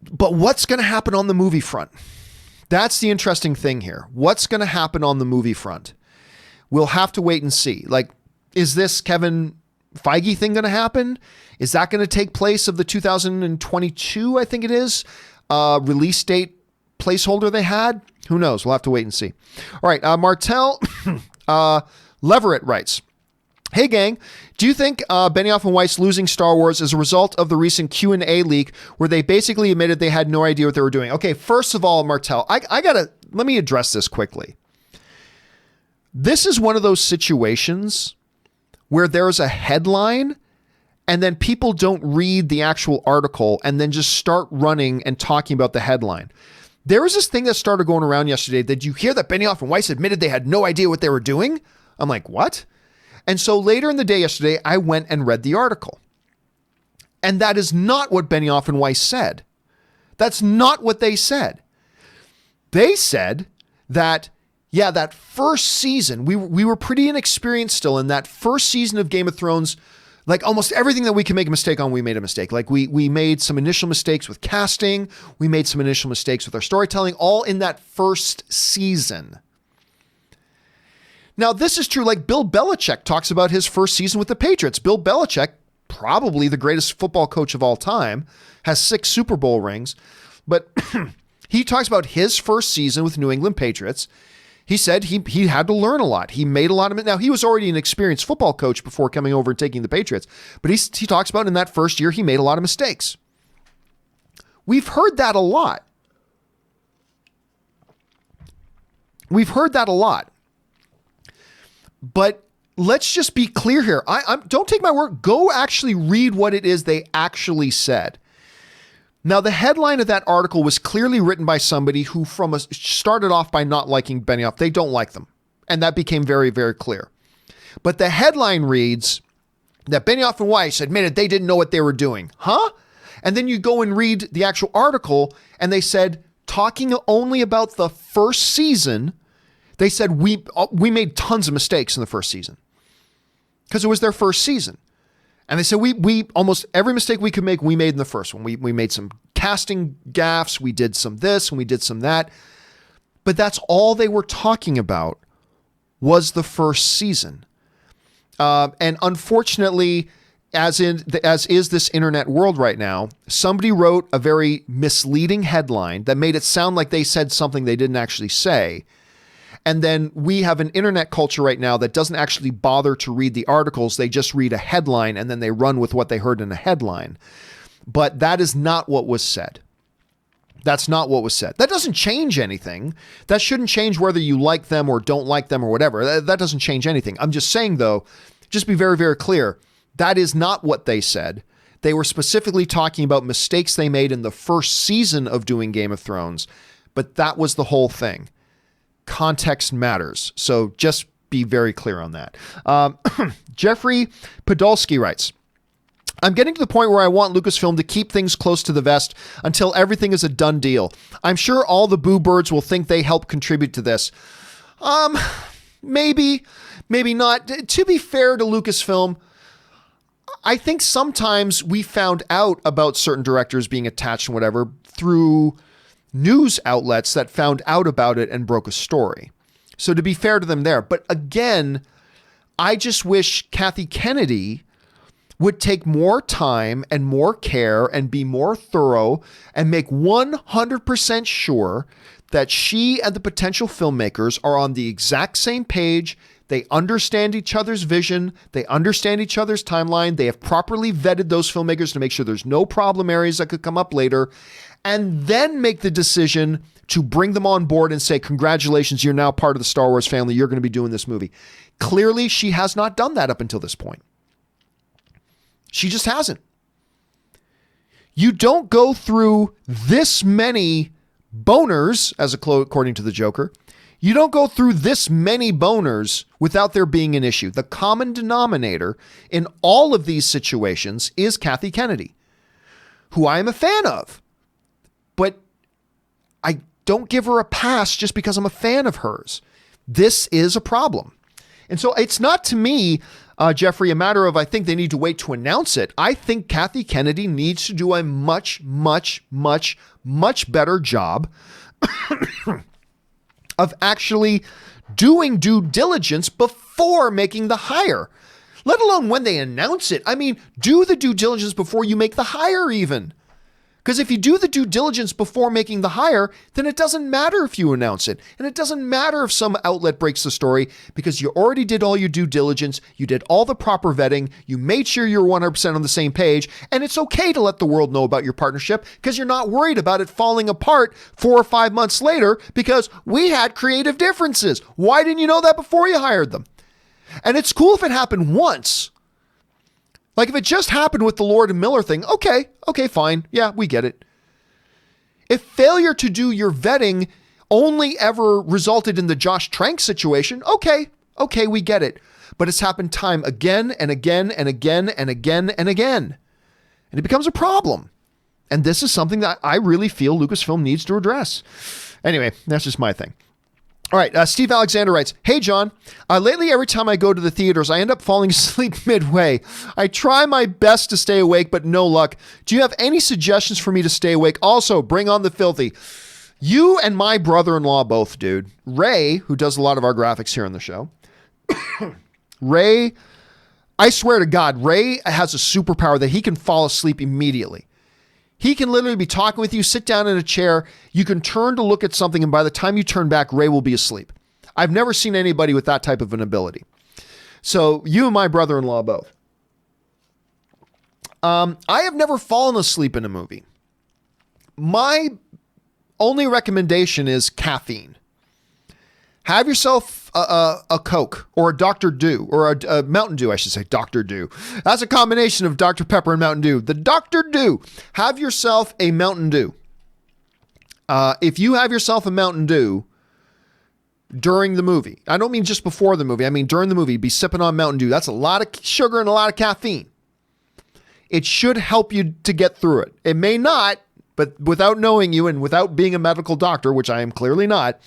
But what's going to happen on the movie front? That's the interesting thing here. What's going to happen on the movie front? We'll have to wait and see. Like, is this Kevin Feige thing going to happen? Is that going to take place of the 2022, I think it is, release date placeholder they had? Who knows? We'll have to wait and see. All right. Martel Leverett writes, hey gang, do you think Benioff and Weiss losing Star Wars is a result of the recent Q&A leak where they basically admitted they had no idea what they were doing? Okay, first of all, Martel, let me address this quickly. This is one of those situations where there's a headline and then people don't read the actual article and then just start running and talking about the headline. There was this thing that started going around yesterday. Did you hear that Benioff and Weiss admitted they had no idea what they were doing? I'm like, what? And so later in the day yesterday, I went and read the article. And that is not what Benioff and Weiss said. That's not what they said. They said that Yeah, that first season, we were pretty inexperienced still. In that first season of Game of Thrones, like almost everything that we can make a mistake on, we made a mistake. Like we made some initial mistakes with casting. We made some initial mistakes with our storytelling, all in that first season. Now, this is true. Like Bill Belichick talks about his first season with the Patriots. Bill Belichick, probably the greatest football coach of all time, has 6 Super Bowl rings. But he talks about his first season with New England Patriots. He said he had to learn a lot. He made a lot of it. Now, he was already an experienced football coach before coming over and taking the Patriots. But he talks about in that first year, he made a lot of mistakes. We've heard that a lot. But let's just be clear here. Don't take my word. Go actually read what it is they actually said. Now, the headline of that article was clearly written by somebody who started off by not liking Benioff. They don't like them. And that became very, very clear. But the headline reads that Benioff and Weiss admitted they didn't know what they were doing. Huh? And then you go and read the actual article, and they said, talking only about the first season, they said we made tons of mistakes in the first season because it was their first season. And they said we almost every mistake we could make, we made in the first one. We made some casting gaffes. We did some this and we did some that. But that's all they were talking about was the first season. And unfortunately, as is this internet world right now, somebody wrote a very misleading headline that made it sound like they said something they didn't actually say. And then we have an internet culture right now that doesn't actually bother to read the articles. They just read a headline and then they run with what they heard in a headline. But that is not what was said. That's not what was said. That doesn't change anything. That shouldn't change whether you like them or don't like them or whatever. That doesn't change anything. I'm just saying, though, just be very, very clear. That is not what they said. They were specifically talking about mistakes they made in the first season of doing Game of Thrones. But that was the whole thing. Context matters. So just be very clear on that. Jeffrey Podolsky writes, I'm getting to the point where I want Lucasfilm to keep things close to the vest until everything is a done deal. I'm sure all the boo birds will think they help contribute to this. Maybe not. To be fair to Lucasfilm, I think sometimes we found out about certain directors being attached and whatever through news outlets that found out about it and broke a story. So to be fair to them there. But again, I just wish Kathy Kennedy would take more time and more care and be more thorough and make 100% sure that she and the potential filmmakers are on the exact same page. They understand each other's vision. They understand each other's timeline. They have properly vetted those filmmakers to make sure there's no problem areas that could come up later, and then make the decision to bring them on board and say, congratulations, you're now part of the Star Wars family. You're going to be doing this movie. Clearly, she has not done that up until this point. She just hasn't. You don't go through this many boners, according to the Joker. You don't go through this many boners without there being an issue. The common denominator in all of these situations is Kathy Kennedy, who I am a fan of. But I don't give her a pass just because I'm a fan of hers. This is a problem. And so it's not, to me, Jeffrey, a matter of I think they need to wait to announce it. I think Kathy Kennedy needs to do a much, much, much, much better job of actually doing due diligence before making the hire, let alone when they announce it. I mean, do the due diligence before you make the hire even. Because if you do the due diligence before making the hire, then it doesn't matter if you announce it. And it doesn't matter if some outlet breaks the story because you already did all your due diligence. You did all the proper vetting. You made sure you're 100% on the same page. And it's okay to let the world know about your partnership because you're not worried about it falling apart 4 or 5 months later because we had creative differences. Why didn't you know that before you hired them? And it's cool if it happened once. Like if it just happened with the Lord and Miller thing, okay, fine. Yeah, we get it. If failure to do your vetting only ever resulted in the Josh Trank situation, okay, we get it. But it's happened time again and again and again and again and again. And it becomes a problem. And this is something that I really feel Lucasfilm needs to address. Anyway, that's just my thing. All right, Steve Alexander writes, "Hey, John. Lately, every time I go to the theaters, I end up falling asleep midway. I try my best to stay awake, but no luck. Do you have any suggestions for me to stay awake? Also, bring on the filthy." You and my brother-in-law both, dude. Ray, who does a lot of our graphics here on the show. Ray, I swear to God, Ray has a superpower that he can fall asleep immediately. He can literally be talking with you, sit down in a chair, you can turn to look at something, and by the time you turn back, Ray will be asleep. I've never seen anybody with that type of an ability. So you and my brother-in-law both. I have never fallen asleep in a movie. My only recommendation is caffeine. Have yourself a Coke or a Dr. Dew or a Mountain Dew, I should say. Dr. Dew. That's a combination of Dr. Pepper and Mountain Dew. The Dr. Dew. Have yourself a Mountain Dew. If you have yourself a Mountain Dew during the movie, I don't mean just before the movie, I mean during the movie, be sipping on Mountain Dew. That's a lot of sugar and a lot of caffeine. It should help you to get through it. It may not, but without knowing you and without being a medical doctor, which I am clearly not,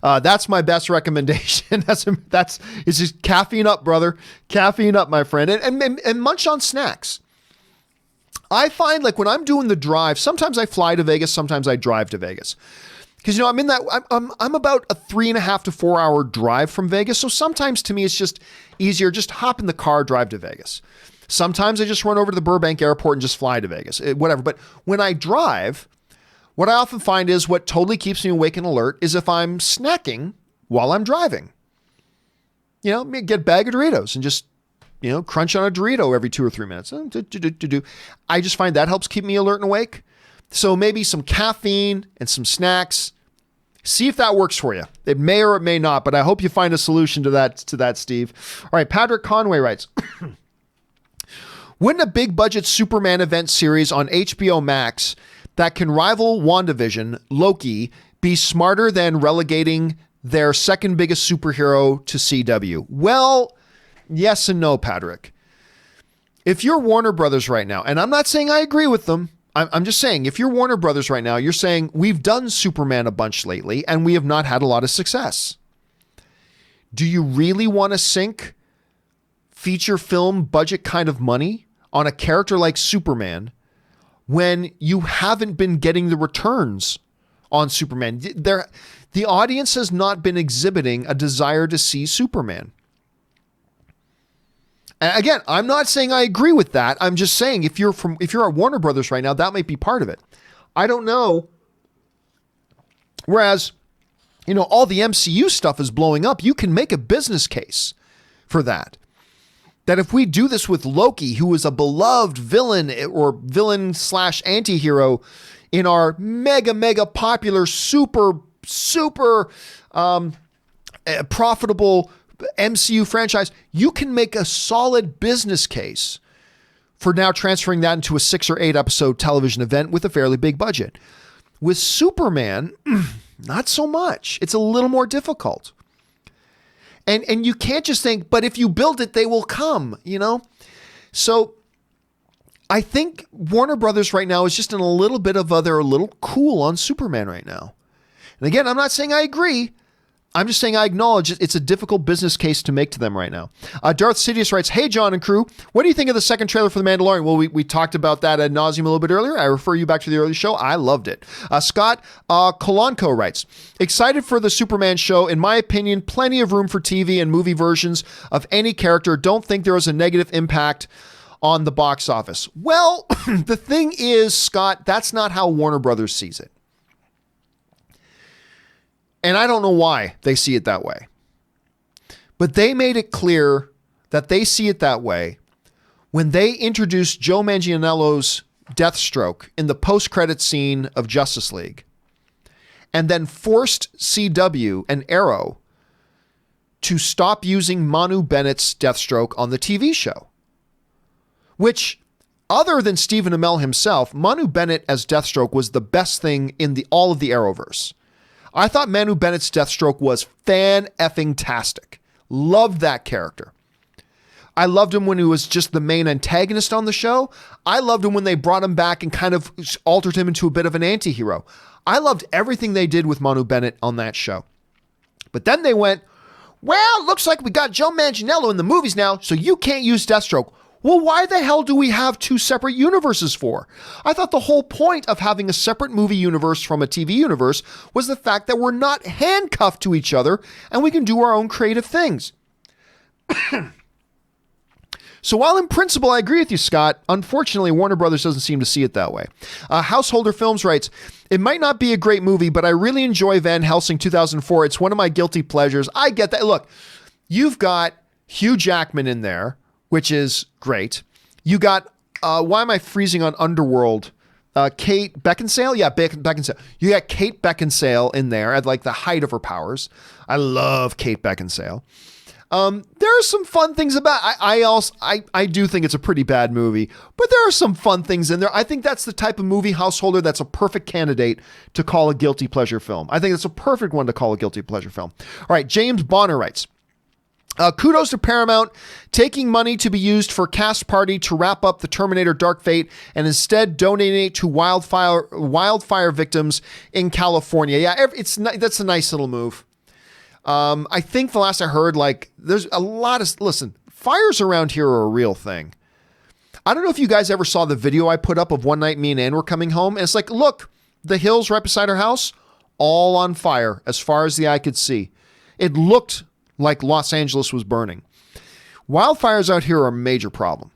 that's my best recommendation. It's just caffeine up, brother. Caffeine up, my friend. And munch on snacks. I find like when I'm doing the drive, sometimes I fly to Vegas, sometimes I drive to Vegas. Because, I'm in that, I'm about a 3.5 to 4 hour drive from Vegas. So sometimes to me, it's just easier. Just hop in the car, drive to Vegas. Sometimes I just run over to the Burbank airport and just fly to Vegas, whatever. But when I drive, what I often find is what totally keeps me awake and alert is if I'm snacking while I'm driving. Get a bag of Doritos and just, crunch on a Dorito every 2 or 3 minutes. I just find that helps keep me alert and awake. So maybe some caffeine and some snacks. See if that works for you. It may or it may not, but I hope you find a solution to that, Steve. All right, Patrick Conway writes, "Wouldn't a big budget Superman event series on HBO Max that can rival WandaVision, Loki, be smarter than relegating their second biggest superhero to CW?" Well, yes and no, Patrick. If you're Warner Brothers right now, and I'm not saying I agree with them, I'm just saying, if you're Warner Brothers right now, you're saying we've done Superman a bunch lately and we have not had a lot of success. Do you really want to sink feature film budget kind of money on a character like Superman when you haven't been getting the returns on Superman? The audience has not been exhibiting a desire to see Superman. And again, I'm not saying I agree with that. I'm just saying if you're at Warner Brothers right now, that might be part of it. I don't know. Whereas, all the MCU stuff is blowing up. You can make a business case for that. That if we do this with Loki, who is a beloved villain or villain/anti-hero in our mega popular, super profitable MCU franchise, you can make a solid business case for now transferring that into a 6 or 8 episode television event with a fairly big budget. With Superman, not so much. It's a little more difficult. And you can't just think, but if you build it, they will come, So I think Warner Brothers right now is just in a little bit of they're a little cool on Superman right now. And again, I'm not saying I agree. I'm just saying I acknowledge it's a difficult business case to make to them right now. Darth Sidious writes, "Hey, John and crew, what do you think of the second trailer for The Mandalorian?" Well, we talked about that ad nauseum a little bit earlier. I refer you back to the early show. I loved it. Scott Kolanko writes, "Excited for the Superman show. In my opinion, plenty of room for TV and movie versions of any character. Don't think there is a negative impact on the box office." Well, the thing is, Scott, that's not how Warner Brothers sees it. And I don't know why they see it that way. But they made it clear that they see it that way when they introduced Joe Manganiello's Deathstroke in the post-credit scene of Justice League, and then forced CW and Arrow to stop using Manu Bennett's Deathstroke on the TV show. Which, other than Stephen Amell himself, Manu Bennett as Deathstroke was the best thing in all of the Arrowverse. I thought Manu Bennett's Deathstroke was fan-effing-tastic. Loved that character. I loved him when he was just the main antagonist on the show. I loved him when they brought him back and kind of altered him into a bit of an anti-hero. I loved everything they did with Manu Bennett on that show. But then they went, well, looks like we got Joe Manganiello in the movies now, so you can't use Deathstroke. Well, why the hell do we have two separate universes for? I thought the whole point of having a separate movie universe from a TV universe was the fact that we're not handcuffed to each other and we can do our own creative things. So while in principle I agree with you, Scott, unfortunately Warner Brothers doesn't seem to see it that way. Householder Films writes, it might not be a great movie, but I really enjoy Van Helsing 2004. It's one of my guilty pleasures. I get that. Look, you've got Hugh Jackman in there, which is great. You got, why am I freezing on Underworld? Kate Beckinsale? Yeah, Beckinsale. You got Kate Beckinsale in there at like the height of her powers. I love Kate Beckinsale. There are some fun things about I do think it's a pretty bad movie, but there are some fun things in there. I think that's the type of movie, Householder, that's a perfect candidate to call a guilty pleasure film. I think it's a perfect one to call a guilty pleasure film. All right, James Bonner writes, kudos to Paramount taking money to be used for cast party to wrap up the Terminator Dark Fate and instead donating it to wildfire victims in California. Yeah, that's a nice little move. I think the last I heard, like, there's a lot of, listen, fires around here are a real thing. I don't know if you guys ever saw the video I put up of one night me and Ann were coming home. And it's like, look, the hills right beside our house, all on fire as far as the eye could see. It looked like Los Angeles was burning. Wildfires out here are a major problem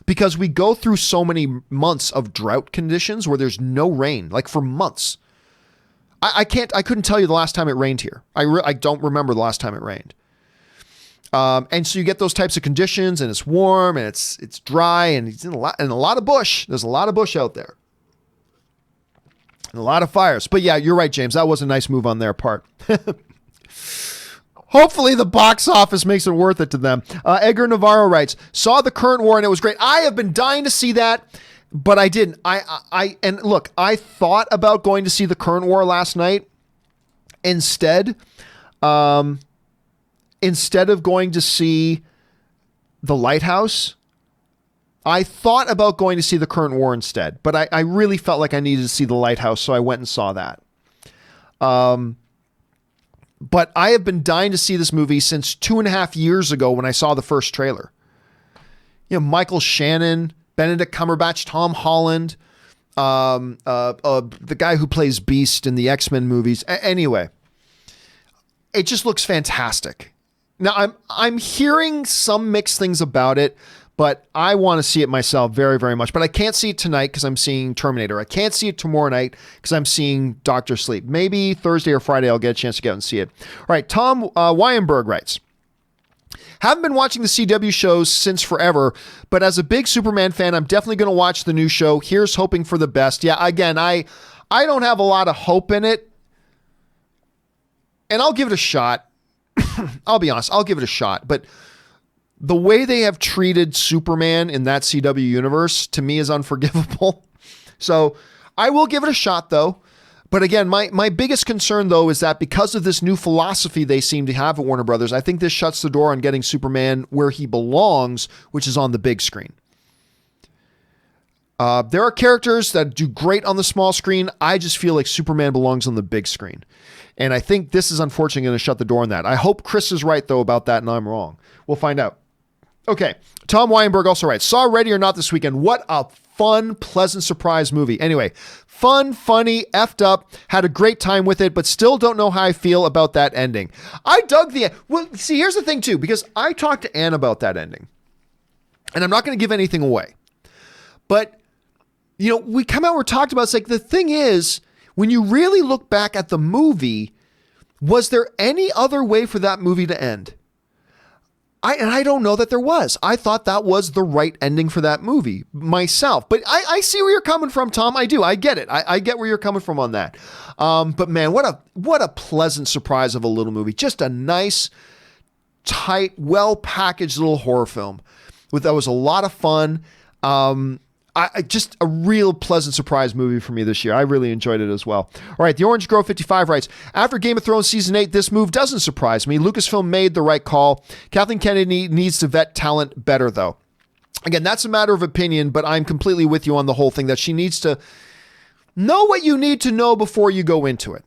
because we go through so many months of drought conditions where there's no rain, like for months. I couldn't tell you the last time it rained here. I don't remember the last time it rained. And so you get those types of conditions and it's warm and it's dry and it's in a lot of bush. There's a lot of bush out there. And a lot of fires. But yeah, you're right, James. That was a nice move on their part. Hopefully the box office makes it worth it to them. Edgar Navarro writes, saw the current war and it was great. I have been dying to see that. But I didn't. And look, I thought about going to see The Current War last night. Instead of going to see The Lighthouse, I thought about going to see The Current War instead. But I really felt like I needed to see The Lighthouse, so I went and saw that. But I have been dying to see this movie since 2.5 years ago when I saw the first trailer. You know, Michael Shannon, Benedict Cumberbatch, Tom Holland, the guy who plays Beast in the X-Men movies. Anyway, it just looks fantastic. Now, I'm hearing some mixed things about it, but I want to see it myself very, very much. But I can't see it tonight because I'm seeing Terminator. I can't see it tomorrow night because I'm seeing Dr. Sleep. Maybe Thursday or Friday I'll get a chance to get out and see it. All right, Tom Weinberg writes, haven't been watching the CW shows since forever, but as a big Superman fan, I'm definitely going to watch the new show. Here's hoping for the best. Yeah, again, I don't have a lot of hope in it, and I'll give it a shot. I'll be honest, I'll give it a shot, but the way they have treated Superman in that CW universe, to me, is unforgivable. So I will give it a shot, though. But again, my biggest concern, though, is that because of this new philosophy they seem to have at Warner Brothers, I think this shuts the door on getting Superman where he belongs, which is on the big screen. There are characters that do great on the small screen. I just feel like Superman belongs on the big screen. And I think this is unfortunately going to shut the door on that. I hope Chris is right, though, about that, and I'm wrong. We'll find out. Okay, Tom Weinberg also writes, saw Ready or Not this weekend. What a fun, pleasant surprise movie. Anyway, fun, funny, effed up, had a great time with it, but still don't know how I feel about that ending. I dug the end. Well, see, here's the thing, too, because I talked to Ann about that ending, and I'm not going to give anything away. But, you know, we come out, we're talked about, it's like, the thing is, when you really look back at the movie, was there any other way for that movie to end? I don't know that there was. I thought that was the right ending for that movie myself. But I see where you're coming from, Tom. I do. I get it. I get where you're coming from on that. But man, what a pleasant surprise of a little movie. Just a nice, tight, well-packaged little horror film. That was a lot of fun. Just a real pleasant surprise movie for me this year. I really enjoyed it as well. All right, the Orange Grove 55 writes, after Game of Thrones Season 8, this move doesn't surprise me. Lucasfilm made the right call. Kathleen Kennedy needs to vet talent better, though. Again, that's a matter of opinion, but I'm completely with you on the whole thing, that she needs to know what you need to know before you go into it.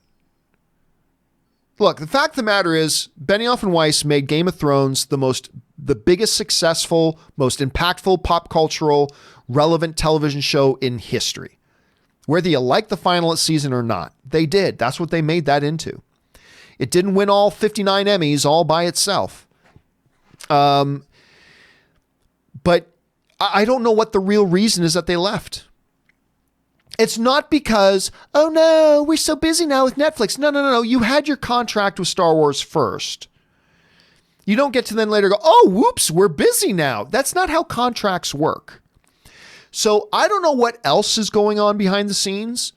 Look, the fact of the matter is, Benioff and Weiss made Game of Thrones the biggest successful, most impactful pop cultural, relevant television show in history. Whether you like the final season or not, they did. That's what they made that into. It didn't win all 59 Emmys all by itself. But I don't know what the real reason is that they left. It's not because, oh no, we're so busy now with Netflix. No. You had your contract with Star Wars first. You don't get to then later go, oh, whoops, we're busy now. That's not how contracts work. So I don't know what else is going on behind the scenes.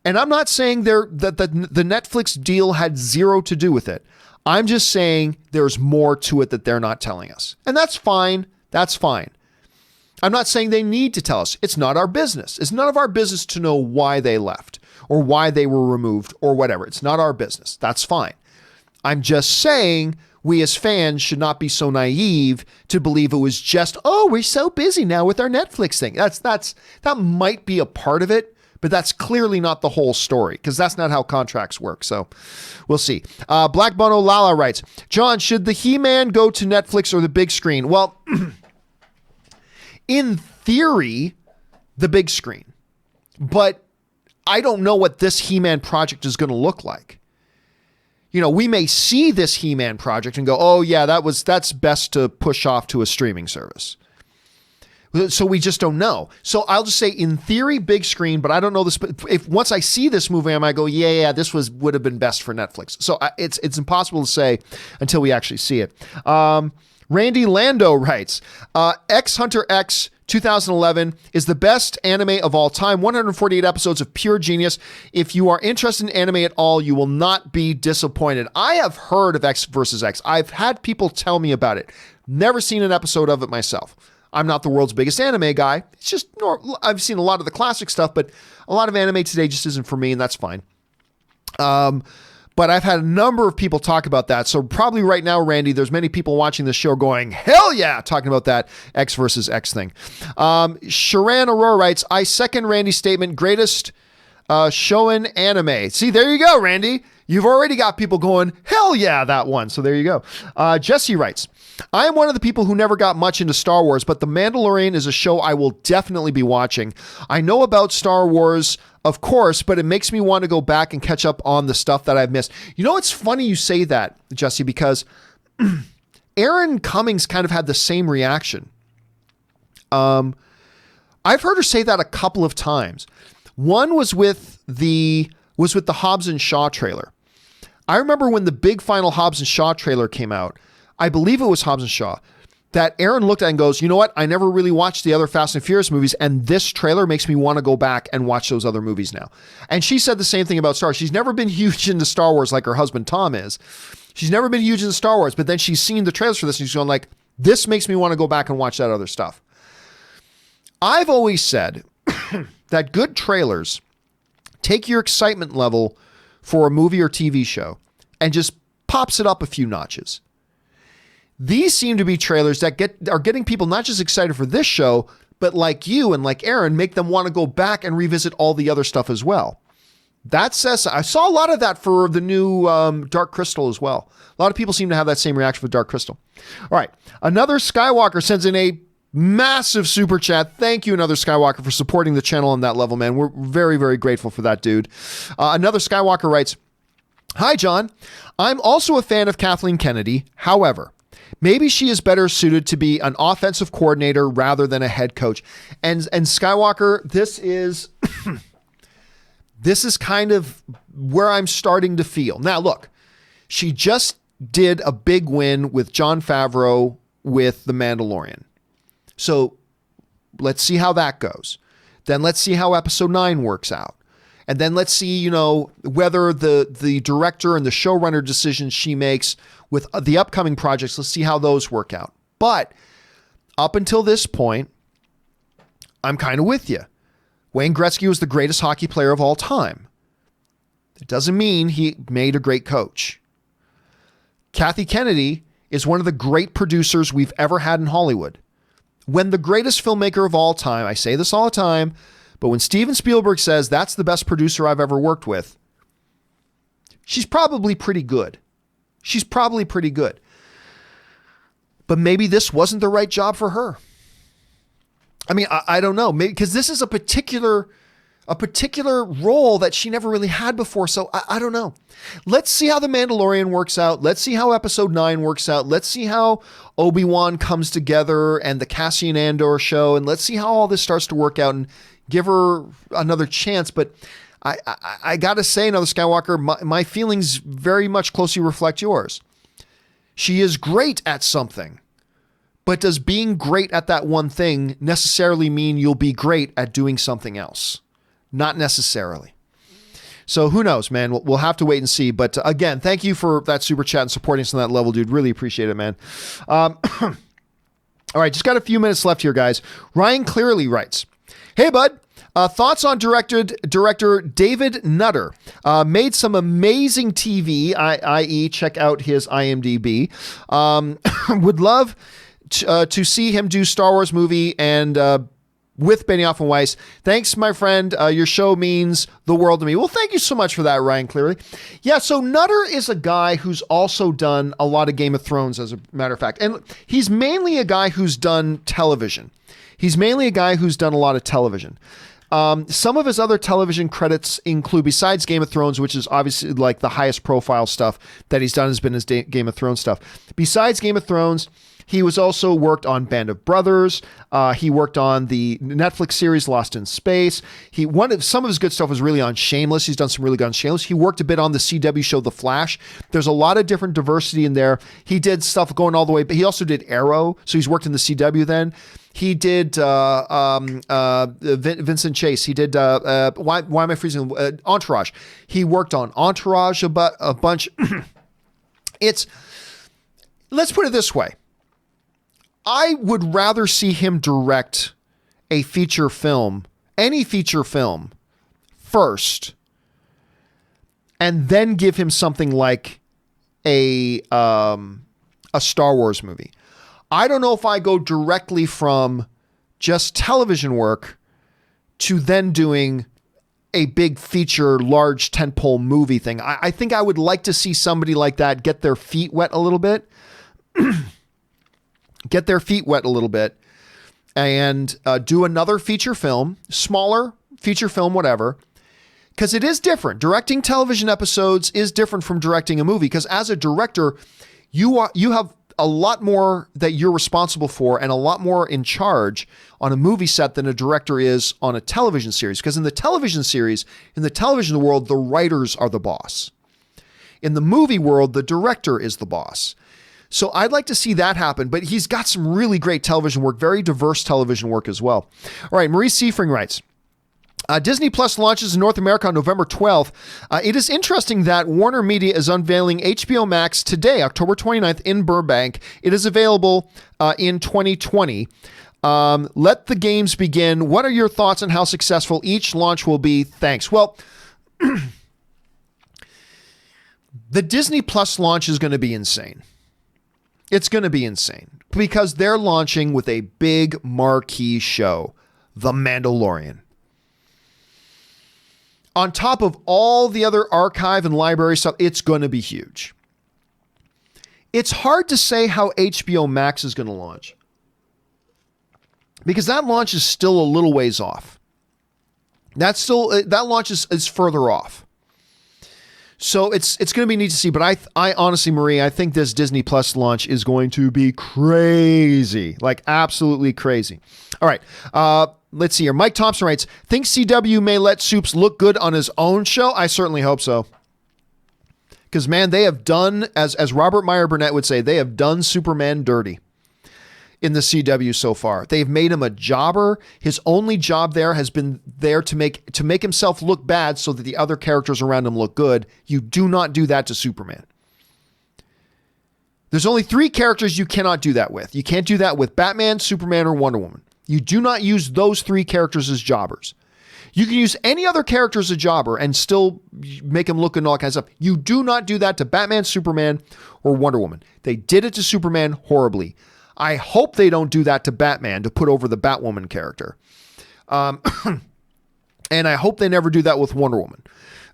And I'm not saying that the Netflix deal had zero to do with it. I'm just saying there's more to it that they're not telling us. And that's fine. That's fine. I'm not saying they need to tell us. It's not our business. It's none of our business to know why they left or why they were removed or whatever. It's not our business. That's fine. I'm just saying we as fans should not be so naive to believe it was just, oh, we're so busy now with our Netflix thing. That might be a part of it, but that's clearly not the whole story because that's not how contracts work. So we'll see. Black Bono Lala writes, John, should the He-Man go to Netflix or the big screen? Well, in theory, the big screen, but I don't know what this He-Man project is going to look like. You know, we may see this He-Man project and go, oh yeah, that's best to push off to a streaming service. So we just don't know. So I'll just say in theory, big screen, but I don't know this. If once I see this movie, I might go, yeah, this would have been best for Netflix. So it's impossible to say until we actually see it. Randy Lando writes, X Hunter X 2011 is the best anime of all time. 148 episodes of pure genius. If you are interested in anime at all, you will not be disappointed. I have heard of X versus X. I've had people tell me about it. Never seen an episode of it myself. I'm not the world's biggest anime guy. It's just, I've seen a lot of the classic stuff, but a lot of anime today just isn't for me, and that's fine. But I've had a number of people talk about that. So probably right now, Randy, there's many people watching this show going, hell yeah, talking about that X versus X thing. Sharan Aurora writes, I second Randy's statement, greatest shonen anime. See, there you go, Randy. You've already got people going, hell yeah, that one. So there you go. Jesse writes, I am one of the people who never got much into Star Wars, but The Mandalorian is a show I will definitely be watching. I know about Star Wars, of course, but it makes me want to go back and catch up on the stuff that I've missed. You know, it's funny you say that, Jesse, because Aaron Cummings kind of had the same reaction. I've heard her say that a couple of times. One was with the Hobbs and Shaw trailer. I remember when the big final Hobbs and Shaw trailer came out, I believe it was Hobbs and Shaw, that Aaron looked at and goes, you know what? I never really watched the other Fast and Furious movies, and this trailer makes me want to go back and watch those other movies now. And she said the same thing about Star Wars. She's never been huge into Star Wars like her husband Tom is. She's never been huge into Star Wars, but then she's seen the trailers for this and she's going like, this makes me want to go back and watch that other stuff. I've always said that good trailers take your excitement level for a movie or TV show and just pops it up a few notches. These seem to be trailers that are getting people not just excited for this show, but like you and like Aaron, make them want to go back and revisit all the other stuff as well. That says, I saw a lot of that for the new Dark Crystal as well. A lot of people seem to have that same reaction with Dark Crystal. All right. Another Skywalker sends in a massive super chat. Thank you, another Skywalker, for supporting the channel on that level, man. We're very, very grateful for that, dude. Another Skywalker writes, hi, John. I'm also a fan of Kathleen Kennedy. However, maybe she is better suited to be an offensive coordinator rather than a head coach. And Skywalker, this is this is kind of where I'm starting to feel. Now, look, she just did a big win with John Favreau with The Mandalorian. So let's see how that goes. Then let's see how episode 9 works out. And then let's see, whether the director and the showrunner decisions she makes with the upcoming projects, let's see how those work out. But up until this point, I'm kind of with you. Wayne Gretzky was the greatest hockey player of all time. It doesn't mean he made a great coach. Kathy Kennedy is one of the great producers we've ever had in Hollywood. When the greatest filmmaker of all time, I say this all the time, but when Steven Spielberg says that's the best producer I've ever worked with, She's probably pretty good. But maybe this wasn't the right job for her. I mean, I don't know. Maybe because this is a particular role that she never really had before. So I don't know. Let's see how The Mandalorian works out. Let's see how episode 9 works out. Let's see how Obi-Wan comes together and the Cassian Andor show. And let's see how all this starts to work out and give her another chance. But I got to say, Another Skywalker, my feelings very much closely reflect yours. She is great at something. But does being great at that one thing necessarily mean you'll be great at doing something else? Not necessarily. So who knows, man? We'll have to wait and see. But again, thank you for that super chat and supporting us on that level, dude. Really appreciate it, man. All right, just got a few minutes left here, guys. Ryan Clearly writes, "Hey, bud. Thoughts on director David Nutter. Made some amazing TV, i.e. check out his IMDb. Would love to see him do Star Wars movie and with Benioff and Weiss. Thanks, my friend. Your show means the world to me." Well, thank you so much for that, Ryan Clearly. Yeah, so Nutter is a guy who's also done a lot of Game of Thrones, as a matter of fact. And he's mainly a guy who's done television. He's mainly a guy who's done a lot of television. Some of his other television credits include, besides Game of Thrones, which is obviously like the highest profile stuff that he's done has been his Game of Thrones stuff. Besides Game of Thrones, he was also worked on Band of Brothers. He worked on the Netflix series Lost in Space. Some of his good stuff was really on Shameless. He's done some really good on Shameless. He worked a bit on the CW show The Flash. There's a lot of different diversity in there. He did stuff going all the way, but he also did Arrow. So he's worked in the CW then. He did Vincent Chase. He did why am I freezing? Entourage. He worked on Entourage a bunch. Let's put it this way. I would rather see him direct a feature film, any feature film, first, and then give him something like a Star Wars movie. I don't know if I go directly from just television work to then doing a big feature, large tentpole movie thing. I think I would like to see somebody like that get their feet wet a little bit. And do another feature film, smaller feature film, whatever. Because it is different. Directing television episodes is different from directing a movie. Because as a director, you have a lot more that you're responsible for and a lot more in charge on a movie set than a director is on a television series. Because in the television series, in the television world, the writers are the boss. In the movie world, the director is the boss. So I'd like to see that happen, but he's got some really great television work, very diverse television work as well. All right, Marie Seifring writes, Disney Plus launches in North America on November 12th. It is interesting that Warner Media is unveiling HBO Max today, October 29th in Burbank. It is available in 2020. Let the games begin. What are your thoughts on how successful each launch will be? Thanks. Well, the Disney Plus launch is going to be insane. It's going to be insane because they're launching with a big marquee show, The Mandalorian. On top of all the other archive and library stuff, it's going to be huge. It's hard to say how HBO Max is going to launch because that launch is still a little ways off. That launch is further off. So it's going to be neat to see, but I honestly, Marie, I think this Disney Plus launch is going to be crazy, like absolutely crazy. All right, let's see here. Mike Thompson writes, think CW may let Soups look good on his own show? I certainly hope so. Because, man, they have done, as Robert Meyer Burnett would say, they have done Superman dirty in the CW so far. They've made him a jobber. His only job there has been there to make himself look bad so that the other characters around him look good. You do not do that to Superman. There's only 3 characters you cannot do that with. You can't do that with Batman, Superman, or Wonder Woman. You do not use those 3 characters as jobbers. You can use any other character as a jobber and still make him look and all that kind of stuff. You do not do that to Batman, Superman, or Wonder Woman. They did it to Superman horribly. I hope they don't do that to Batman to put over the Batwoman character. And I hope they never do that with Wonder Woman.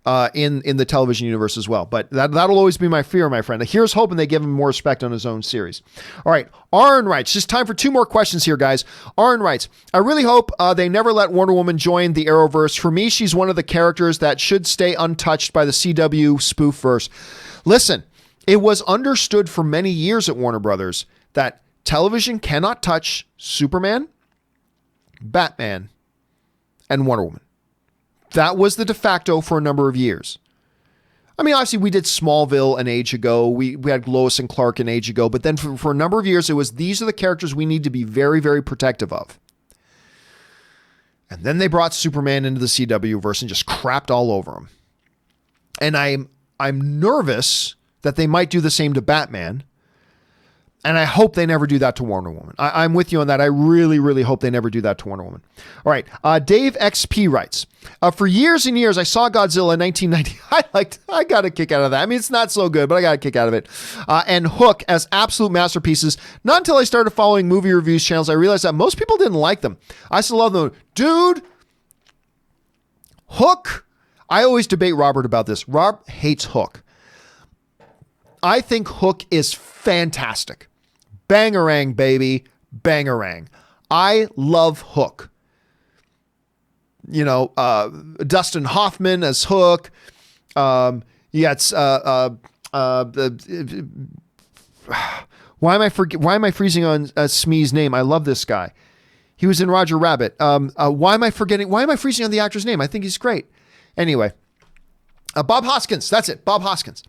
in the television universe as well. But that'll always be my fear, my friend. Here's hoping they give him more respect on his own series. All right, Aaron writes, just time for 2 more questions here, guys. Aaron writes, I really hope they never let Wonder Woman join the Arrowverse. For me, she's one of the characters that should stay untouched by the CW spoof verse. Listen, it was understood for many years at Warner Brothers that television cannot touch Superman, Batman, and Wonder Woman. That was the de facto for a number of years. I mean, obviously, we did Smallville an age ago. We had Lois and Clark an age ago. But then for a number of years, it was these are the characters we need to be very, very protective of. And then they brought Superman into the CW verse and just crapped all over him. And I'm nervous that they might do the same to Batman. And I hope they never do that to Wonder Woman. I'm with you on that. I really, really hope they never do that to Wonder Woman. All right. Dave XP writes, for years and years, I saw Godzilla in 1990. I got a kick out of that. I mean, it's not so good, but I got a kick out of it. And Hook as absolute masterpieces. Not until I started following movie reviews channels, I realized that most people didn't like them. I still love them. Dude, Hook. I always debate Robert about this. Rob hates Hook. I think Hook is fantastic. Bangarang, baby. Bangarang. I love Hook. You know, Dustin Hoffman as Hook. You got why am I freezing on Smee's name? I love this guy. He was in Roger Rabbit. Why am I freezing on the actor's name? I think he's great. Anyway. Bob Hoskins. That's it. Bob Hoskins.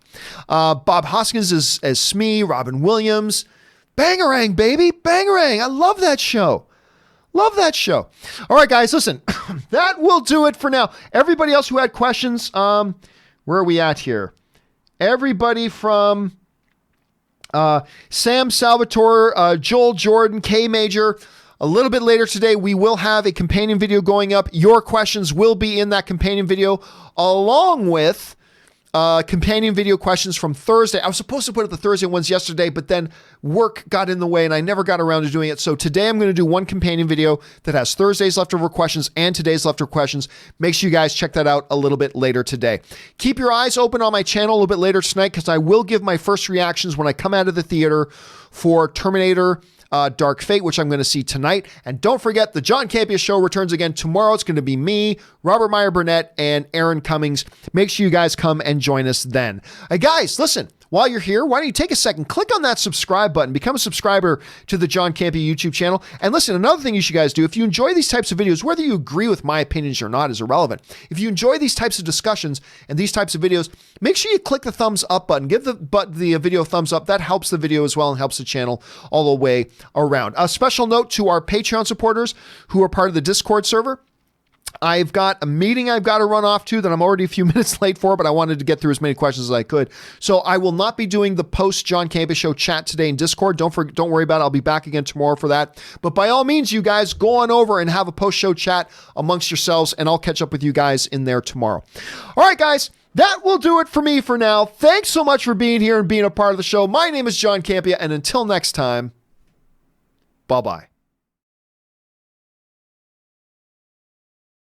Bob Hoskins as Smee, Robin Williams. Bangarang, baby. Bangarang. I love that show. Love that show. All right, guys, listen. That will do it for now. Everybody else who had questions, where are we at here? Everybody from Sam Salvatore, Joel Jordan, K Major. A little bit later today, we will have a companion video going up. Your questions will be in that companion video, along with companion video questions from Thursday. I was supposed to put up the Thursday ones yesterday, but then work got in the way and I never got around to doing it. So today I'm going to do one companion video that has Thursday's leftover questions and today's leftover questions. Make sure you guys check that out a little bit later today. Keep your eyes open on my channel a little bit later tonight because I will give my first reactions when I come out of the theater for Terminator Dark Fate, which I'm going to see tonight. And don't forget, the John Campea Show returns again tomorrow. It's going to be me, Robert Meyer Burnett, and Aaron Cummings. Make sure you guys come and join us then. Hey guys, listen, while you're here, why don't you take a second, click on that subscribe button, become a subscriber to the John Campea YouTube channel. And listen, another thing you should guys do, if you enjoy these types of videos, whether you agree with my opinions or not is irrelevant. If you enjoy these types of discussions and these types of videos, make sure you click the thumbs up button. Give the video a thumbs up. That helps the video as well and helps the channel all the way around. A special note to our Patreon supporters who are part of the Discord server. I've got a meeting I've got to run off to that I'm already a few minutes late for, but I wanted to get through as many questions as I could. So I will not be doing the post John Campea Show chat today in Discord. Don't worry about it. I'll be back again tomorrow for that. But by all means, you guys go on over and have a post show chat amongst yourselves, and I'll catch up with you guys in there tomorrow. All right, guys. That will do it for me for now. Thanks so much for being here and being a part of the show. My name is John Campea, and until next time, bye-bye.